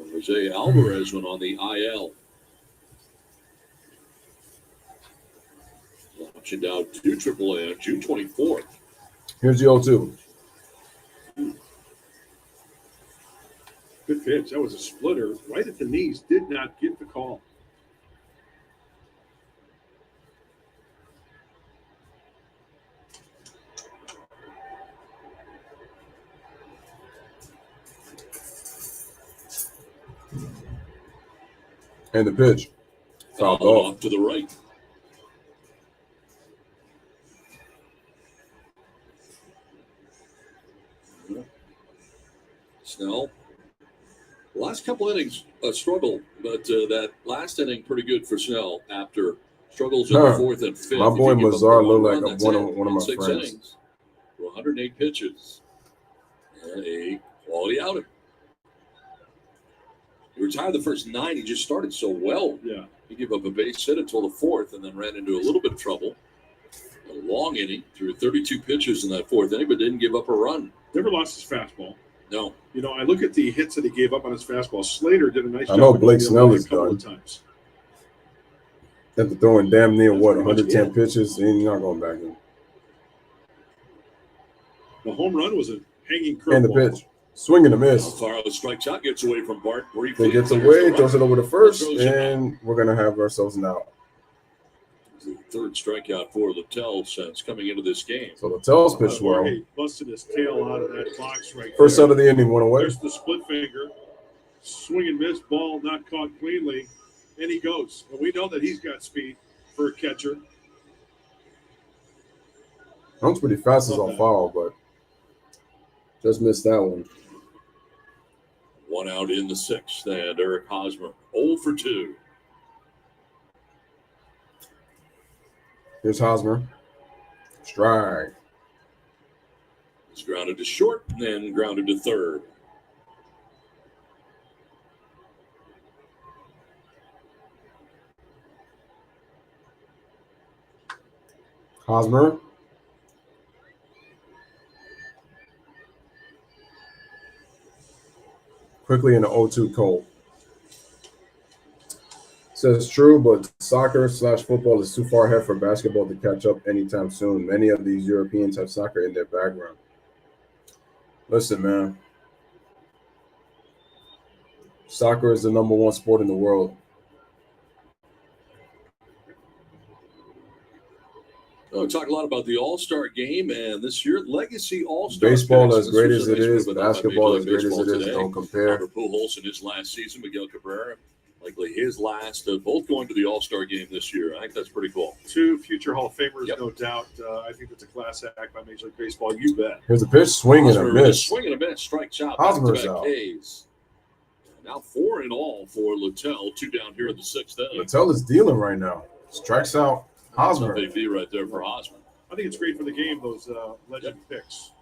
And Jose Alvarez went on the IL. Optioned out to AAA on June 24th. Here's the 0-2. Good pitch. That was a splitter right at the knees. Did not get the call. And the pitch. Fouled off. To the right. Snell. The last couple innings, a struggle, but that last inning pretty good for Snell after struggles in the fourth and fifth. My boy Mazar looked like one of my friends. Innings, 108 pitches and a quality outing. He retired the first 9. He just started so well. Yeah. He gave up a base hit until the fourth and then ran into a little bit of trouble. A long inning, threw 32 pitches in that fourth inning, but didn't give up a run. Never lost his fastball. No. You know, I look at the hits that he gave up on his fastball. Slater did a nice job. I know Blake Snell is a couple done. of times. After throwing damn near, 110 pitches, he's not going back in. The home run was a hanging curveball. And the pitch. Swing and a miss. Alfaro strikes out, gets away from Bart briefly. He gets away, throws it over to first, and we're going to have ourselves an out. The third strikeout for Littell since coming into this game. So Littell's pitched well. Jorge busted his tail out of that box right First there. out of the inning, 1 away. There's the split finger. Swing and miss, ball not caught cleanly, and he goes. And we know that he's got speed for a catcher. Runs pretty fast as Alfaro, but just missed that one. 1 out in the 6th, and Eric Hosmer 0 for 2. Here's Hosmer. Strike. He's grounded to short, and then grounded to third. Hosmer. Quickly in the 0-2 Cole. Says true, but soccer/football is too far ahead for basketball to catch up anytime soon. Many of these Europeans have soccer in their background. Listen, man. Soccer is the #1 sport in the world. We talk a lot about the All-Star game, and this year, Legacy All-Star. Baseball, as great as it is, basketball, as great as it is, don't compare. Albert Pujols in his last season, Miguel Cabrera, likely his last, both going to the All-Star game this year. I think that's pretty cool. 2 future Hall of Famers, no doubt. I think that's a class act by Major League Baseball. You bet. Here's a pitch, swing and a miss. Swing and a miss, strikes out. Hosmer's out. K's. Now 4 in all for Littell. 2 down here in the 6th inning. Littell is dealing right now. Strikes out Hosmer. Big B right there for Hosmer. I think it's great for the game, those legend picks.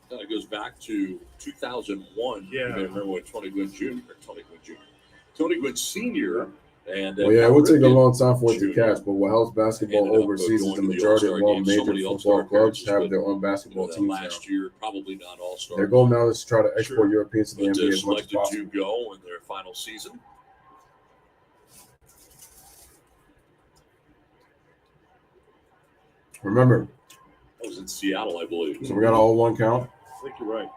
That goes back to 2001. Yeah. You may remember when Tony Gwynn Sr. And well, yeah, it would take a long time for it to catch, but what helps basketball overseas is the majority of all major football clubs have their own basketball teams last now. year, probably not all-star. Their goal now is to try to export Europeans to the NBA as much as possible. possible. To go in their final season. Remember, that was in Seattle, I believe. So we got an 0-1 count. I think you're right.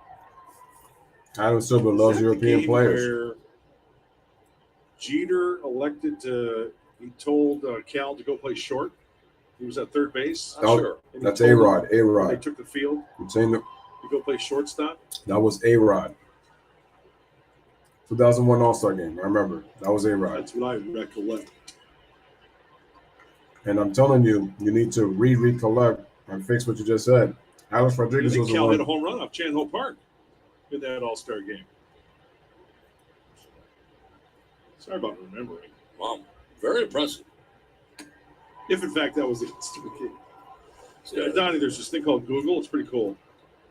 Adam Silver loves European players. Jeter elected to, he told Cal to go play short. He was at third base. Sure. That's A-Rod. They took the field. I'm saying that. To go play shortstop. That was A-Rod. 2001 All-Star game. I remember. That was A-Rod. That's what I recollect. And I'm telling you, you need to recollect and fix what you just said. Alex Rodriguez was the Cal one. hit a home run off Chan Ho Park in that All-Star game. Sorry about remembering. Wow, very impressive. If, in fact, that was it. Donnie, there's this thing called Google. It's pretty cool.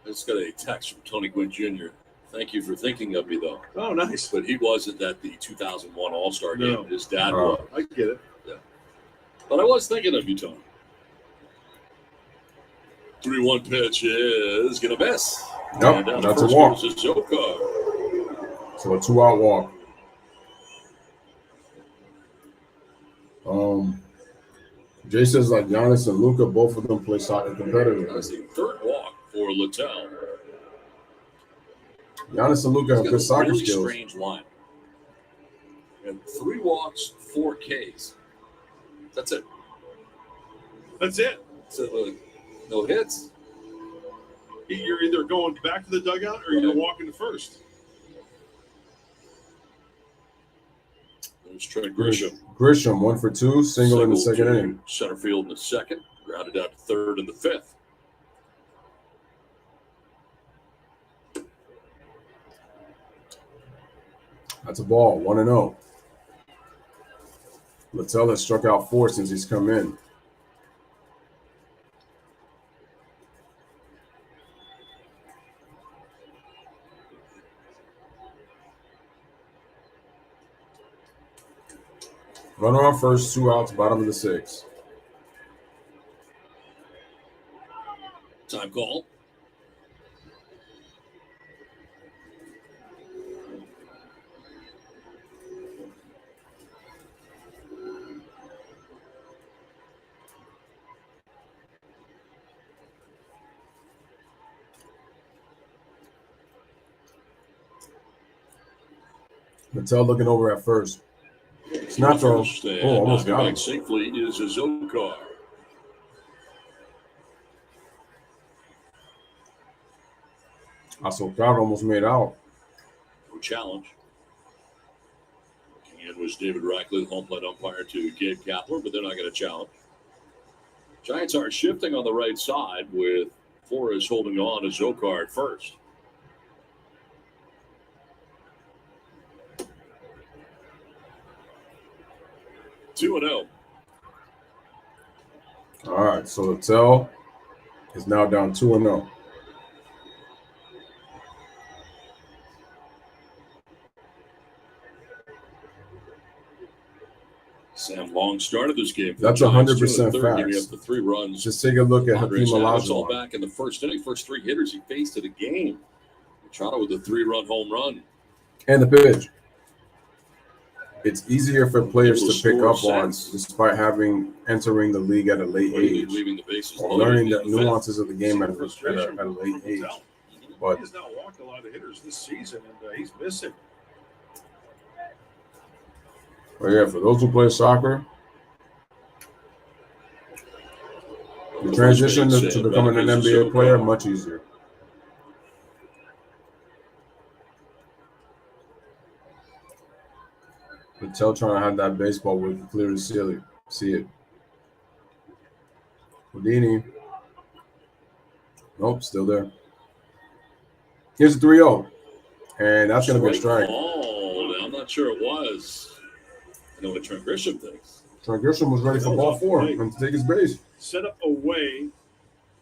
I just got a text from Tony Gwynn Jr. Thank you for thinking of me, though. Oh, nice. But he wasn't at the 2001 All-Star game. No. His dad was. I get it. Yeah. But I was thinking of you, Tony. 3-1 pitch is going to miss. Yep, that's a walk. So a 2-out walk. Jay says like Giannis and Luka, both of them play soccer competitively. That's the third walk for Littell. Giannis and Luka have good soccer really skills. Strange line. And 3 walks, 4 Ks. That's it. That's it. So, no hits. You're either going back to the dugout or you're walking to first. There's Trey Grisham. Grisham, 1 for 2, single in the second inning. Center field in the second, grounded out to third in the 5th. That's a ball, 1-0. Littell has struck out 4 since he's come in. Runner on first, 2 outs, bottom of the 6th. Time call. Mattel looking over at first. Snap throw. Oh, almost got him. Safely is Azokar. Azokar almost made out. No challenge. And was David Rackley, home plate umpire to Gabe Kapler, but they're not going to challenge. Giants are shifting on the right side with Flores holding on to Zokar at first. Two and 0. All right, so Littell is now down 2-0. Sam Long started this game. That's 100% giving facts. up the 3 runs. Just take a look at Hakeem It's all Olajuwon. back in the first inning. First 3 hitters he faced to the game. Machado with a 3-run home run. And the pitch. It's easier for players to pick up on sense. despite entering the league at a late age Leaving the bases or loaded learning in the fifth. nuances of the game at a Frustration late age. Mattel. But He has not walked a lot of hitters this season, and he's missing. yeah, for those who play soccer, the transition to becoming an NBA player much easier. Patel trying to have that baseball where you can clearly see it. Houdini. Nope, still there. Here's a 3-0. And that's going to be a strike. Oh, I'm not sure it was. I know what Trent Grisham thinks. Trent Grisham was ready for ball 4 and to take his base. Set up away,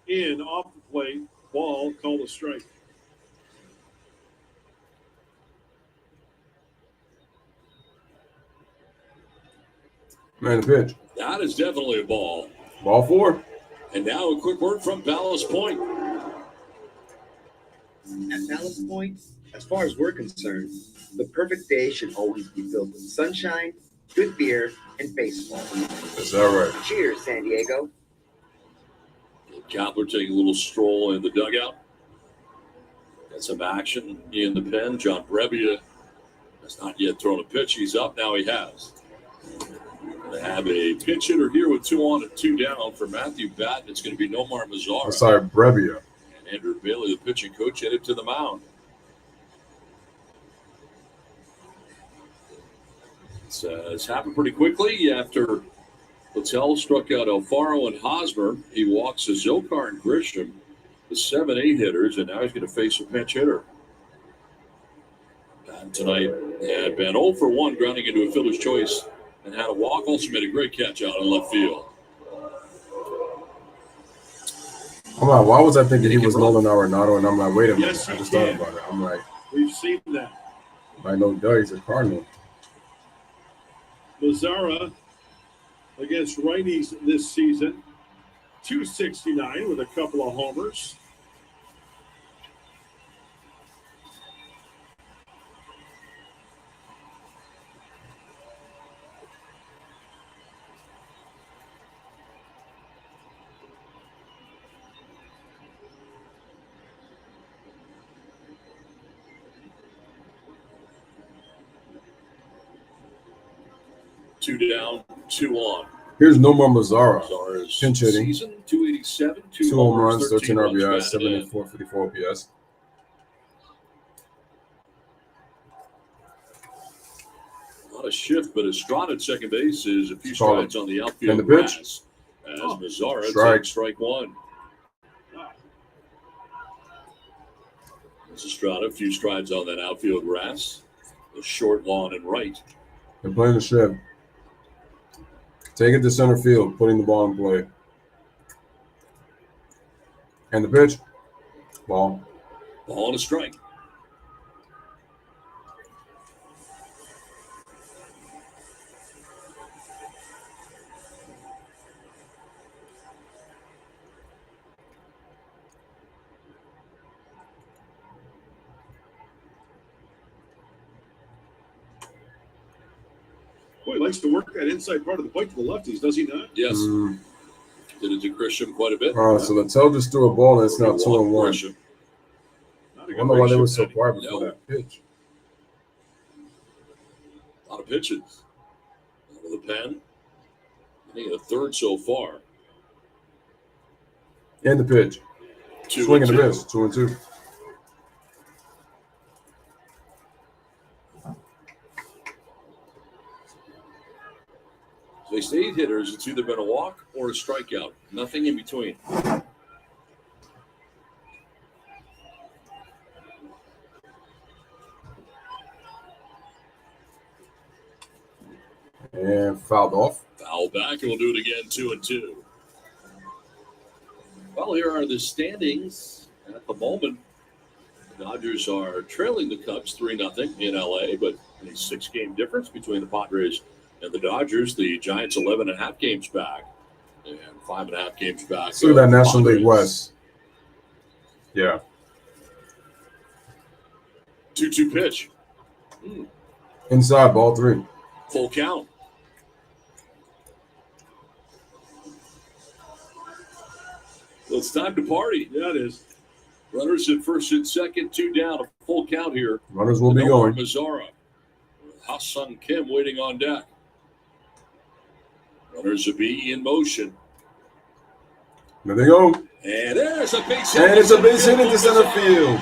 in, off the plate, ball, called a strike. Man, the pitch. That is definitely a ball. Ball 4. And now a quick word from Ballast Point. At Ballast Point, as far as we're concerned, the perfect day should always be filled with sunshine, good beer, and baseball. Is that right? Cheers, San Diego. Kapler taking a little stroll in the dugout. Got some action in the pen. John Brebbia has not yet thrown a pitch. He's up. Now he has. Going to have a pinch hitter here with 2 on and 2 down for Matthew Batten. It's going to be Nomar Mazara. Sorry, Brebbia. And Andrew Bailey, the pitching coach, headed to the mound. It's happened pretty quickly after Littell struck out Alfaro and Hosmer. He walks to Zokar and Grisham, the 7-8 hitters, and now he's going to face a pinch hitter. Batten tonight had been 0 for 1, grounding into a fielder's choice, and had a walk. Also made a great catch out in left field. I'm like, why was I thinking he was Nolan Arenado? And I'm like, wait a minute. Yes, I he just can. thought about it. I'm like, We've seen that. I know Doug's a Cardinal. Mazara against righties this season, 269 with a couple of homers. Two down, 2 on. Here's Nomar Mazara. Mazara's Pinch hitting. season, 287, 2 home runs, 13 13 runs RBIs, batted 74, 54 OPS. Not a shift, but Estrada at second base is a few Call strides it. on the outfield And the pitch. grass. As Mazara Strike. takes strike 1. As Estrada, a few strides on that outfield grass. The short lawn and right. They're playing the shift. Take it to center field, putting the ball in play. And the pitch. Ball. Ball and a strike. Boy, he likes to work that inside part of the plate to the lefties, does he not? Yes. Did it to Grisham quite a bit. So Littell just threw a ball, and it's now 2-1. Grisham. Not a I good wonder why they ratio were so penny. quiet before No. that pitch. pitches. Out of the pen. Hitting a third so far. And the pitch. Swing and a miss. 2-2. So they stayed hitters. It's either been a walk or a strikeout. Nothing in between. And fouled off. Foul back, and we'll do it again, 2-2. Well, here are the standings at the moment. The Dodgers are trailing the Cubs 3-0 in L.A., but a 6-game difference between the Padres and the Dodgers. The Giants 11.5 games back and 5.5 games back. See that National League West. Yeah. 2-2 pitch. Inside, ball 3. Full count. Well, it's time to party. Yeah, it is. Runners at first and second, 2 down, a full count here. Runners will be going. Mazzara. Ha-Sung Kim waiting on deck. Runners will be in motion. There they go. And there's a base hit. And it's a base hit into center field.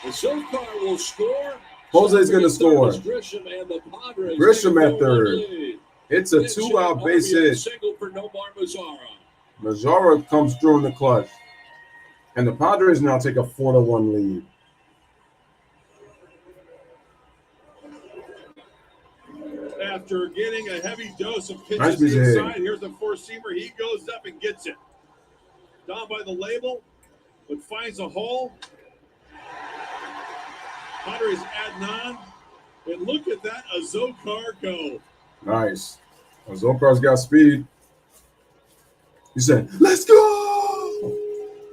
The Zokar will score. Jose's going to score. Grisham and the Padres. Grisham at third. It's a 2-out base hit. Single for Nomar Mazzara. Mazzara comes through in the clutch. And the Padres now take a 4-1 lead. After getting a heavy dose of pitches Nice inside, here's the four-seamer. He goes up and gets it. Down by the label, but finds a hole. Padres adding on. And look at that, a Zokar go. Nice. Zokar's got speed. He said, let's go.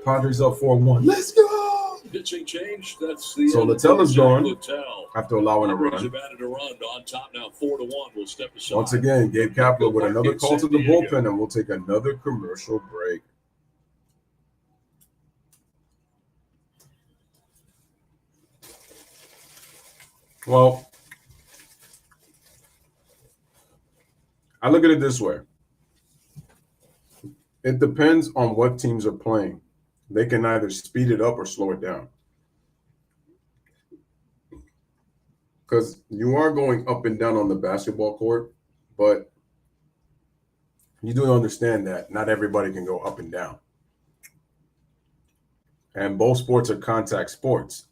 Padres up 4-1. Let's go. Pitching change. That's the So Latella's going Littell. after allowing a Padres run. have added a run on top now, 4-1. We'll step aside. Once again, Gabe Kapler with another call to the San Diego. bullpen, and we'll take another commercial break. Well, I look at it this way. It depends on what teams are playing. They can either speed it up or slow it down. Because you are going up and down on the basketball court, but you do understand that not everybody can go up and down. And both sports are contact sports.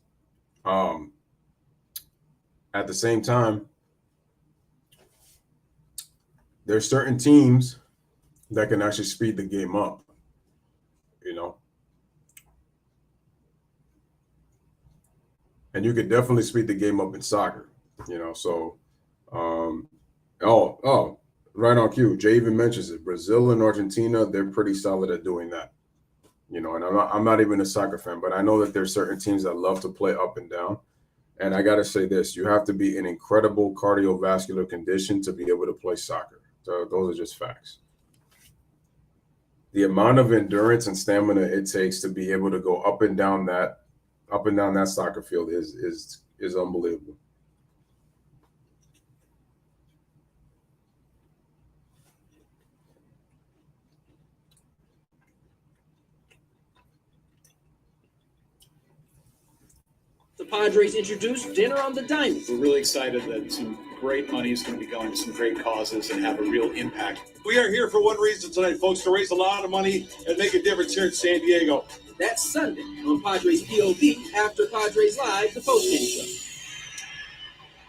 At the same time, there's certain teams that can actually speed the game up, you know. And you could definitely speed the game up in soccer, you know. So, right on cue. Jay even mentions it. Brazil and Argentina, they're pretty solid at doing that, you know. And I'm not even a soccer fan, but I know that there's certain teams that love to play up and down. And I got to say this, you have to be in incredible cardiovascular condition to be able to play soccer. So those are just facts. The amount of endurance and stamina it takes to be able to go up and down that soccer field is unbelievable. The Padres introduced Dinner on the Diamond. We're really excited that some great money is going to be going to some great causes and have a real impact. We are here for one reason tonight, folks, to raise a lot of money and make a difference here in San Diego. That's Sunday on Padres POV after Padres Live, the postgame show.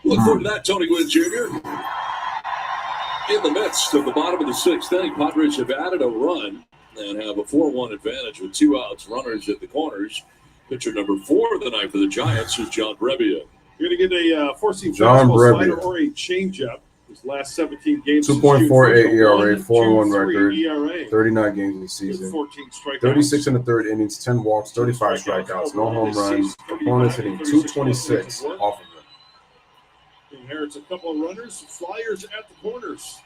Look forward to that, Tony Gwynn Jr. In the midst of the bottom of the sixth inning, Padres have added a run and have a 4-1 advantage with 2 outs, runners at the corners. Pitcher number 4 of the night for the Giants is John Brebbia. You're going to get a four-seam John fastball Brebbia. slider or a changeup. His last 17 games. 2.48 ERA, 4.1 record, ERA. 39 games this season. 14 strikeouts. 36 in the third innings, 10 walks, 35 strikeouts, no home runs. Opponents hitting 226 off of him. Inherits a couple of runners, flyers at the corners.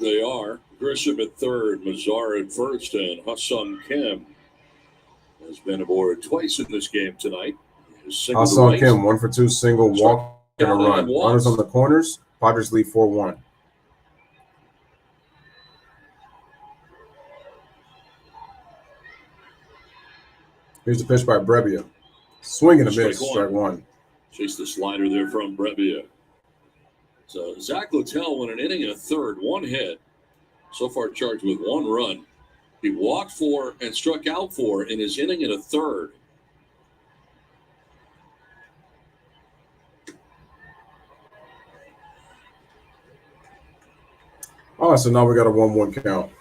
They are Grisham at third, Mazzara at first, and Ha-Sung Kim has been aboard twice in this game tonight. Single to Hassan right. Kim, 1 for 2, single, walk, and a out run. and walks. Runners on the corners. Padres lead 4-1. Here's the pitch by Brebbia. Swing and a miss. Strike one. Chase the slider there from Brebbia. So Zach Littell went an inning and a third, one hit. So far charged with one run. He walked 4 and struck out 4 in his inning and a third. All right, so now we got a 1-1 count.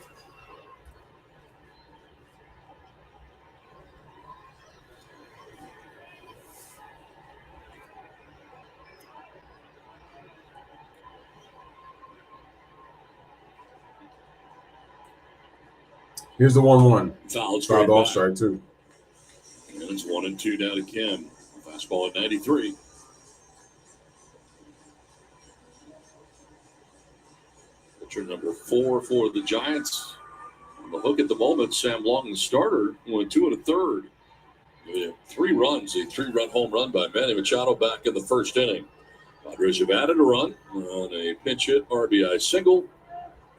Here's the 1-1. Fouled off, strike 2. And it's 1-2 down to Kim. Fastball at 93. Pitcher number 4 for the Giants. On the hook at the moment, Sam Long, the starter, went 2 1/3. 3 runs, a 3-run home run by Manny Machado back in the first inning. Padres have added a run on a pinch hit RBI single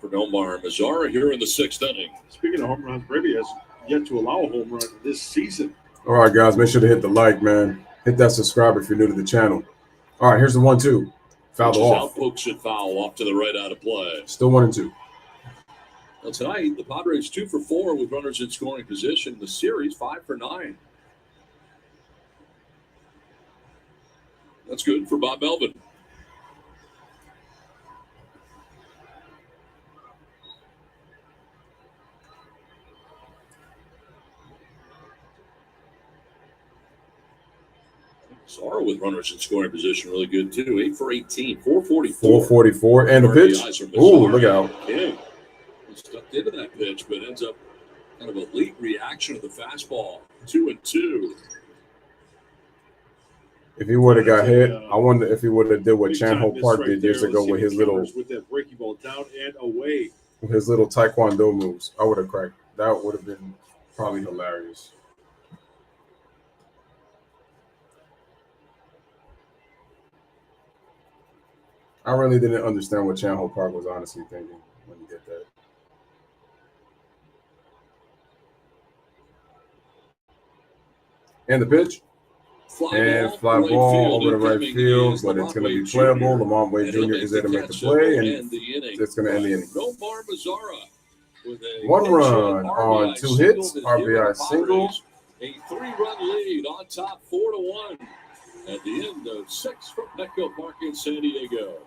for Nomar Mazara here in the 6th inning. Speaking of home runs, Brebbia has yet to allow a home run this season. All right, guys, make sure to hit the like, man. Hit that subscribe if you're new to the channel. All right, here's the 1-2. Fouled off. Out, pokes it foul off to the right out of play. Still 1-2. Well, tonight, the Padres 2 for 4 with runners in scoring position. The series 5 for 9. That's good for Bob Melvin. Sara with runners in scoring position, really good too. 8 for 18, 444. 444, and the pitch. Ooh, look out. King stuck into that pitch, but ends up kind of a late reaction of the fastball. 2-2. If he would have got hit, I wonder if he would have did what Chan Ho Park did years ago with his little breaking ball down and away. With his little taekwondo moves. I would have cracked. That would have been probably hilarious. I really didn't understand what Chan Ho Park was honestly thinking when he did that. And the pitch. Fly ball over the right field, but it's going to be playable. Lamont Wade Jr. is there to make the play, and it's going to end the inning. Nomar Mazara with a 1 run on 2 hits, RBI single. A 3-run lead on top, 4-1 at the end of 6 from Petco Park in San Diego.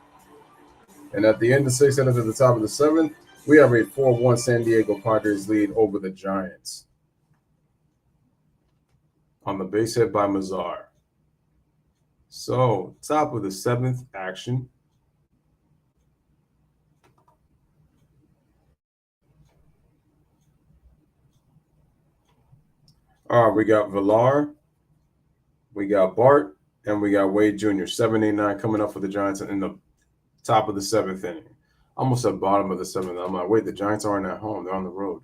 And at the end of 6 and at the top of the 7th, we have a 4-1 San Diego Padres lead over the Giants. On the base hit by Mazar. So, top of the 7th action. All right, we got Villar, we got Bart, and we got Wade Jr. 7-8-9 coming up for the Giants in the top of the 7th inning. Almost at bottom of the 7th. I'm like, wait, the Giants aren't at home. They're on the road.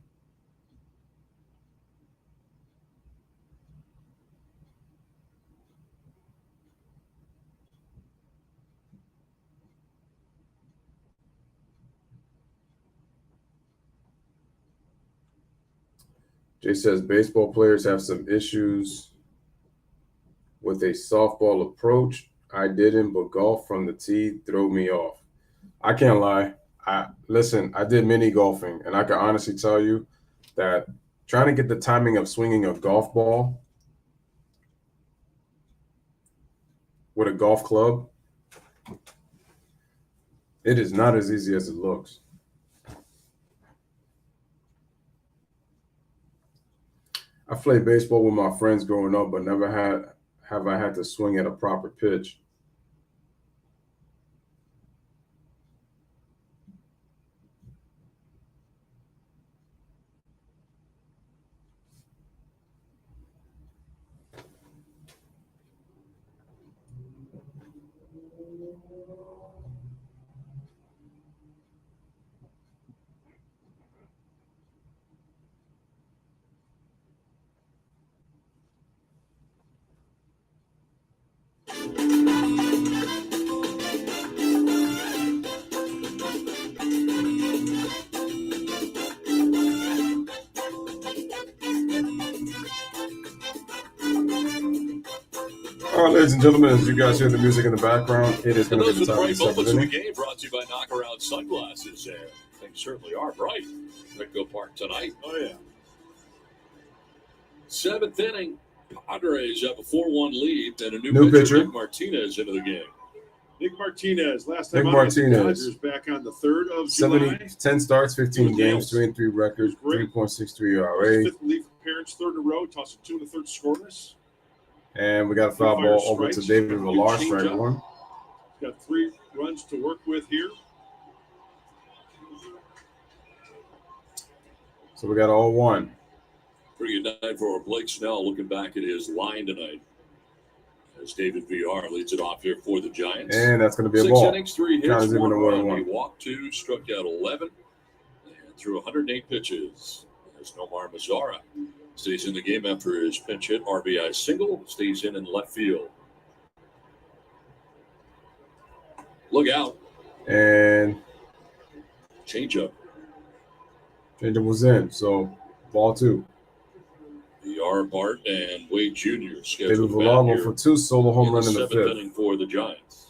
Jay says baseball players have some issues with a softball approach. I didn't, but golf from the tee threw me off. I can't lie. I did mini golfing, and I can honestly tell you that trying to get the timing of swinging a golf ball with a golf club, it is not as easy as it looks. I played baseball with my friends growing up, but never have I had to swing at a proper pitch. All right, ladies and gentlemen, as you guys hear the music in the background, it is going And to be those the are time the of bright the moments seventh of the inning. game brought to you by Knockaround Sunglasses. Things certainly are bright. Petco Park tonight. Oh, yeah. Seventh inning. Padres have a 4-1 lead and a New pitcher. Nick Martinez into the game. Nick Martinez, last time Nick out against the Martinez. Dodgers back on the 3rd of July. 10 starts, 15 games, Nails. 3-3 record, Great. 3.63 ERA. Fifth relief appearance, third in a row, tossed a 2 1/3 scoreless. And we got a foul Fire ball over to strikes. David Villar, Change strike up. one. Got 3 runs to work with here. So we got 0-1. Pretty good night for Blake Snell looking back at his line tonight. As David VR leads it off here for the Giants. And that's going to be a 6 ball. innings, 3 Count hits, is even 1 a run. 1-1. He walked 2, struck out 11, and threw 108 pitches. As Nomar Mazara stays in the game after his pinch hit RBI single, stays in left field. Look out. And Changeup. changeup was in. So ball 2. VR, Bart, and Wade Jr. David scheduled Villar back here for 2, solo home run in the 7th 5th. inning for the Giants.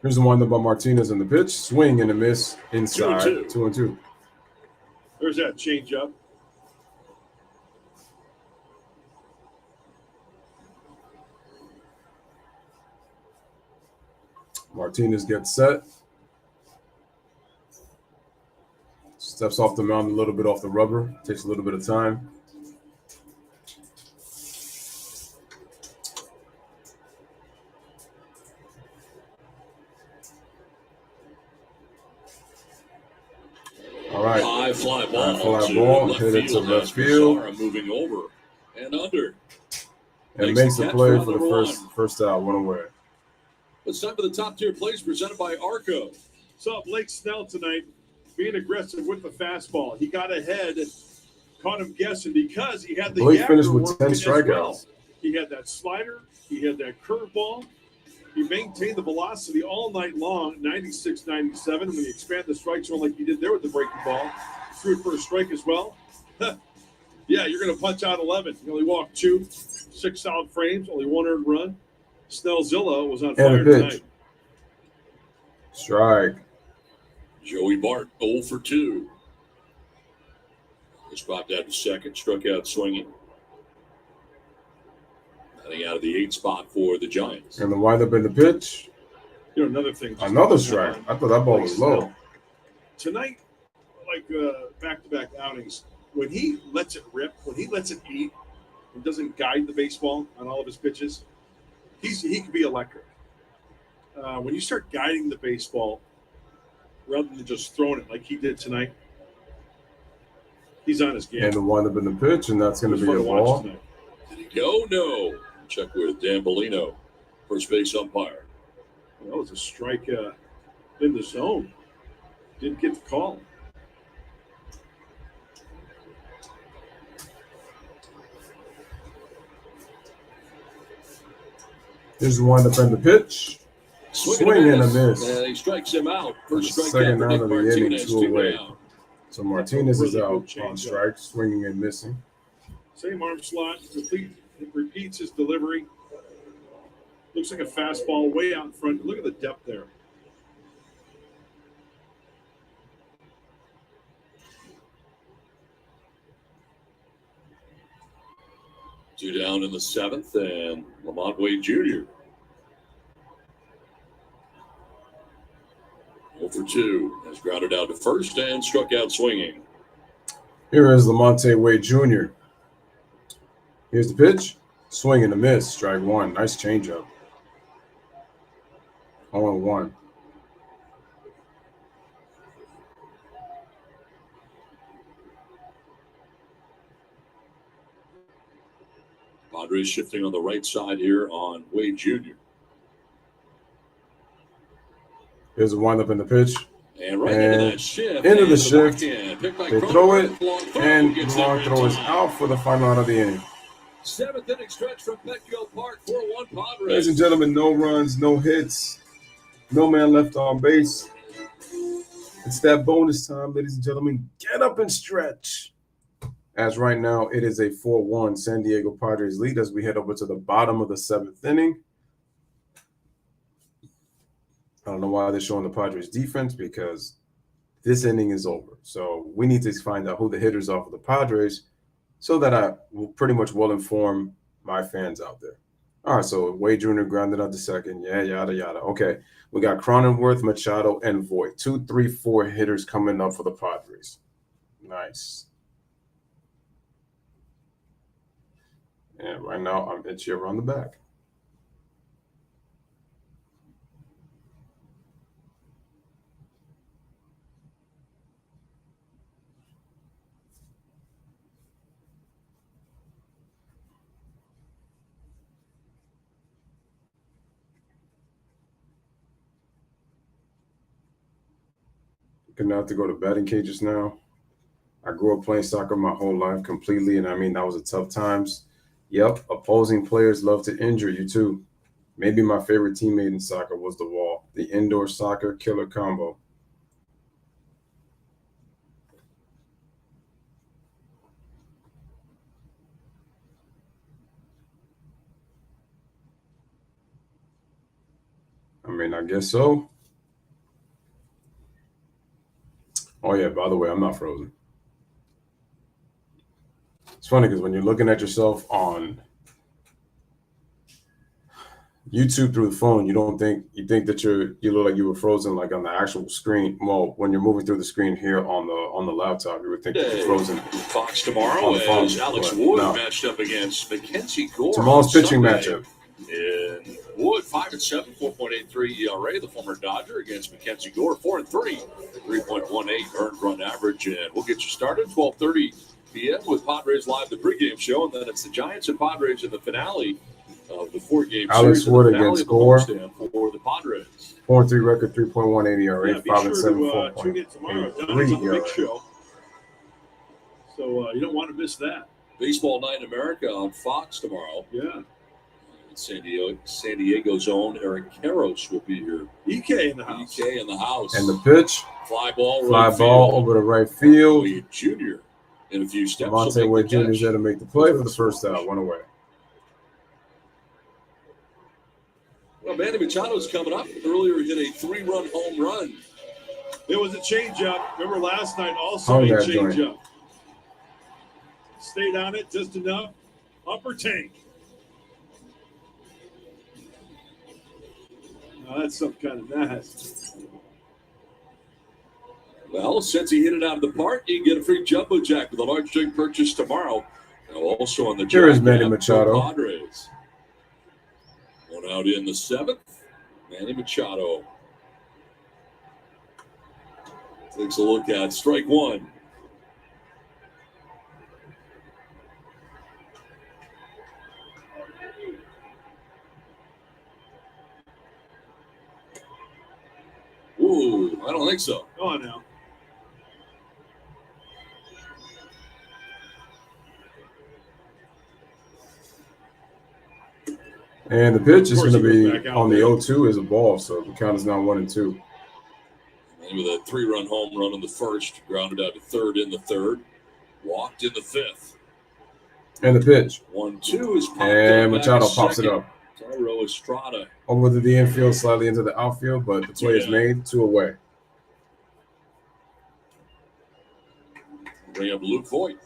Here's the windup by Martinez in the pitch. Swing and a miss inside. 2-2. 2-2. There's that changeup. Martinez gets set. Steps off the mound a little bit off the rubber. Takes a little bit of time. All right. High fly ball. High fly to ball. left Hit it to field. left As field. Mazara moving over and under. And Makes makes the the catch play for for the number first out, 1 away. It's time for the top tier plays presented by Arco. Saw Blake Snell tonight being aggressive with the fastball. He got ahead, caught him guessing because he had the Blake Yager finished with 10 working as strikeouts. well. He had that slider. He had that curveball. He maintained the velocity all night long, 96, 97. When you expand the strike zone like he did there with the breaking ball, threw it for a strike as well. Yeah, you're going to punch out 11. He only walked 2, 6 solid frames, only 1 earned run. Snellzilla was on fire And a pitch. tonight. Strike. Joey Bart, 0 for 2. Just popped out to second, struck out swinging. Nothing out of the 8 spot for the Giants. And the windup in the pitch. You know, another thing. Another strike. I thought that ball was low. Tonight, like back-to-back outings, when he lets it rip, when he lets it eat, and doesn't guide the baseball on all of his pitches, he could be electric. When you start guiding the baseball rather than just throwing it like he did tonight, he's on his game. And the windup in the pitch, and that's going to be a ball. Did he go? No. Check with Dan Bellino, first base umpire. That was a strike in the zone. Didn't get the call. Here's the windup in the pitch. Swing and a miss. And he strikes him out. First strike Second out for out Nick of the inning, Martinez, 2 away. down. So Martinez is Really out good on change-up. strike, swinging and missing. Same arm slot. Repeats his delivery. Looks like a fastball way out in front. Look at the depth there. Two down in the 7th, and Lamont Wade Jr. 0 for 2 has grounded out to first and struck out swinging. Here is Lamonte Wade Jr. Here's the pitch. Swing and a miss. Strike 1. Nice changeup. 0-1. Padres shifting on the right side here on Wade Jr. Here's a windup in the pitch. And right into that shift. Into the and shift. backhand. Picked by They Cronenworth. throw it, Long throw and gets the long there in throw is time. out for the final out of the inning. 7th inning stretch from Petco Park, 4-1 Padres. Ladies and gentlemen, no runs, no hits, no man left on base. It's that bonus time, ladies and gentlemen. Get up and stretch. As right now, it is a 4-1 San Diego Padres lead as we head over to the bottom of the 7th inning. I don't know why they're showing the Padres defense because this inning is over. So we need to find out who the hitters are for the Padres so that I will pretty much well inform my fans out there. All right, so Wade Jr. grounded out to second. Yeah, yada, yada. Okay, we got Cronenworth, Machado, and Voit. 2, 3, 4 hitters coming up for the Padres. Nice. And right now, I'm itchy around the back. Gonna have to go to batting cages now. I grew up playing soccer my whole life completely, and I mean, that was a tough times. Yep, opposing players love to injure you too. Maybe my favorite teammate in soccer was the Wall, the indoor soccer killer combo. I mean, I guess so. Oh, yeah, by the way, I'm not frozen. It's funny because when you're looking at yourself on YouTube through the phone, you think that you look like you were frozen like on the actual screen. Well, when you're moving through the screen here on the laptop, you would think you're frozen. Fox tomorrow as Alex Wood matched up against Mackenzie Gore. Tomorrow's pitching matchup. And Wood 5-7, 4.83 ERA. The former Dodger against Mackenzie Gore 4-3, 3.18 earned run average. And we'll get you started 12:30 p.m. with Padres Live, the pregame show, and then it's the Giants and Padres in the finale of the 4-game Alex series. Wood against Gore for the Padres. 4-3 record, 3.18 ERA, 5-7, Tune in tomorrow. Don's on the big show. So you don't want to miss that. Baseball Night in America on Fox tomorrow. Yeah. San Diego's own Eric Karros will be here. EK in the house. EK in the house. And the pitch. Fly ball over the right field. Wade Jr. in a few steps. Monte Wade Jr. is there to make the play for the first out. 1 away. Well, Manny Machado's coming up. Earlier, he hit a 3-run home run. It was a changeup. Remember last night also a changeup. Stayed on it just enough. Upper tank. Now that's some kind of nasty. Well, since he hit it out of the park, you can get a free jumbo jack with a large drink purchase tomorrow. And also on the here is Manny Machado. Padres. One out in the 7th. Manny Machado takes a look at strike 1. Ooh, I don't think so. Go on now. And the pitch is going to be on the 0-2 is a ball, so the count is now 1-2. And with a 3-run home run in the first, grounded out to third in the 3rd, walked in the 5th. And the pitch. 1-2 is popped and Machado pops it up. Thairo Estrada. Over to the infield, slightly into the outfield, but the play is made, 2 away. Bring up Luke Voit.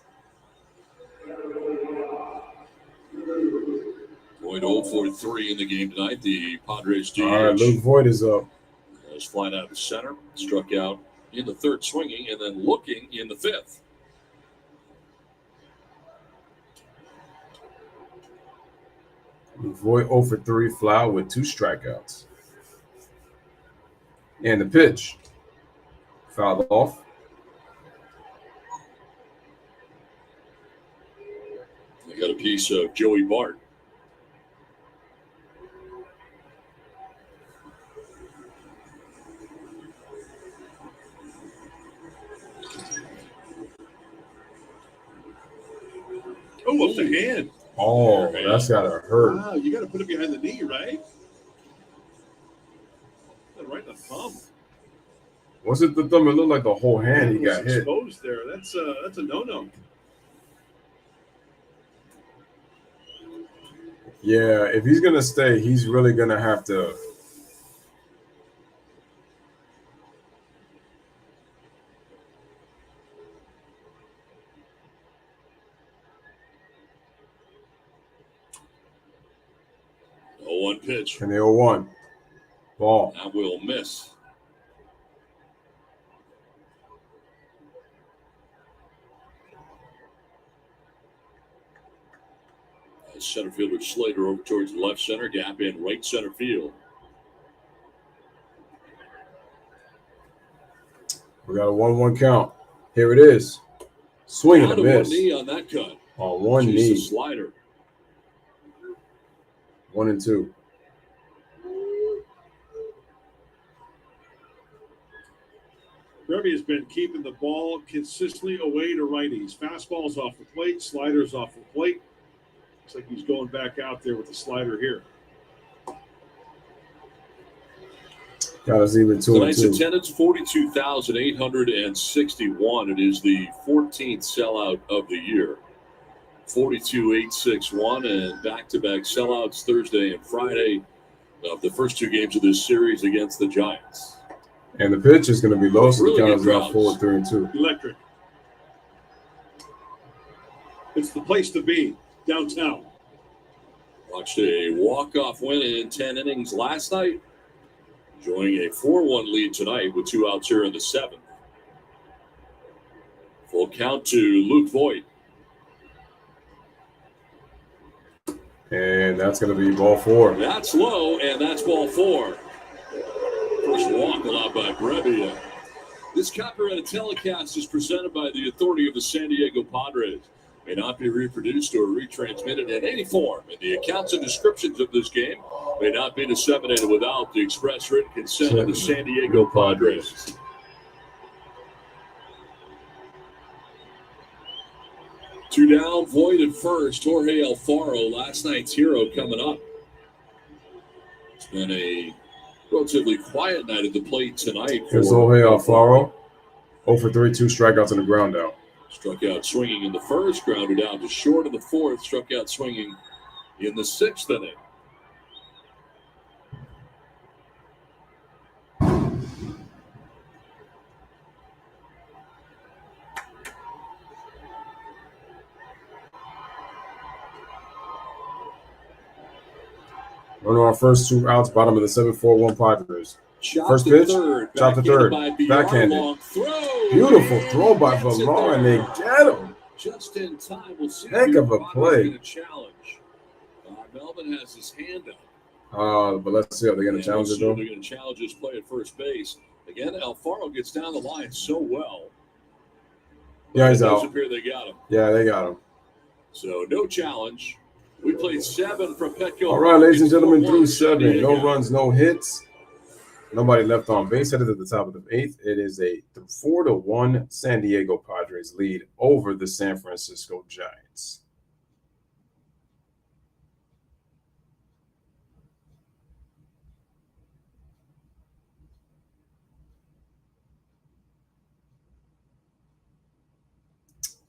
Voit 0-for-3 in the game tonight. The Padres DH. All right, Luke Voit is up. Was flying out of the center, struck out in the 3rd swinging, and then looking in the 5th. Voit 0-for-3 fly with 2 strikeouts. And the pitch. Fouled off. They got a piece of Joey Bart. Oh, up the hand. Oh, that's got to hurt. Wow, you got to put it behind the knee, right? Right in the thumb. Was it the thumb? It looked like the whole hand he It was got hit. exposed there. That's a no-no. Yeah, if he's gonna stay, he's really gonna have to. Oh, one pitch. And the 0-1 ball. That will miss. Center fielder Slater over towards left center, gap in right center field. We got a 1-1 count. Here it is. Swing and a miss. One knee on that cut. On one Just knee. a slider. 1-2. Remy has been keeping the ball consistently away to righties. Fastballs off the plate, sliders off the plate. Looks like he's going back out there with the slider here. Got us even 2-2. Tonight's attendance, 42,861. It is the 14th sellout of the year. 42,861 and back-to-back sellouts Thursday and Friday of the first two games of this series against the Giants. And the pitch is going to be low, so Really the count is good now 4-3-2. Electric. It's the place to be, downtown. Watched a walk-off win in 10 innings last night. Enjoying a 4-1 lead tonight with 2 outs here in the 7th. Full count to Luke Voigt. And that's going to be ball 4. That's low, and that's ball 4. First walk allowed by Brebbia. This copyrighted telecast is presented by the authority of the San Diego Padres. May not be reproduced or retransmitted in any form, and the accounts and descriptions of this game may not be disseminated without the express written consent of the San Diego Padres. Two down, Voigt at first. Jorge Alfaro, last night's hero, coming up. It's been a relatively quiet night at the plate tonight. Here's Jorge Alfaro. 0-for-3, 2 strikeouts and a ground out. Struck out swinging in the first, grounded out to short in the 4th, struck out swinging in the 6th inning. Runner on first 2 outs, bottom of the 7-4-1 Padres. First pitch, chop to third, backhanded. Beautiful throw by Villar, and they get him. Just in time, we'll see. Heck of a play. Challenge. Melvin has his hand up. But let's see how they're going to challenge it, though. They're going to challenge his play at first base. Again, Alfaro gets down the line so well. Yeah, he's out. Appear they got him. Yeah, they got him. So no challenge. We played 7 from Petco. All right, ladies and gentlemen, through 7. No runs, no hits. Nobody left on base. Headed to the top of the 8th. It is a 4-1 San Diego Padres lead over the San Francisco Giants.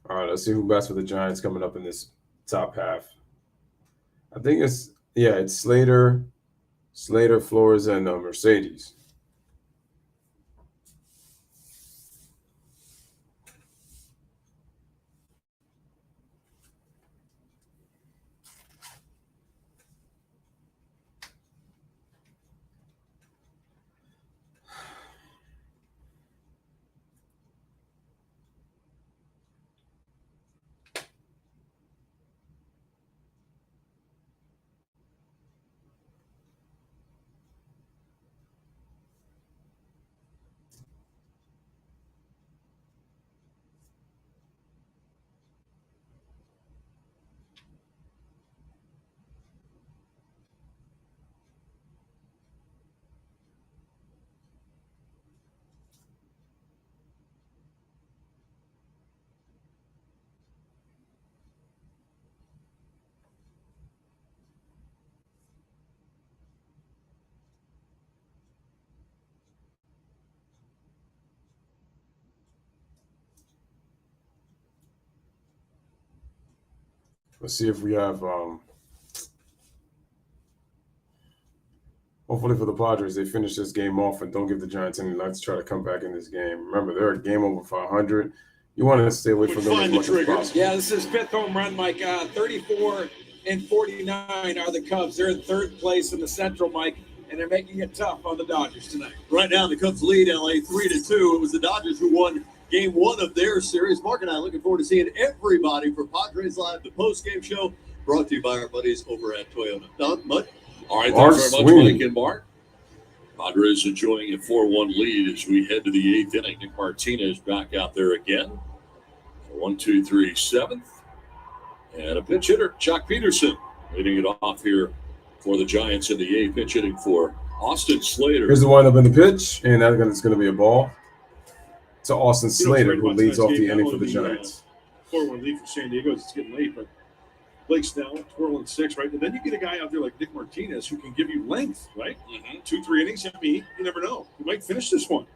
All right, let's see who bats for the Giants coming up in this top half. I think it's Slater, Flores, and Mercedes. Let's see if we have. Hopefully for the Padres, they finish this game off and don't give the Giants any luck to try to come back in this game. Remember, they're a game over 500. You want to stay away from them as much as possible. Yeah, this is fifth home run, Mike. 34 and 49 are the Cubs. They're in third place in the Central, Mike, and they're making it tough on the Dodgers tonight. Right now, the Cubs lead LA 3-2. It was the Dodgers who won Game 1 of their series. Mark and I looking forward to seeing everybody for Padres Live, the post-game show, brought to you by our buddies over at Toyota. Don, Mud? All right, thanks very much, Mike and Mark. Padres enjoying a 4-1 lead as we head to the 8th inning. Nick Martinez back out there again. 1, 2, 3, 7th. And a pinch hitter, Chuck Peterson, leading it off here for the Giants in the 8th. Pitch hitting for Austin Slater. Here's the windup in the pitch, and that's going to be a ball to Austin Slater, who leads off the inning for the Giants. 4-1 lead for San Diego. It's getting late, but Blake Snell, 4-6, right? And then you get a guy out there like Nick Martinez who can give you length, right? 2-3 innings. I mean, you never know. You might finish this one.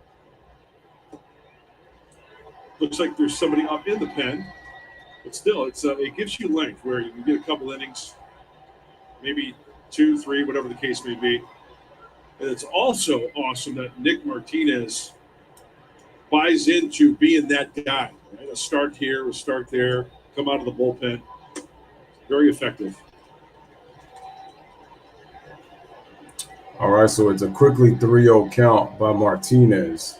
Looks like there's somebody up in the pen, but still, it gives you length where you can get a couple innings, maybe 2, 3, whatever the case may be. And it's also awesome that Nick Martinez buys into being that guy, right? A start here, a start there, come out of the bullpen. Very effective. All right, so it's a quickly 3-0 count by Martinez.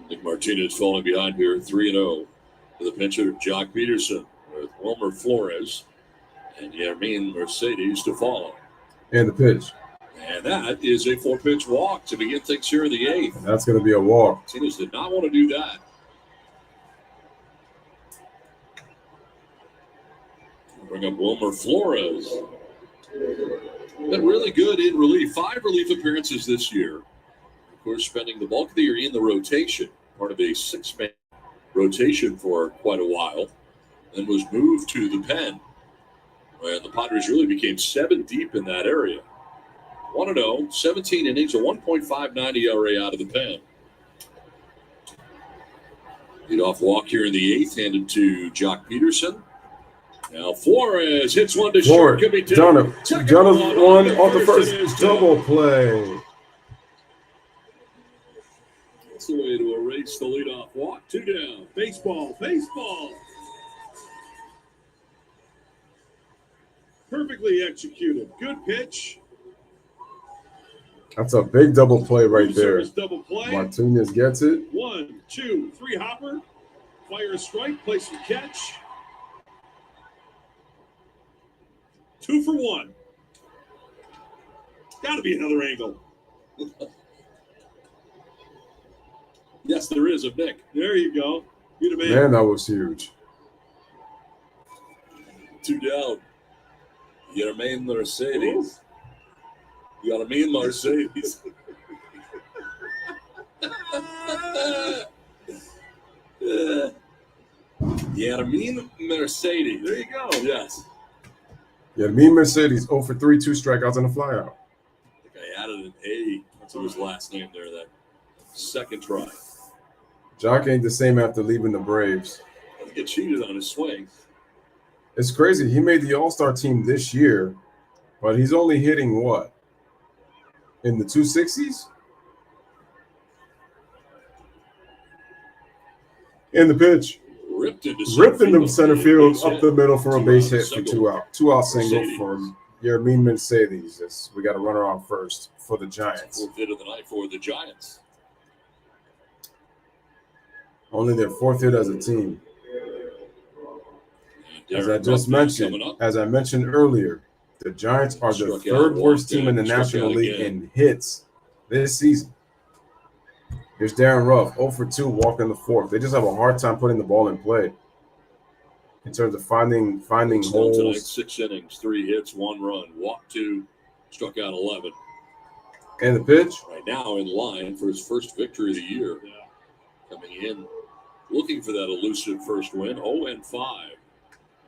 Nick Martinez falling behind here, 3-0 for the pinch hitter, Jock Peterson, with Wilmer Flores and Yermin Mercedes to follow. And the pitch. And that is a 4-pitch walk to begin things here in the 8th. And that's going to be a walk. Martinez did not want to do that. Bring up Wilmer Flores. Been really good in relief. 5 relief appearances this year. Of course, spending the bulk of the year in the rotation. Part of a 6-man rotation for quite a while. Then was moved to the pen. And the Padres really became 7 deep in that area. 1-0, 17 innings, a 1.59 ERA out of the pen. Leadoff walk here in the 8th, handed to Jock Peterson. Now Flores hits one to short. Could be done one off the first double play. That's the way to erase the leadoff walk. 2 down. Baseball. Perfectly executed. Good pitch. That's a big double play right there. Double play. Martinez gets it. 1, 2, 3 hopper. Fire a strike. Play some catch. 2 for 1. Got to be another angle. Yes, there is a Nick. There you go. You're the man. Man, that was huge. 2 down. Yermin Mercedes. You got a mean Mercedes. Yermin Mercedes. There you go. Yes. Yermin Mercedes, 0 for 3, 2 strikeouts and a flyout. I think I added an A to his last name there, that second try. Jock ain't the same after leaving the Braves. He get cheated on his swing. It's crazy. He made the All-Star team this year, but he's only hitting what? In the 260s? In the pitch. Ripped into center field up the middle for a base hit for 2 out. 2-out single from Yermin Mercedes. We got a runner on first for the Giants. 4th hit of the night for the Giants. Only their 4th hit as a team. As I mentioned earlier, the Giants are the 3rd worst team in the National League in hits this season. Here's Darren Ruff, 0 for 2, walk in the 4th. They just have a hard time putting the ball in play in terms of finding holes. Tonight, 6 innings, 3 hits, 1 run, walked 2, struck out 11. And the pitch? Right now in line for his first victory of the year. Coming in, looking for that elusive first win, 0-5.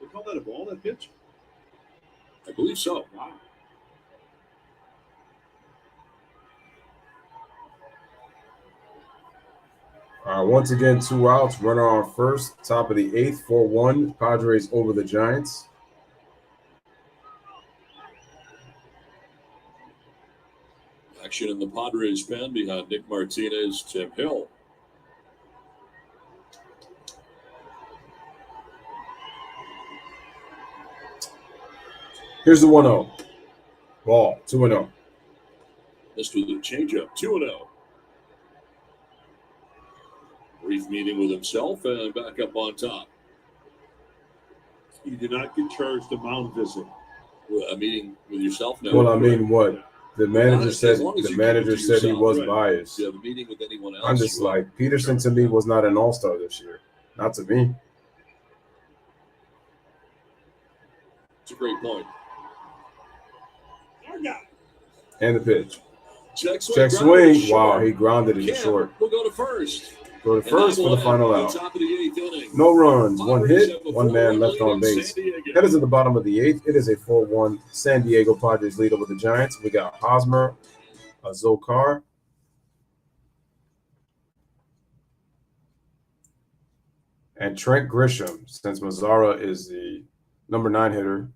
They call that a ball, that pitch? I believe so. Wow. Once again, 2 outs. Runner on first. Top of the 8th, 4-1. Padres over the Giants. Action in the Padres pen behind Nick Martinez, Tim Hill. Here's the 1-0. Ball, 2-0. Missed with a changeup, 2-0. Brief meeting with himself and back up on top. You did not get charged a mound visit. A meeting with yourself now. Well, I mean, what? The manager said he was right. biased. Yeah, the meeting with anyone else. I'm just like, Peterson to me was not an all-star this year. Not to me. It's a great point. And the pitch. Check swing. Wow, he grounded it short. We'll go to first. Go to first for the final out. No runs, 1 hit, 1 man left on base. Headers in the bottom of the 8th. It is a 4-1 San Diego Padres lead over the Giants. We got Hosmer, Zokar, and Trent Grisham, since Mazzara is the number 9 hitter.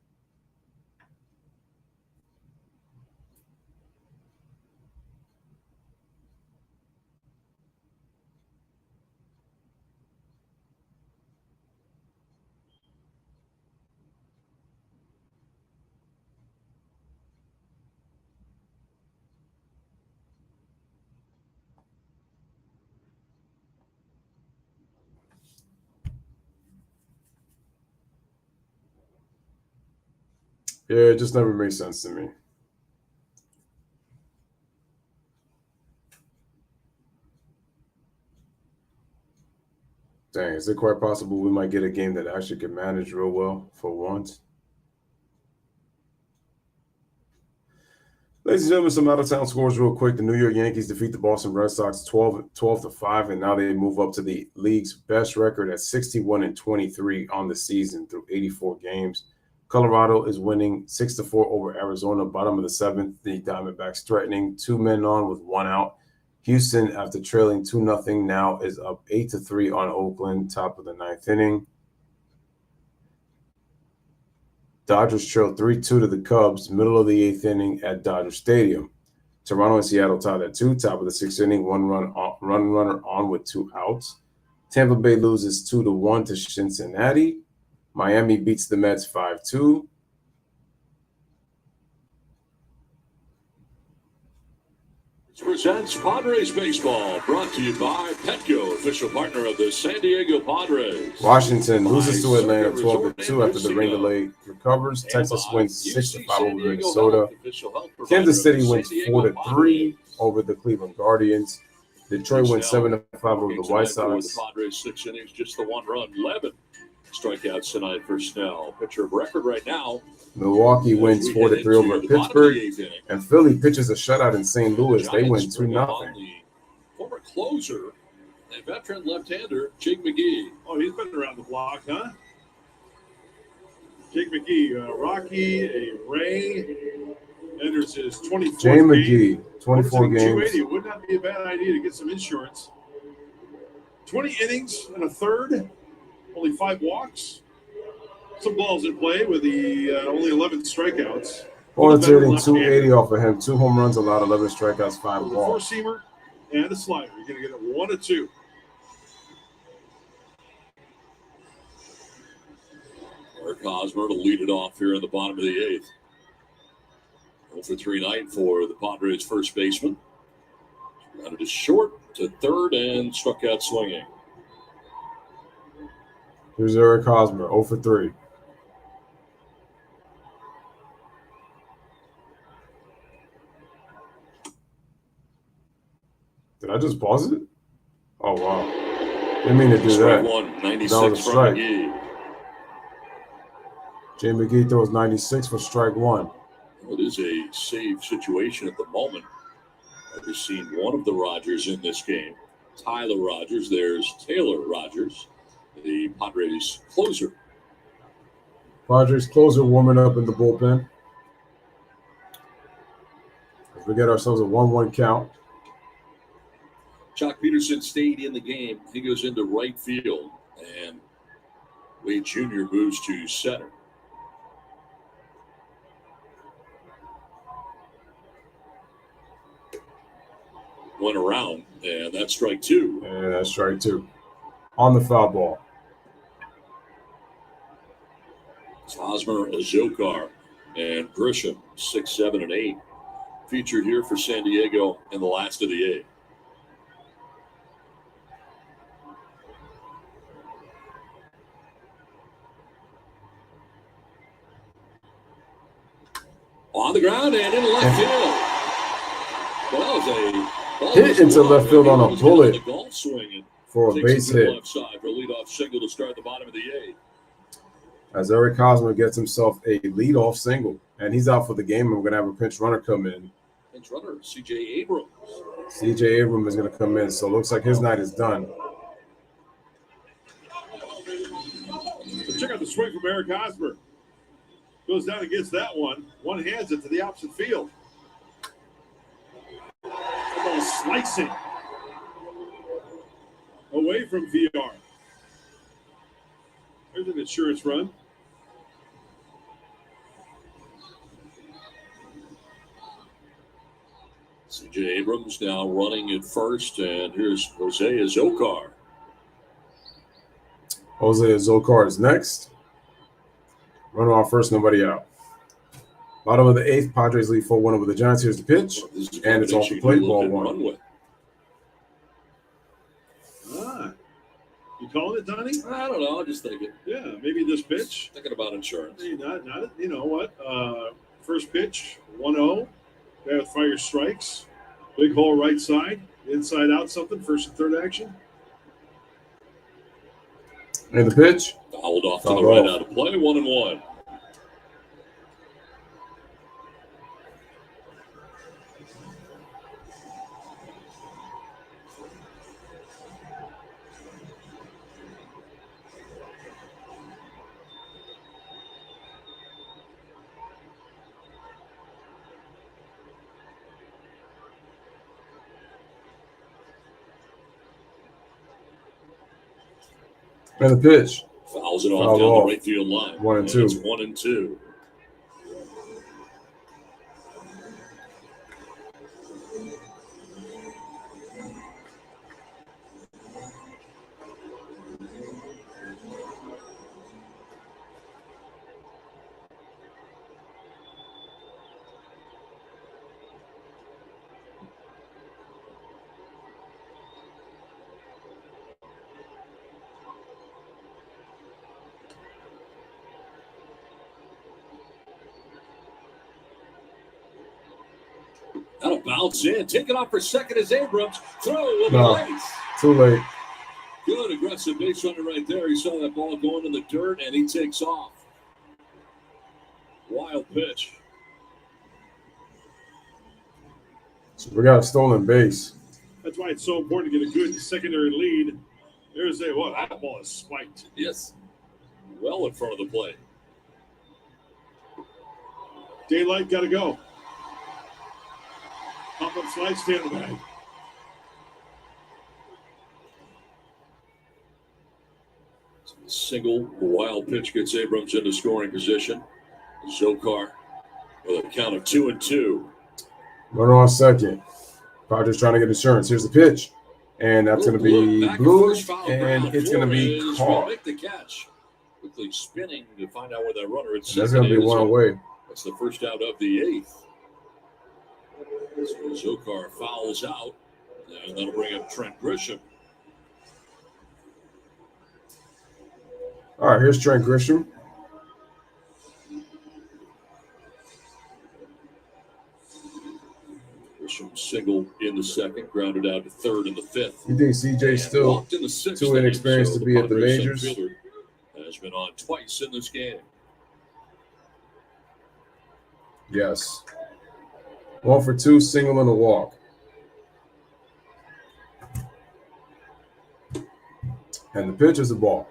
Yeah, it just never made sense to me. Dang, is it quite possible we might get a game that actually can manage real well for once? Ladies and gentlemen, some out-of-town scores real quick. The New York Yankees defeat the Boston Red Sox 12-5, and now they move up to the league's best record at 61-23 on the season through 84 games. Colorado is winning 6-4 over Arizona, bottom of the 7th. The Diamondbacks threatening, 2 men on with 1 out. Houston, after trailing 2-0, now is up 8-3 on Oakland, top of the 9th inning. Dodgers trail 3-2 to the Cubs, middle of the 8th inning at Dodger Stadium. Toronto and Seattle tied at 2, top of the 6th inning, one runner on with 2 outs. Tampa Bay loses 2-1 to Cincinnati. Miami beats the Mets 5-2. Presents Padres Baseball, brought to you by Petco, official partner of the San Diego Padres. Washington loses to Atlanta 12-2 after the rain delay recovers. Texas wins 6-5 over Minnesota. Kansas City wins 4-3 over the Cleveland Guardians. Detroit wins 7-5 over the White Sox. The Padres 6 innings, just the 1 run, 11 strikeouts tonight for Snell. Pitcher of record right now. Milwaukee wins 4-3 over Pittsburgh, and Philly pitches a shutout in St. Louis. They win 2-0. Former closer and veteran left-hander Jake McGee. Oh, he's been around the block, huh? Jake McGee, Rocky, a Ray, enters his 24th Jay McGee, 24 games. 280. It would not be a bad idea to get some insurance. 20 innings and a third, only 5 walks. Some balls in play with the only 11 strikeouts. Hornets hitting 280 off of him. 2 home runs, allowed 11 strikeouts, 5 walks. 4-seamer and a slider. You're going to get it 1-2. Eric Hosmer to lead it off here in the bottom of the 8th. 0-for-3 night for the Padres first baseman. Grounded it short to third and struck out swinging. Here's Eric Hosmer, 0-for-3. Did I just pause it? Oh, wow. Didn't mean to do strike that. 1, 96 that was a strike. from McGee. Jay McGee throws 96 for strike 1. It is a save situation at the moment. I've seen one of the Rogers in this game. Tyler Rogers. There's Taylor Rogers, the Padres closer. Padres closer warming up in the bullpen. As we get ourselves a 1-1 count. Chuck Peterson stayed in the game. He goes into right field, and Wade Jr. moves to center. Went around, and that's strike two. And that's strike two. On the foul ball. Hosmer, Zokar, and Grisham, 6, 7, and 8. Featured here for San Diego in the last of the 8. On the ground and in left field. Well, hit into left field on a bullet for a base hit. Left side for a leadoff single to start the bottom of the 8th. As Eric Hosmer gets himself a leadoff single, and he's out for the game. And we're gonna have a pinch runner come in. Pinch runner, C.J. Abrams. C.J. Abrams is gonna come in, so it looks like his night is done. Check out the swing from Eric Hosmer. Goes down and gets that one. One hands it to the opposite field. The ball slicing away from VR. There's an insurance run. C.J. Abrams now running at first, and here's Jose Zokar. Jose Zokar is next. Runner on first, nobody out. Bottom of the 8th, Padres lead 4-1 over the Giants. Here's the pitch, and it's off the plate, ball one. You calling it, Donnie? I don't know. I'm just thinking. Yeah, maybe this pitch. Thinking about insurance. Hey, not you know what? First pitch, 1-0. Guy with fire strikes. Big hole right side. Inside out something. First and third action. And the pitch. Fouled off to the right out of play. 1-1. And the pitch. Fouls it off down the right field line. 1 and 2. It's 1 and 2. That'll bounce in. Take it off for second as Abrams. Throw over the legs. Too late. Good aggressive base runner right there. He saw that ball going in the dirt, and he takes off. Wild pitch. So we got a stolen base. That's why it's so important to get a good secondary lead. There's that ball is spiked. Yes. Well in front of the plate. Daylight got to go. Pop-up slide, stand in the bag. Single, wild pitch gets Abrams into scoring position. Zokar with a count of 2 and 2. Runner on second. Padres trying to get insurance. Here's the pitch. And that's going to be blue, and it's going to be caught. Make the catch. Quickly spinning to find out where that runner is. That's going to be one away. That's the first out of the 8th. So Zokar fouls out, and that'll bring up Trent Grisham. All right, here's Trent Grisham. Grisham single in the second, grounded out to third in the 5th. You think CJ's still too inexperienced to be at the majors? Has been on twice in this game. Yes. 1 for 2, single and a walk. And the pitch is a ball.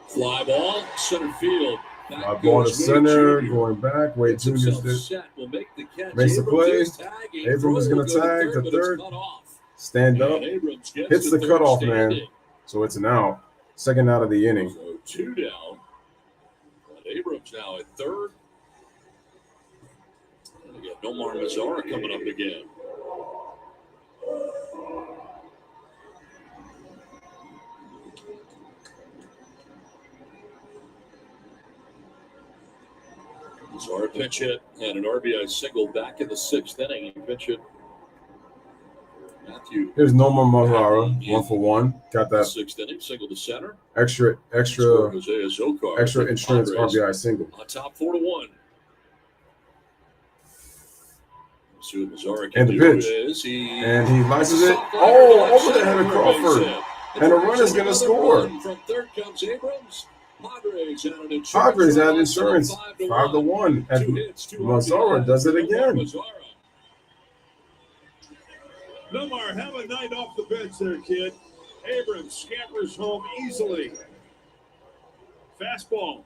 Fly ball, center field. Fly ball to center, going back. Wade Jr. makes the play. Abrams is going to tag to third. Stand up. Hits the cutoff, man. So it's an out. Second out of the inning. So 2 down. Abrams now at third. And we got Nomar Mazara coming up again. Mazara pitch hit and an RBI single back in the 6th inning. He pitch hit. Matthew. Here's Nomar Mazara, 1 for 1. Got that 6th inning, single to center. extra insurance RBI single. On top 4-1. See what Mazara can And the do pitch. is And he launches it. Oh, over the head of Crawford. And a run is going to score. From third comes Abrams. Padres had insurance 5-1. And Mazara does it again. Nomar, have a night off the bench there, kid. Abrams scampers home easily. Fastball.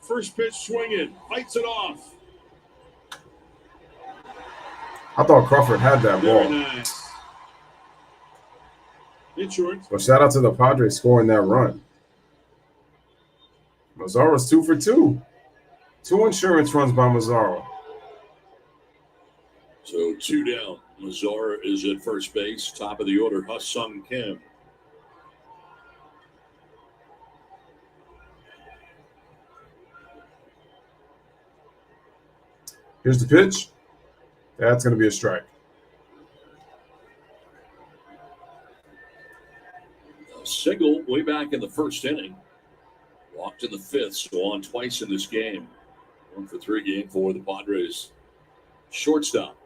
First pitch swinging. Bites it off. I thought Crawford had that Very ball. nice. Insurance. But shout out to the Padres scoring that run. Mazara's 2 for 2. 2 insurance runs by Mazara. So 2 down. Mazara is at first base. Top of the order, Ha-Sung Kim. Here's the pitch. That's going to be a strike. Single way back in the 1st inning. Walked in the 5th, so on twice in this game. 1 for 3 game for the Padres. Shortstop.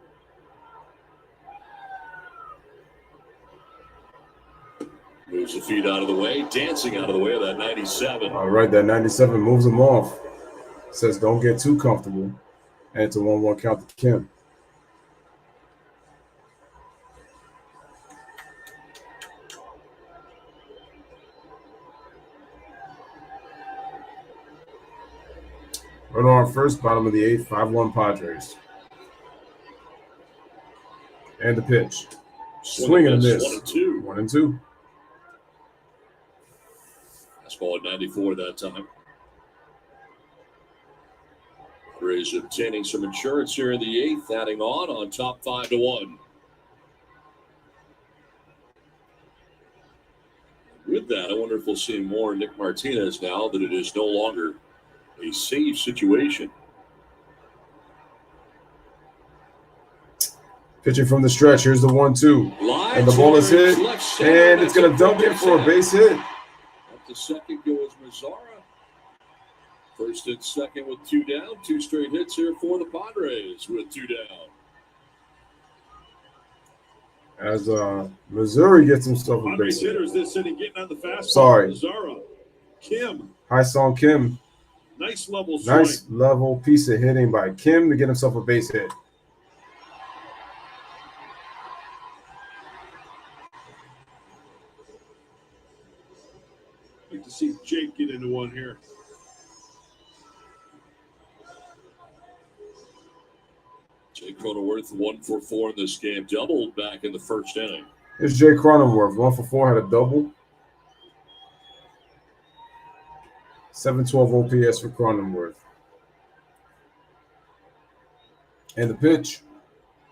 Moves the feet out of the way, dancing out of the way of that 97. All right, that 97 moves him off. Says don't get too comfortable. And it's a 1-1 count to Kim. Runner on first, bottom of the 8th, 5-1 Padres. And the pitch. Swing and a miss. 1-2. 1-2. Fastball at 94 that time. Padres obtaining some insurance here in the 8th, adding on top 5-1. With that, I wonder if we'll see more Nick Martinez now that it is no longer a save situation. Pitching from the stretch. Here's the 1-2. And the ball is hit. And it's going to dump in for a base hit. Up to second goes Mazara. First and second with 2 down. 2 straight hits here for the Padres with 2 down. As Missouri gets himself a Padres base hit. hitters this inning getting on the fastball. Sorry. Mazara. Kim. Ha-Sung Kim. Nice level swing. Nice level piece of hitting by Kim to get himself a base hit. Like to see Jake get into one here. Jake Cronenworth 1 for 4 in this game. Doubled back in the 1st inning. Here's Jay Cronenworth. 1 for 4, had a double. 712 OPS for Cronenworth. And the pitch.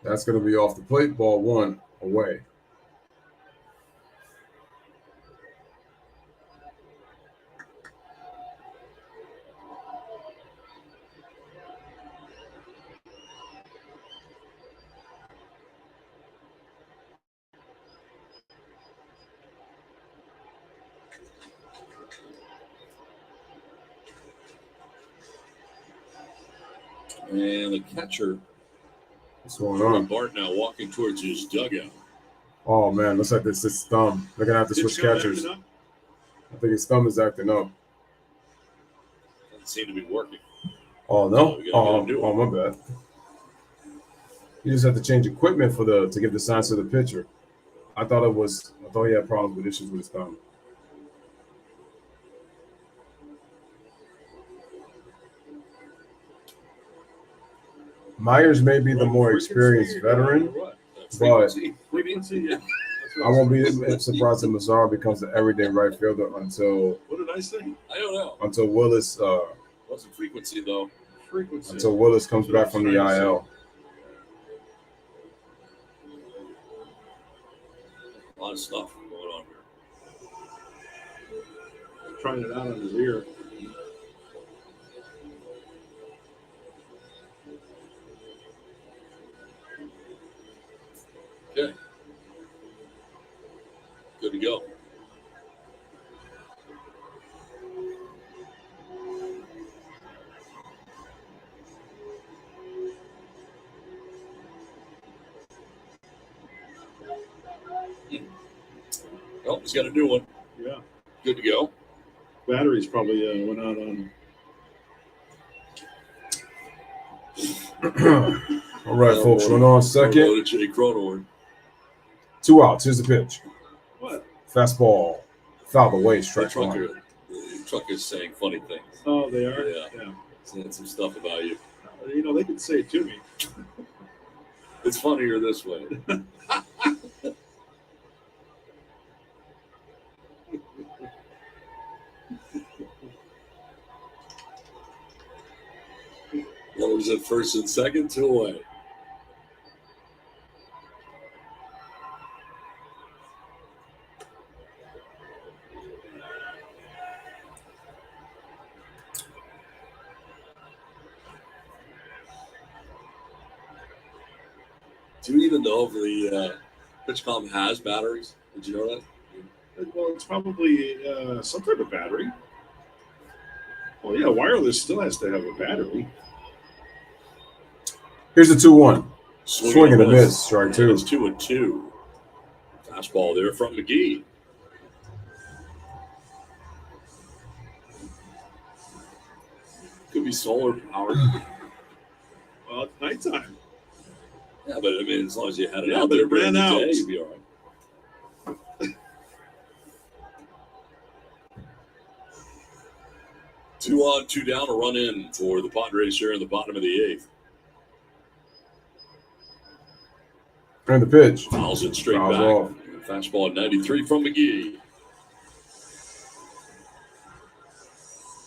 That's going to be off the plate. Ball 1 away. And the catcher, What's going on? Bart, now walking towards his dugout. Oh, man. Looks like it's his thumb. They're going to have to switch catchers. I think his thumb is acting up. Doesn't seem to be working. Oh, no? Oh, my bad. You just have to change equipment to give the signs to the pitcher. I thought he had problems with issues with his thumb. Myers may be the more experienced veteran, but Frequency, yeah. I won't be surprised if Mazzara becomes the everyday right fielder until. What did I say? I don't know. Until Willis. Wasn't frequency though. Frequency. Until Willis comes back from the IL. A lot of stuff going on here. Trying it out on his ear. Okay. Good to go. Oh, he's got a new one. Yeah. Good to go. Batteries probably went out on him. All right, folks, run on second. Jay Cronenworth. 2 outs. Here's the pitch. What? Fastball. Fouled away. Strike one. The truck is saying funny things. Oh, they are? Yeah. Saying some stuff about you. You know, they could say it to me. It's funnier this way. Runners at first and second, 2 away. Do you even know if the PitchCom has batteries? Did you know that? Well, it's probably some type of battery. Oh, yeah, wireless still has to have a battery. Here's the 2-1. Swing and a miss. Strike two. It's 2-2. Fastball there from McGee. Could be solar powered. Well, it's nighttime. Yeah, but I mean, as long as you had it Yeah, out but there it ran during the out. day, you'd be all right. 2 on, 2 down, a run in for the Padres here in the bottom of the 8th. And the pitch. Fouls it straight Fouls back. off. Fastball at 93 from McGee.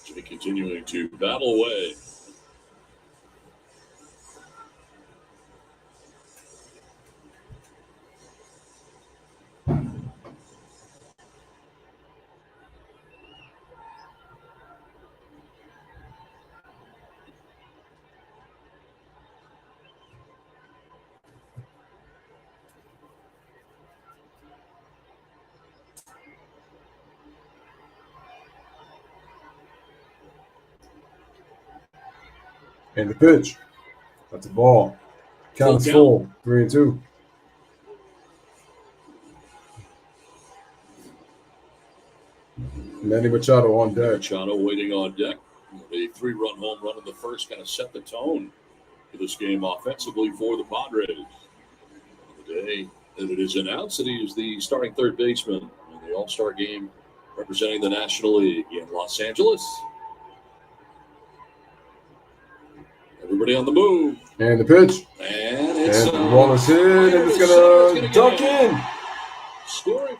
Jimmy continuing to battle away. And the pitch. That's a ball. Count is full. 3-2. Manny Machado on deck. Machado waiting on deck. A 3-run home run in the first kind of set the tone for this game offensively for the Padres. Today, and it is announced that he is the starting third baseman in the All-Star game representing the National League in Los Angeles. Everybody on the move. And the pitch. And it's the ball is hit, and it's going to dunk in. Scoring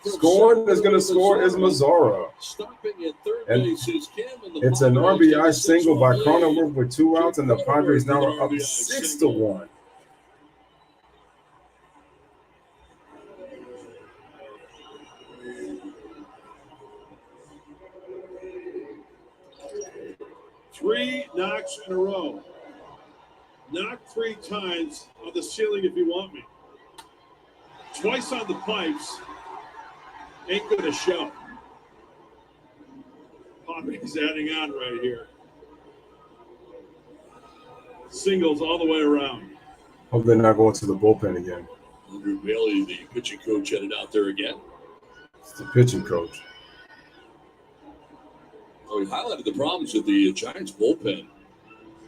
is going to score is Mazzara. Stopping at third base is Kim. It's an RBI single by Cronenworth with 2 outs, and the Padres now are up 6-1. Three knocks in a row. Knock 3 times on the ceiling if you want me. Twice on the pipes. Ain't gonna show. Padres adding on right here. Singles all the way around. Hope they're not going to the bullpen again. Andrew Bailey, the pitching coach, headed out there again. It's the pitching coach. Oh, he highlighted the problems that the Giants bullpen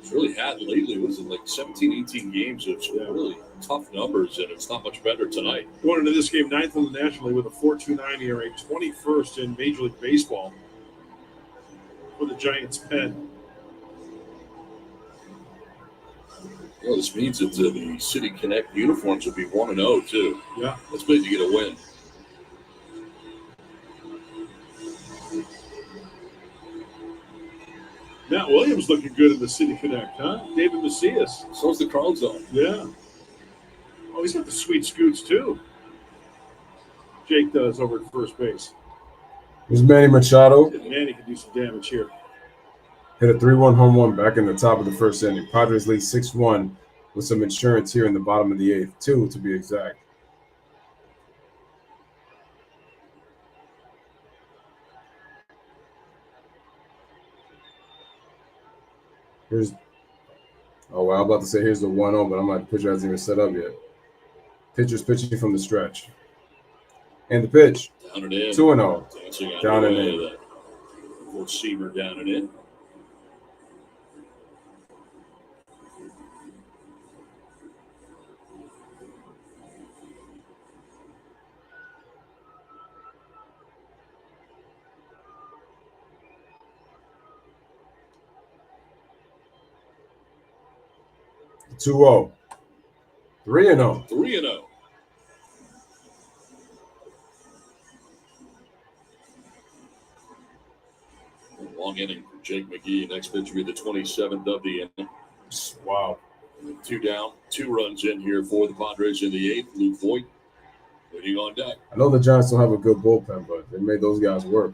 has really had lately. Was it like 17, 18 games of some really tough numbers, and it's not much better tonight. Going into this game, 9th in the National League with a 4.29 ERA, 21st in Major League Baseball for the Giants pen. Well, this means that the City Connect uniforms will be 1-0 too. Yeah. That's big to get a win. Matt Williams looking good in the City Connect, huh? David Macias. So's the Carl Zone. Yeah. Oh, he's got the sweet scoots too. Jake does over at first base. Here's Manny Machado. Manny can do some damage here. Hit a 3-1 home run back in the top of the first inning. Padres lead 6-1 with some insurance here in the bottom of the 8th. 2 to be exact. Here's, oh, well, I'm about to say here's the 1-0, but I'm not, the pitcher hasn't even set up yet. Pitcher's pitching from the stretch. And the pitch. Down and in. 2-0. Down and in. Receiver down and in. Two 0. 3-0. 3-0. Long inning for Jake McGee. Next pitch will be the 27th of the inning. Wow. 2 down, 2 runs in here for the Padres in the 8th. Luke Voigt waiting on deck. I know the Giants don't have a good bullpen, but they made those guys work.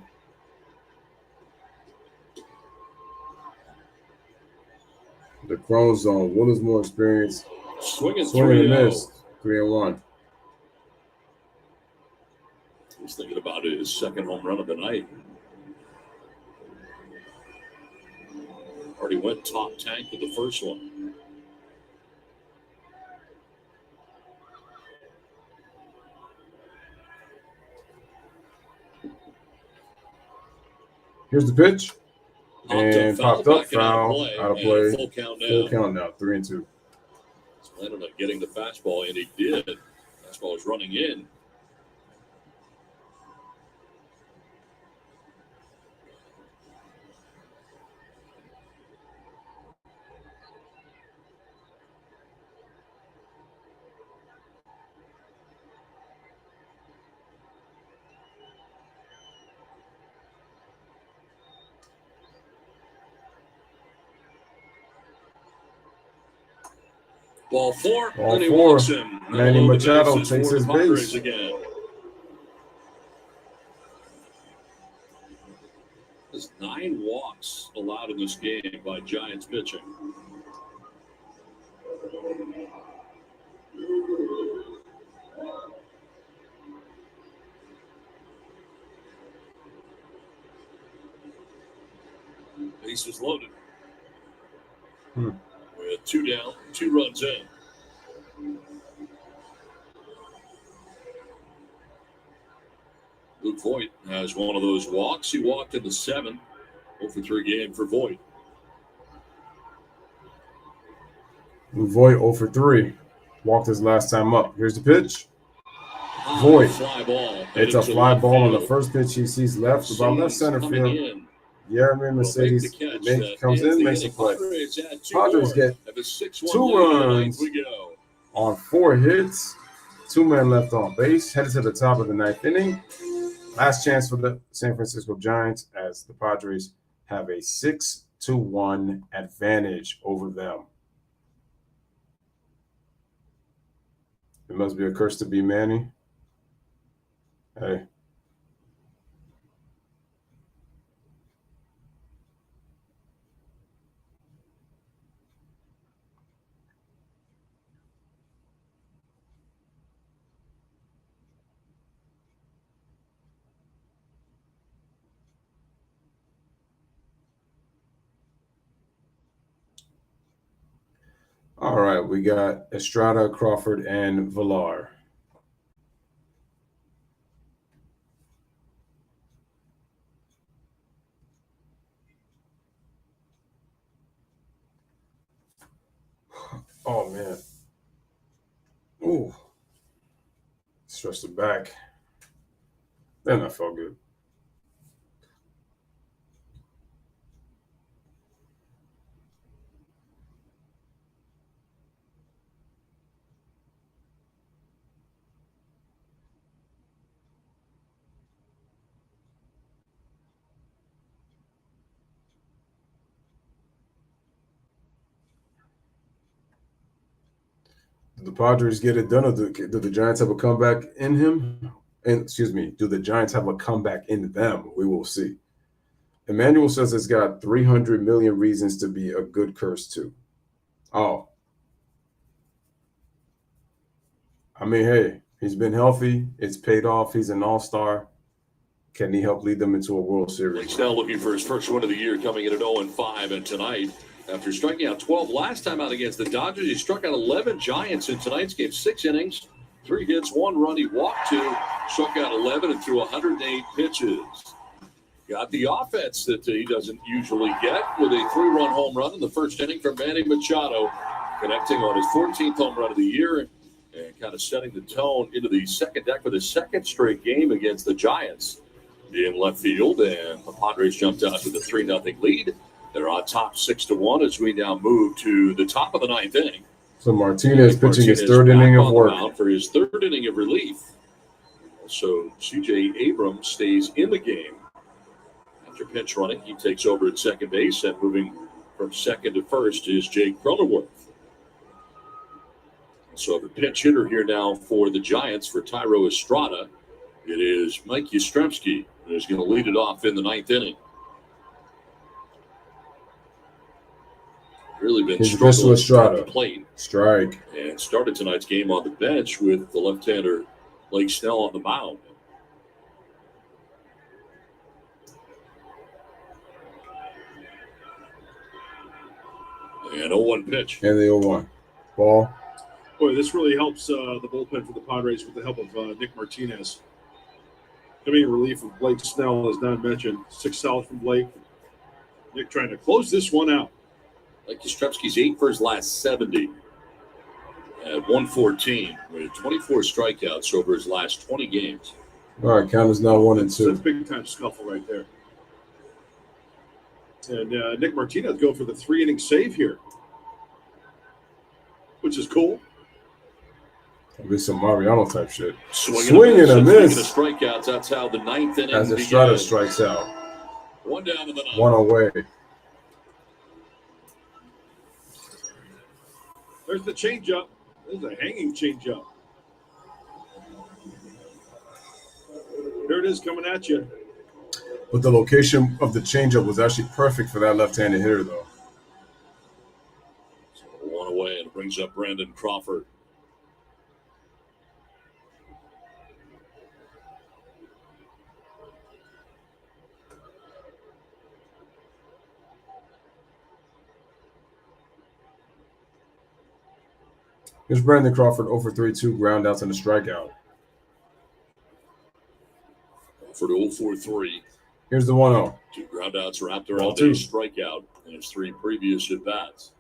The Chrome Zone. One is more experienced. Swinging and miss. 3-1. He's thinking about his second home run of the night. Already went top tank with the first one. Here's the pitch. And popped up, foul, out of play. Full count now. Full count now, 3-2. He's planning on getting the fastball, and he did. Fastball is running in. Ball 4. Ball and he 4. walks him. Manny Machado takes his base. Again. There's 9 walks allowed in this game by Giants pitching. Bases loaded. With 2 down, 2 runs in. Luke Voigt has one of those walks. He walked in the 7th. 0-for-3 game for Voigt. Voigt 0-for-3. Walked his last time up. Here's the pitch. Voigt. Fly ball. It's a fly ball on the first pitch he sees left, about left center field. Yeremy Mercedes comes in, makes a play. Padres get 2 runs on 4 hits. 2 men left on base. Headed to the top of the 9th inning. Last chance for the San Francisco Giants as the Padres have a 6-1 advantage over them. It must be a curse to be Manny. Hey. All right, we got Estrada, Crawford, and Villar. Oh, man. Ooh. Stretched the back. Then I felt good. Do the Padres get it done, or do the Giants have a comeback in him? And excuse me, do the Giants have a comeback in them? We will see. Emmanuel says it's got 300 million reasons to be a good curse too. Oh. I mean, hey, he's been healthy. It's paid off. He's an all-star. Can he help lead them into a World Series? He's now looking for his first win of the year, coming in at 0-5. And tonight, after striking out 12 last time out against the Dodgers, he struck out 11 Giants in tonight's game. 6 innings, 3 hits, 1 run. He walked 2, struck out 11, and threw 108 pitches. Got the offense that he doesn't usually get with a 3-run home run in the first inning from Manny Machado, connecting on his 14th home run of the year and kind of setting the tone into the second deck for the second straight game against the Giants in left field. And the Padres jumped out to the 3-0 lead. They're on top 6-1 as we now move to the top of the 9th inning. So Martinez pitching his 3rd inning of work. For his 3rd inning of relief. So C.J. Abrams stays in the game. After pinch running, he takes over at second base, and moving from second to first is Jake Cronenworth. So the pinch hitter here now for the Giants for Tyro Estrada. It is Mike Yastrzemski who's going to lead it off in the 9th inning. Really been struggling at the plate. Strike. And started tonight's game on the bench with the left-hander Blake Snell on the mound. And 0-1 pitch. And the 0-1. Ball. Boy, this really helps the bullpen for the Padres with the help of Nick Martinez. Coming in relief of Blake Snell, as Don mentioned. 6 solid from Blake. Nick trying to close this one out. Like Yastrzemski's 8 for his last 70 at 114 with 24 strikeouts over his last 20 games. All right, count is now 1-2. That's big-time scuffle right there. And Nick Martinez go for the 3-inning save here, which is cool. It'll be some Mariano type shit. Swing and a miss. Strikeouts. That's how the 9th inning as Estrada strikes out. 1 down to the 9th. 1 away. There's the changeup. There's a hanging changeup. Here it is coming at you. But the location of the changeup was actually perfect for that left-handed hitter, though. So 1 away, and it brings up Brandon Crawford. Here's Brandon Crawford 0 for 3, 2 ground outs and a strikeout. Crawford 0 for 3. Here's the 1-0. 2 ground outs wrapped around a strikeout in his 3 previous at-bats.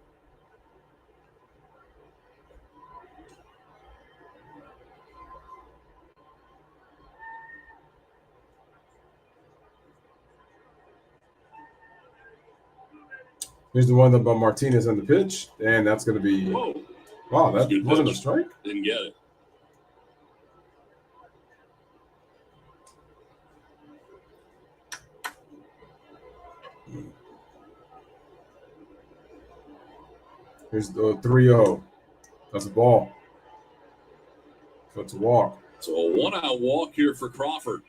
Here's the one by Martinez on the pitch, and that's going to be. Whoa. Wow, that wasn't a strike? Didn't get it. Here's the 3-0. That's a ball. So it's a walk. So a 1-out walk here for Crawford.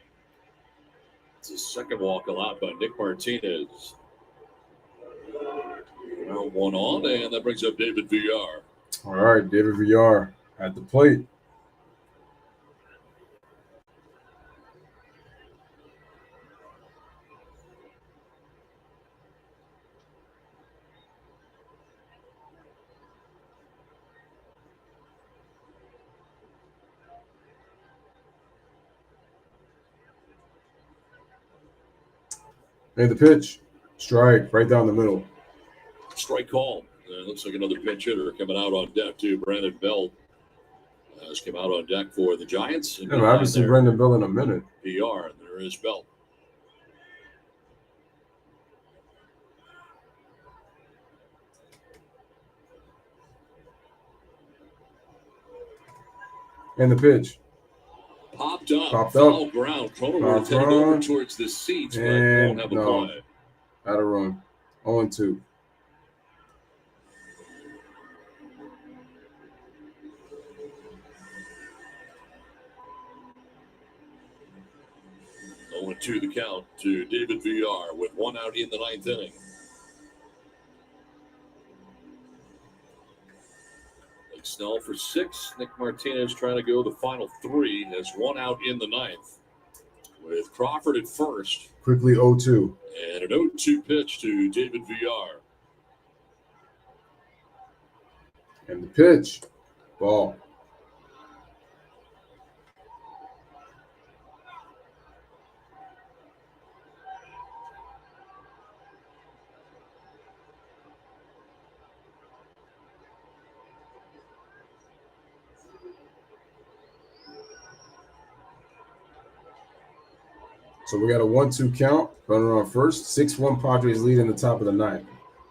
It's his second walk allowed by Nick Martinez. Now 1 on, and that brings up David Villar. All right, David Villar at the plate. And the pitch. Strike right down the middle. Strike call. And it looks like another pinch hitter coming out on deck, too. Brandon Bell has come out on deck for the Giants. Yeah, I haven't seen Brandon Bell in a minute. PR, and there is Bell. And the pitch. Popped up. Foul ground. Cronenworth headed over towards the seats, but won't have a play. Out of run. 0-2. 2-2 the count to David VR with 1 out in the 9th inning. Blake Snell for 6. Nick Martinez trying to go the final 3 as 1 out in the 9th. With Crawford at first. Quickly 0-2. And an 0-2 pitch to David VR. And the pitch. Ball. So we got a 1-2 count. Runner on first. 6-1 Padres lead in the top of the 9th.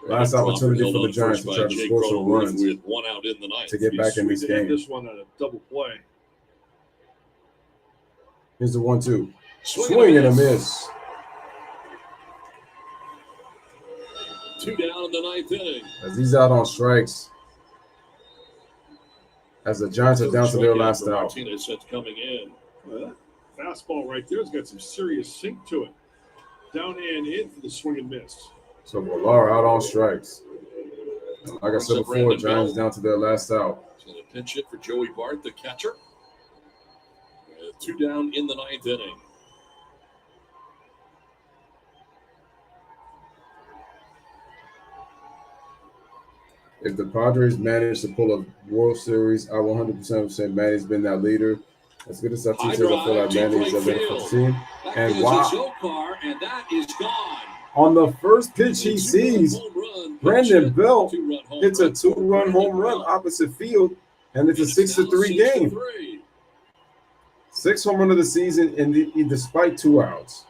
Last opportunity for the Giants to try to score some runs with 1 out in the 9th. to get back in this game. This one on a double play. Here's the 1-2. Swing and a miss. 2 down in the 9th inning. As he's out on strikes. As the Giants are down to their last out. Martinez that's coming in. Well, that fastball right there has got some serious sink to it. Down and in for the swing and miss. So Villar out on strikes. Like I said before, Giants down to their last out. He's going to pinch it for Joey Bart, the catcher. 2 down in the 9th inning. If the Padres manage to pull a World Series, I will 100% say Manny's been that leader. As good as I teach, I feel like Manny's a better for the team. And wow. And that is gone. On the first pitch he sees, Brandon Belt hits a 2-run home run opposite field, and it's a 6-3 game. 6th home run of the season, despite 2 outs.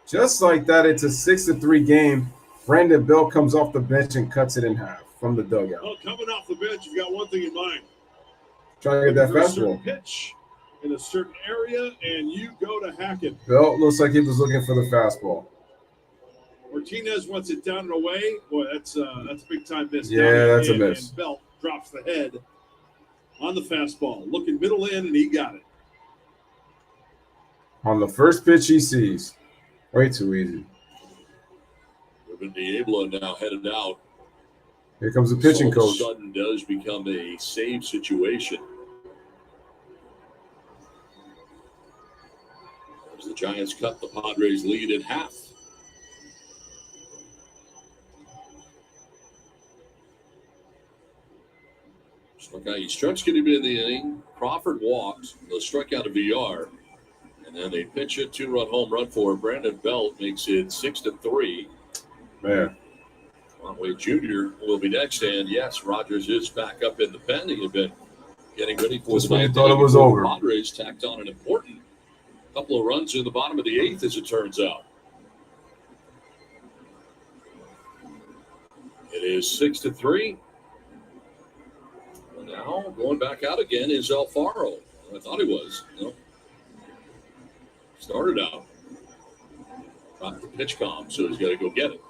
Just like that, it's a 6-3 game. Brandon Belt comes off the bench and cuts it in half from the dugout. Well, coming off the bench, you've got one thing in mind. Trying to get that fastball. Pitch in a certain area, and you go to hack it. Belt looks like he was looking for the fastball. Martinez wants it down and away. Boy, that's a big time miss. Yeah, that's a miss. And Belt drops the head on the fastball, looking middle in, and he got it. On the first pitch he sees. Way too easy. Ruben Diablo now headed out. Here comes the pitching coach. All of a sudden does become a save situation. As the Giants cut the Padres lead in half. He stretched getting in the inning. Crawford walked. The strikeout to VR. And then they pitch a 2-run home run for Brandon Belt. Makes it 6-3. Man. Conway Jr. will be next. And yes, Rogers is back up in the pen. He had been getting ready for just the when you ninth thought it inning was before over. The Padres tacked on an important couple of runs in the bottom of the 8th, as it turns out. It is 6-3. Now going back out again is Alfaro. I thought he was. No. Started out. Dropped the pitch comp, so he's got to go get it.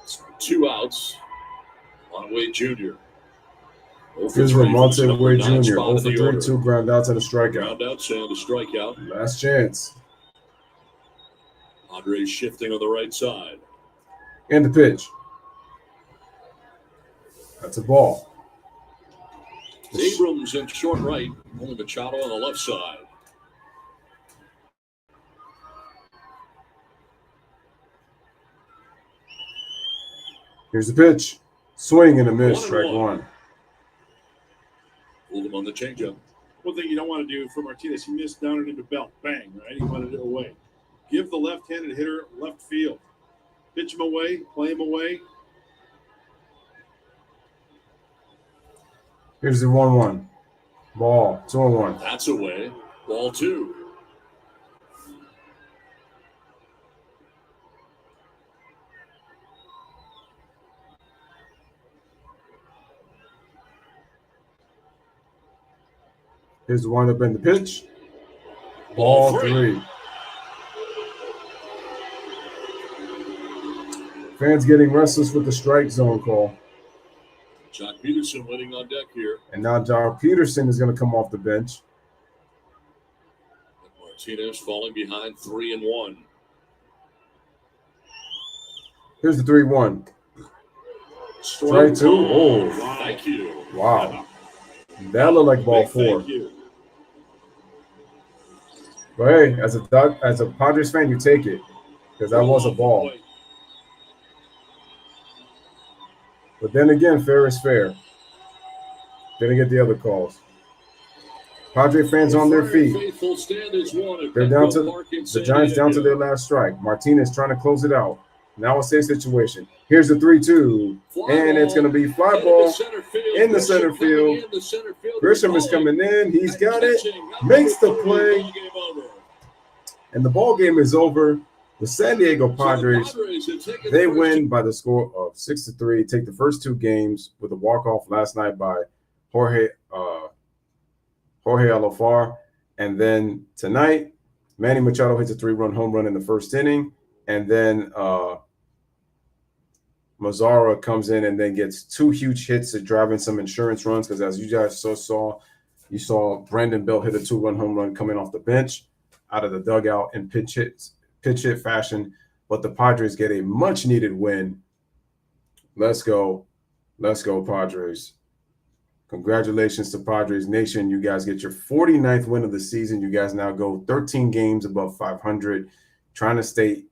It's 2 outs. Monte Jr. Here's Monte Way Jr. 0 for 3, 2 ground outs and a strikeout. Ground outs and a strikeout. Last chance. Padres shifting on the right side. And the pitch. That's a ball. Abrams in short right. Only Machado on the left side. Here's the pitch. Swing and a miss. Strike 1. Pulled him on the changeup. One thing you don't want to do for Martinez, he missed down and into Belt. Bang, right? He wanted it away. Give the left-handed hitter left field. Pitch him away, play him away. Here's the 1-1. Ball. 2-1. That's away. Ball 2. Here's the windup and the pitch. Ball 3. Fans getting restless with the strike zone call. Jock Peterson waiting on deck here. And now Jock Peterson is going to come off the bench. Martinez falling behind 3-1. Here's the 3-1. Strike two. Oh, wow. Thank you. Wow. That looked like ball four. But hey, as a Padres fan, you take it because that was a ball. But then again, fair is fair. Didn't get the other calls. Padre fans on their feet. They're down to the Giants down to their last strike. Martinez trying to close it out. Now a safe situation. Here's the 3-2, and it's going to be fly ball in the center field. Grisham is coming in. He's got it. Makes the play. And the ball game is over. The San Diego Padres, they win by the score of 6-3. Take the first two games with a walk-off last night by Jorge Alofar. And then tonight, Manny Machado hits a 3-run home run in the first inning. And then Mazzara comes in and then gets two huge hits to drive in some insurance runs because as you guys saw, you saw Brandon Belt hit a 2-run home run coming off the bench out of the dugout in pitch hit fashion. But the Padres get a much-needed win. Let's go. Let's go, Padres. Congratulations to Padres Nation. You guys get your 49th win of the season. You guys now go 13 games above 500, trying to stay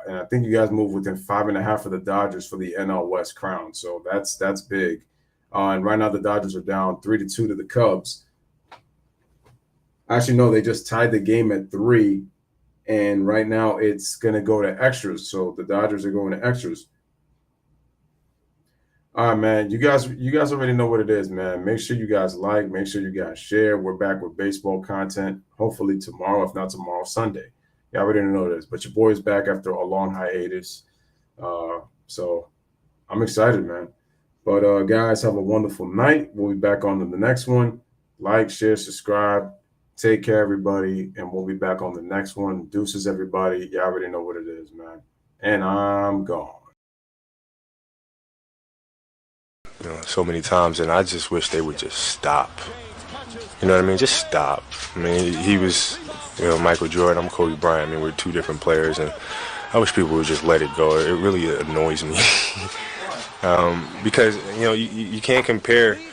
and I think you guys move within 5.5 of the Dodgers for the NL West crown. So that's big. And right now the Dodgers are down 3-2 to the Cubs. Actually, no, they just tied the game at 3. And right now it's going to go to extras. So the Dodgers are going to extras. All right, man. You guys already know what it is, man. Make sure you guys like. Make sure you guys share. We're back with baseball content. Hopefully tomorrow, if not tomorrow, Sunday. Yeah, I already know this, but your boy's back after a long hiatus. So I'm excited, man. But guys, have a wonderful night. We'll be back on to the next one. Like, share, subscribe. Take care, everybody, and we'll be back on the next one. Deuces, everybody. You already know what it is, man. And I'm gone. You know, so many times, and I just wish they would just stop. You know what I mean? Just stop. I mean, he was, Michael Jordan, I'm Kobe Bryant. I mean, we're two different players, and I wish people would just let it go. It really annoys me because, you can't compare –